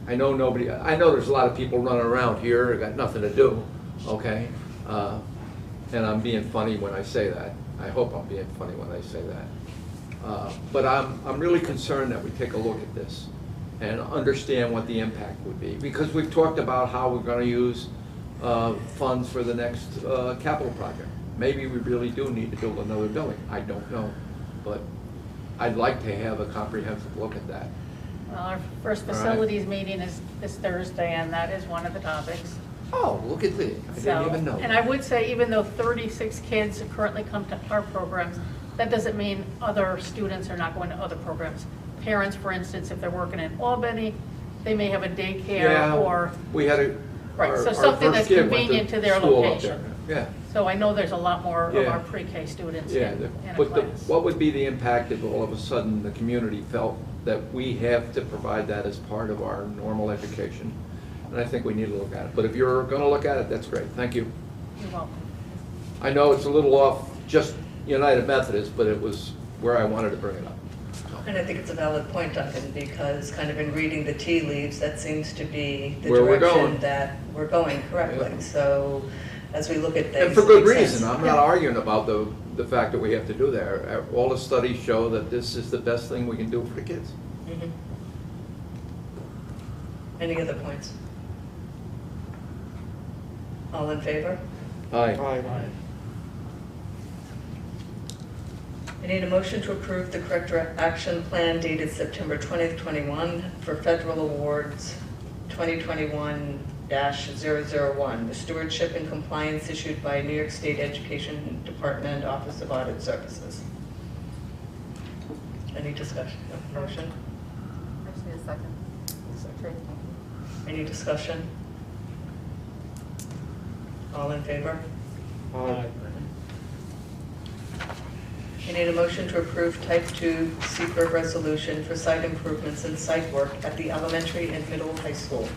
I know there's a lot of people running around here, got nothing to do, okay? And I'm being funny when I say that. I hope I'm being funny when I say that. But I'm really concerned that we take a look at this and understand what the impact would be. Because we've talked about how we're gonna use funds for the next capital project. Maybe we really do need to build another building. I don't know. But I'd like to have a comprehensive look at that. Well, our first All right. facilities meeting is this Thursday, and that is one of the topics. Oh, look at this. I didn't even know. And I would say, even though 36 kids currently come to our programs, that doesn't mean other students are not going to other programs. Parents, for instance, if they're working in Albany, they may have a daycare or, we had a, right, our so something first that's kid went convenient to their school up location. there. Yeah. So I know there's a lot more of Yeah. our pre-K students Yeah, in a but class. what would be the impact if all of a sudden the community felt that we have to provide that as part of our normal education. And I think we need to look at it. But if you're gonna look at it, that's great, thank you. You're welcome. I know it's a little off just United Methodist, but it was where I wanted to bring it up. And I think it's a valid point, Duncan, because kind of in reading the tea leaves, that seems to be the Where we're direction going. that we're going correctly. Yeah. So as we look at things. And for it good makes reason, sense. I'm not arguing about the fact that we have to do that. All the studies show that this is the best thing we can do for the kids. Mhm. Any other points? All in favor? Aye. I need a motion to approve the corrective action plan dated September 20th, 21 for federal awards 2021-001, the stewardship and compliance issued by New York State Education Department Office of Audit Services. Any discussion? No, motion? I just need a second. Any discussion? All in favor? I need a motion to approve type 2 secret resolution for site improvements and site work at the elementary and middle high school.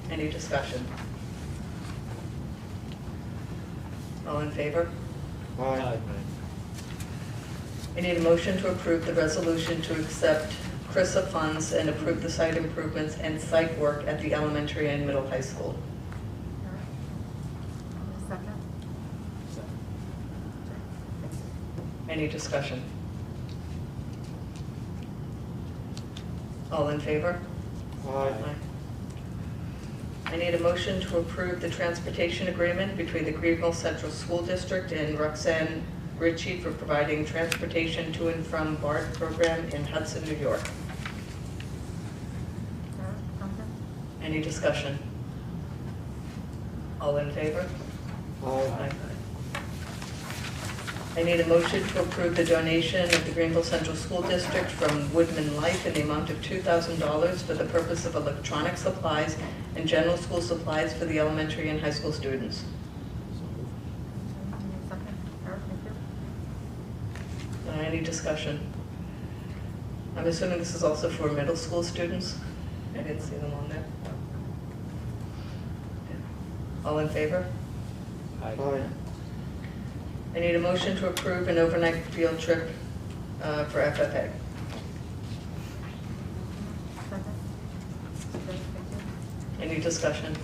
Any discussion? All in favor? I need a motion to approve the resolution to accept CRISA funds and approve the site improvements and site work at the elementary and middle high school. Second. Any discussion? All in favor? Aye. I need a motion to approve the transportation agreement between the Greenville Central School District and Roxanne Ritchie for providing transportation to and from BART program in Hudson, New York. Any discussion? All in favor? Aye. I need a motion to approve the donation of the Greenville Central School District from Woodman Life in the amount of $2,000 for the purpose of electronic supplies and general school supplies for the elementary and high school students. Any discussion? I'm assuming this is also for middle school students? I didn't see them on there. All in favor? Aye. I need a motion to approve an overnight field trip for FFA. Any discussion?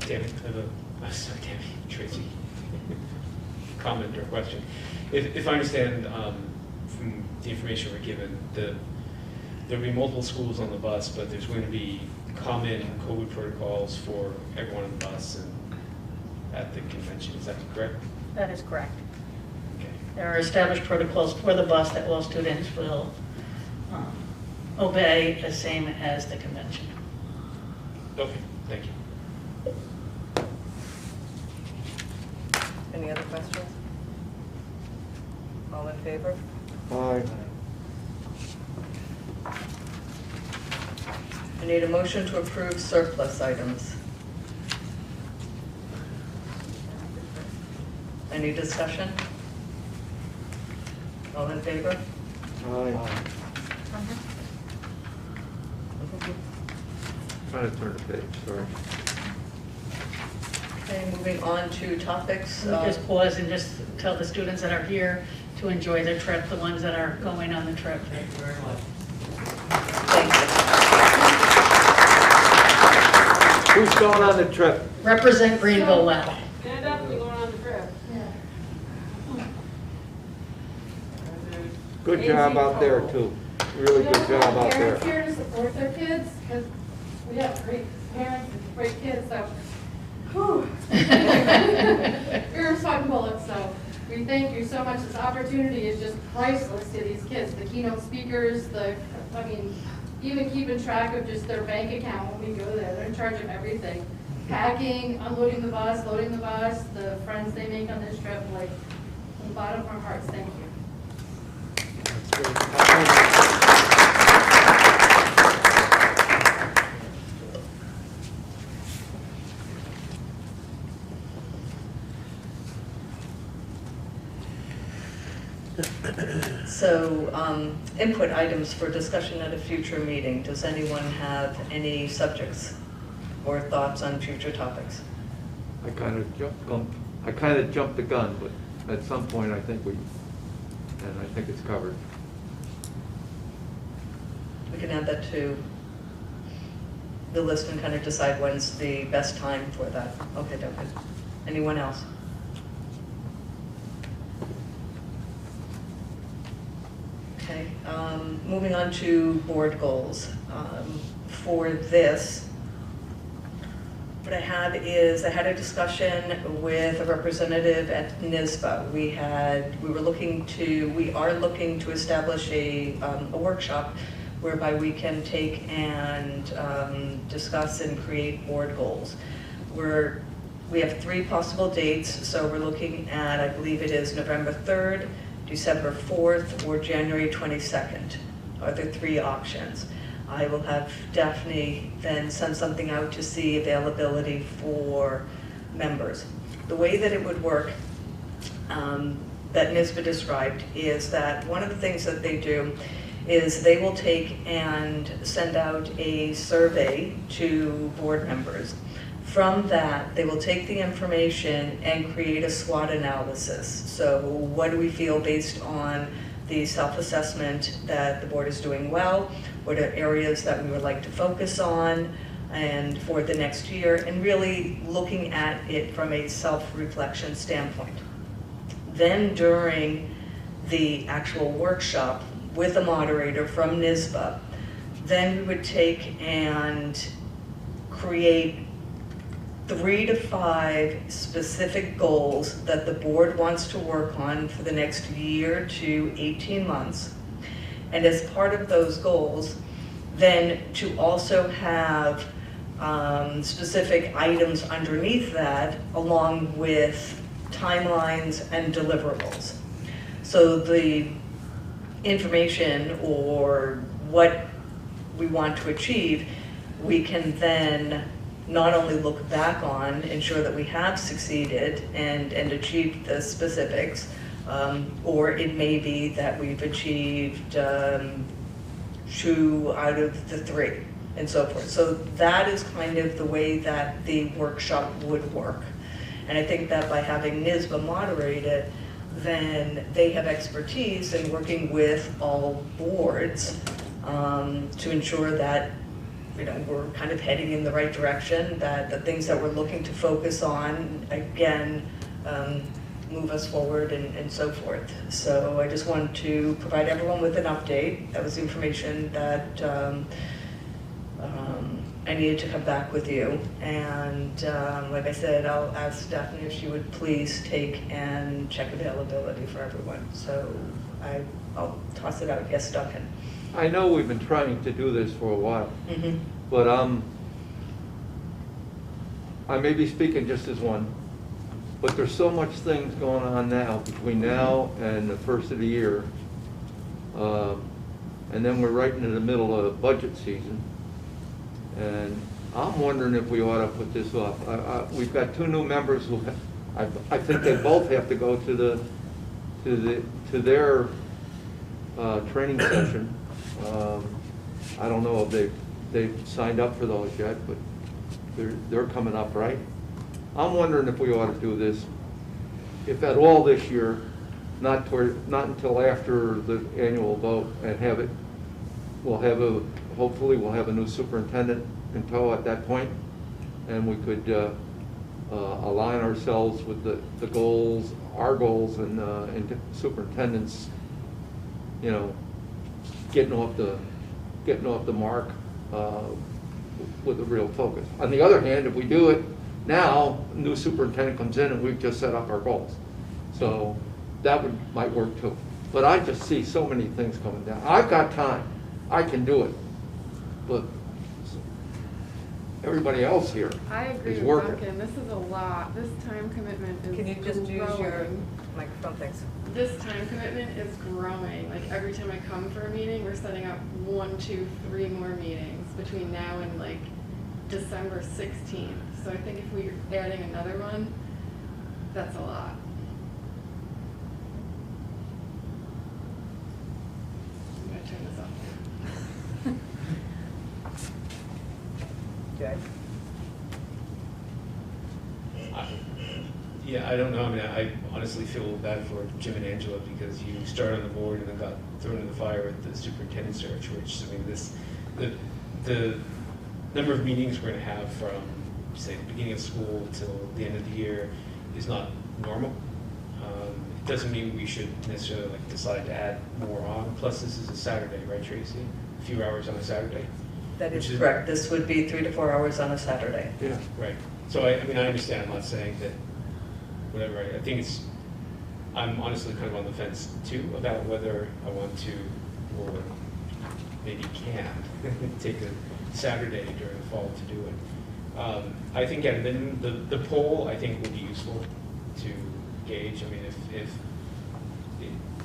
Tammy, I have sorry, Tammy, Tracy, comment or question. If I understand from the information we're given, there'll be multiple schools on the bus, but there's going to be common COVID protocols for everyone on the bus and at the convention. Is that correct? That is correct. Okay. There are established protocols for the bus that all students will obey, the same as the convention. Okay, thank you. Any other questions? All in favor? Aye. I need a motion to approve surplus items. Any discussion? All in favor? Aye. Trying to turn the page, sorry. Okay, moving on to topics. We'll just pause and just tell the students that are here to enjoy their trip, the ones that are going on the trip. Thank you very much. Who's going on the trip? Represent Greenville well. They're definitely going on the trip. Good job out there too. Really good job out Parents there. here to support their kids, because we have great parents and great kids, so, whew. You're responsible, so we thank you so much. This opportunity is just priceless to these kids. The keynote speakers, even keeping track of just their bank account when we go there. They're in charge of everything. Packing, unloading the bus, loading the bus, the friends they make on this trip, from the bottom of our hearts, thank you. So, input items for discussion at a future meeting. Does anyone have any subjects or thoughts on future topics? I kind of jumped the gun, but at some point I think it's covered. We can add that to the list and kind of decide when's the best time for that. Okay, Duncan. Anyone else? Okay, moving on to board goals. For this, what I have is I had a discussion with a representative at NISBA. We are looking to establish a workshop whereby we can take and discuss and create board goals. We have 3 possible dates, so we're looking at, I believe it is November 3rd, December 4th, or January 22nd are the 3 options. I will have Daphne then send something out to see availability for members. The way that it would work, that NISBA described, is that one of the things that they do is they will take and send out a survey to board members. From that, they will take the information and create a SWOT analysis. So what do we feel based on the self-assessment that the board is doing well? What are areas that we would like to focus on and for the next year? And really looking at it from a self-reflection standpoint. Then during the actual workshop with a moderator from NISBA, then we would take and create 3 to 5 specific goals that the board wants to work on for the next year to 18 months. And as part of those goals, then to also have specific items underneath that, along with timelines and deliverables. So the information or what we want to achieve, we can then not only look back on, ensure that we have succeeded and achieved the specifics, or it may be that we've achieved 2 out of the 3 and so forth. So that is kind of the way that the workshop would work. And I think that by having NISBA moderate it, then they have expertise in working with all boards to ensure that we're kind of heading in the right direction, that the things that we're looking to focus on, again, move us forward and so forth. So I just wanted to provide everyone with an update. That was the information that I needed to come back with you. And like I said, I'll ask Stephanie if she would please take and check availability for everyone. So I'll toss it out. Yes, Duncan. I know we've been trying to do this for a while, but I may be speaking just as one, but there's so much things going on now between now and the first of the year, and then we're right into the middle of budget season, and I'm wondering if we ought to put this off. We've got 2 new members who I think they both have to go to their training session. I don't know if they've signed up for those yet, but they're coming up, right? I'm wondering if we ought to do this, if at all this year, not until after the annual vote, and hopefully we'll have a new superintendent in tow at that point, and we could align ourselves with the goals, our goals, and superintendent's, getting off the mark with a real focus. On the other hand, if we do it now, new superintendent comes in and we've just set up our goals. So that might work too. But I just see so many things coming down. I've got time. I can do it. But everybody else here is working. Duncan. This is a lot. This time commitment is Can you just use your microphone? Thanks. This time commitment is growing. Like every time I come for a meeting, we're setting up 1, 2, 3 more meetings between now and like December 16th. So I think if we're adding another one, that's a lot. Yeah, I don't know. I mean, I honestly feel bad for Jim and Angela because you started on the board and then got thrown in the fire with the superintendent search, which, I mean, the number of meetings we're going to have from, say, the beginning of school till the end of the year is not normal. It doesn't mean we should necessarily like decide to add more on. Plus, this is a Saturday, right, Tracy? A few hours on a Saturday. That is correct. This would be 3 to 4 hours on a Saturday. Yeah. Right. So I mean, I understand. I'm not saying that. Whatever. I think it's. I'm honestly kind of on the fence too about whether I want to or maybe can take a Saturday during the fall to do it. I think, and then the poll I think will be useful to gauge. I mean,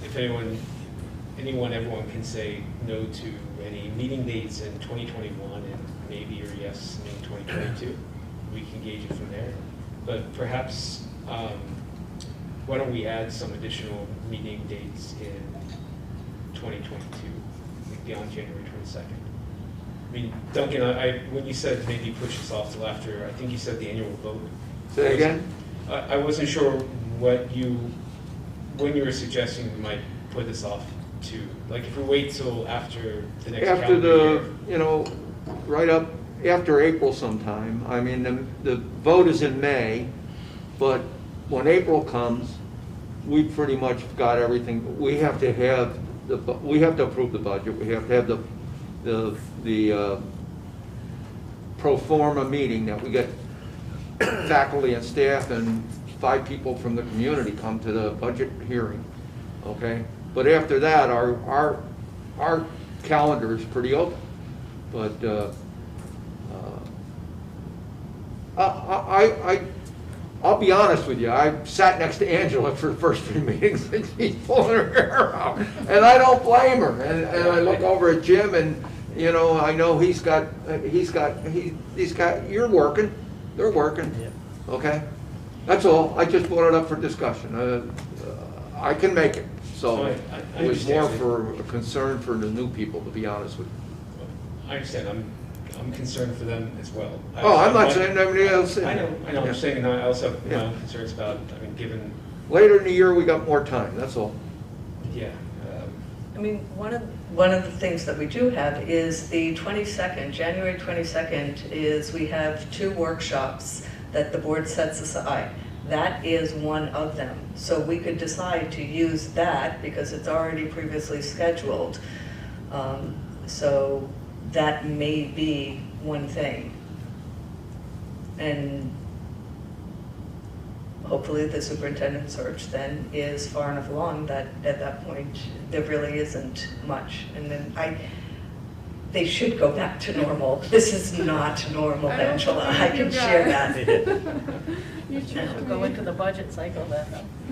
if everyone can say no to any meeting dates in 2021 and maybe or yes in 2022, we can gauge it from there. But perhaps, why don't we add some additional meeting dates in 2022, like beyond January 22nd? I mean, Duncan, when you said maybe push this off till after, I think you said the annual vote. Say again? I wasn't sure when you were suggesting we might put this off to, like if we wait till after the next calendar year. You know, right up after April sometime. I mean, the vote is in May, but when April comes, we pretty much got everything. We have to have we have to approve the budget. We have to have the pro forma meeting that we get faculty and staff and 5 people from the community come to the budget hearing, okay? But after that, our calendar is pretty open. But I'll be honest with you, I sat next to Angela for the first 3 meetings and she's pulling her hair out. And I don't blame her. And I look over at Jim and, you know, I know he's got, you're working, they're working, okay? That's all, I just brought it up for discussion. I can make it, so it was more for a concern for the new people, to be honest with you. I understand, I'm concerned for them as well. I'm not saying everybody else. I know, I'm saying, I also have my own concerns about, I mean, given. Later in the year, we got more time, that's all. Yeah. I mean, one of the things that we do have is the 22nd, January 22nd, is we have 2 workshops that the board sets aside. That is one of them. So we could decide to use that because it's already previously scheduled. So that may be one thing. And hopefully the superintendent search then is far enough along that at that point there really isn't much. And then they should go back to normal. This is not normal, Angela. I can share that. And go into the budget cycle then.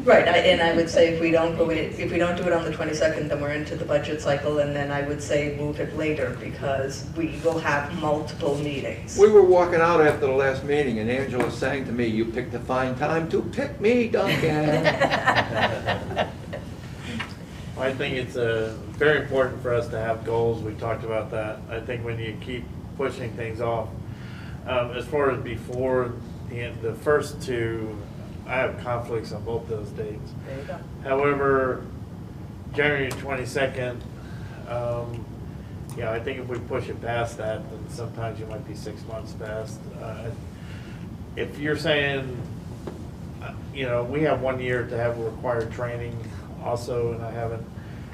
Right, and I would say if we don't do it on the 22nd, then we're into the budget cycle, and then I would say move it later because we will have multiple meetings. We were walking out after the last meeting and Angela was saying to me, you picked a fine time to pick me, Duncan. I think it's very important for us to have goals. We talked about that. I think when you keep pushing things off, as far as before the first 2, I have conflicts on both those dates. There you go. However, January 22nd, yeah, I think if we push it past that, then sometimes you might be 6 months past. If you're saying, you know, we have 1 year to have required training also, and I haven't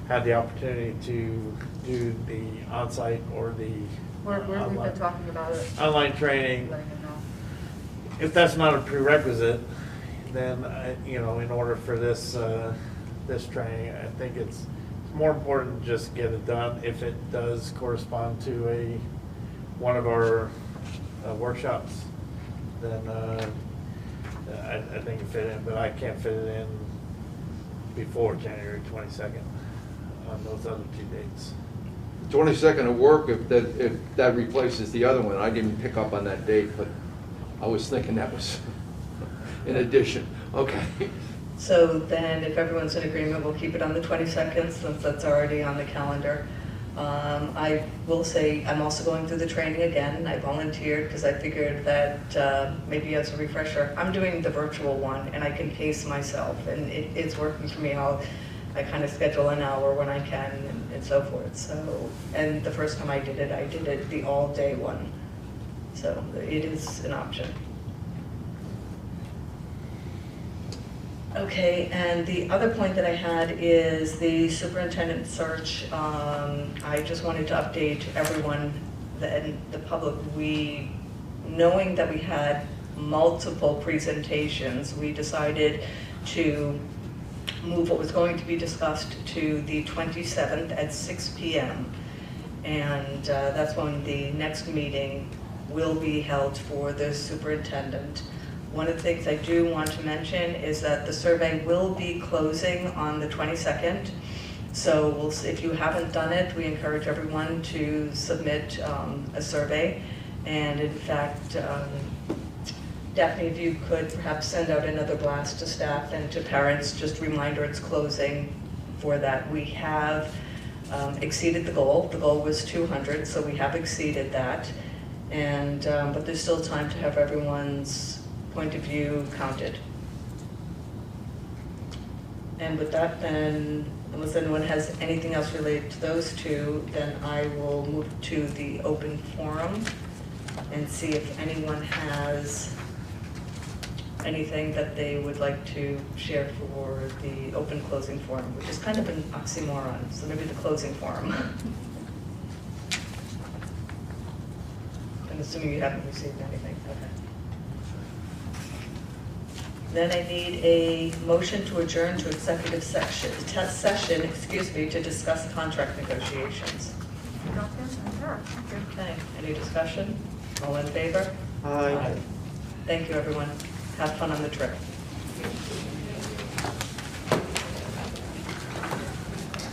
had the opportunity to do the on-site or the We've been talking about it. Online training. Letting them know. If that's not a prerequisite, then, you know, in order for this training, I think it's more important to just get it done. If it does correspond to one of our workshops, then I think it fit in, but I can't fit it in before January 22nd on those other 2 dates. 22nd will work if that replaces the other one. I didn't pick up on that date, but I was thinking that was in addition. Okay. So then if everyone's in agreement, we'll keep it on the 22nd since that's already on the calendar. I will say, I'm also going through the training again. I volunteered because I figured that maybe as a refresher, I'm doing the virtual one and I can pace myself, and it's working for me. I kind of schedule an hour when I can and so forth. So, and the first time I did it the all-day one. So it is an option. Okay, and the other point that I had is the superintendent search. I just wanted to update everyone and the public. Knowing that we had multiple presentations, we decided to move what was going to be discussed to the 27th at 6 p.m. And that's when the next meeting will be held for the superintendent. One of the things I do want to mention is that the survey will be closing on the 22nd. So if you haven't done it, we encourage everyone to submit a survey. And in fact, Daphne, if you could perhaps send out another blast to staff and to parents, just a reminder it's closing for that. We have exceeded the goal. The goal was 200, so we have exceeded that. And but there's still time to have everyone's point of view counted. And with that, then, unless anyone has anything else related to those two, then I will move to the open forum and see if anyone has anything that they would like to share for the open closing forum, which is kind of an oxymoron, so maybe the closing forum. I'm assuming you haven't received anything, okay. Then I need a motion to adjourn to executive session, to discuss contract negotiations. Okay, any discussion? All in favor? Aye. Thank you, everyone. Have fun on the trip.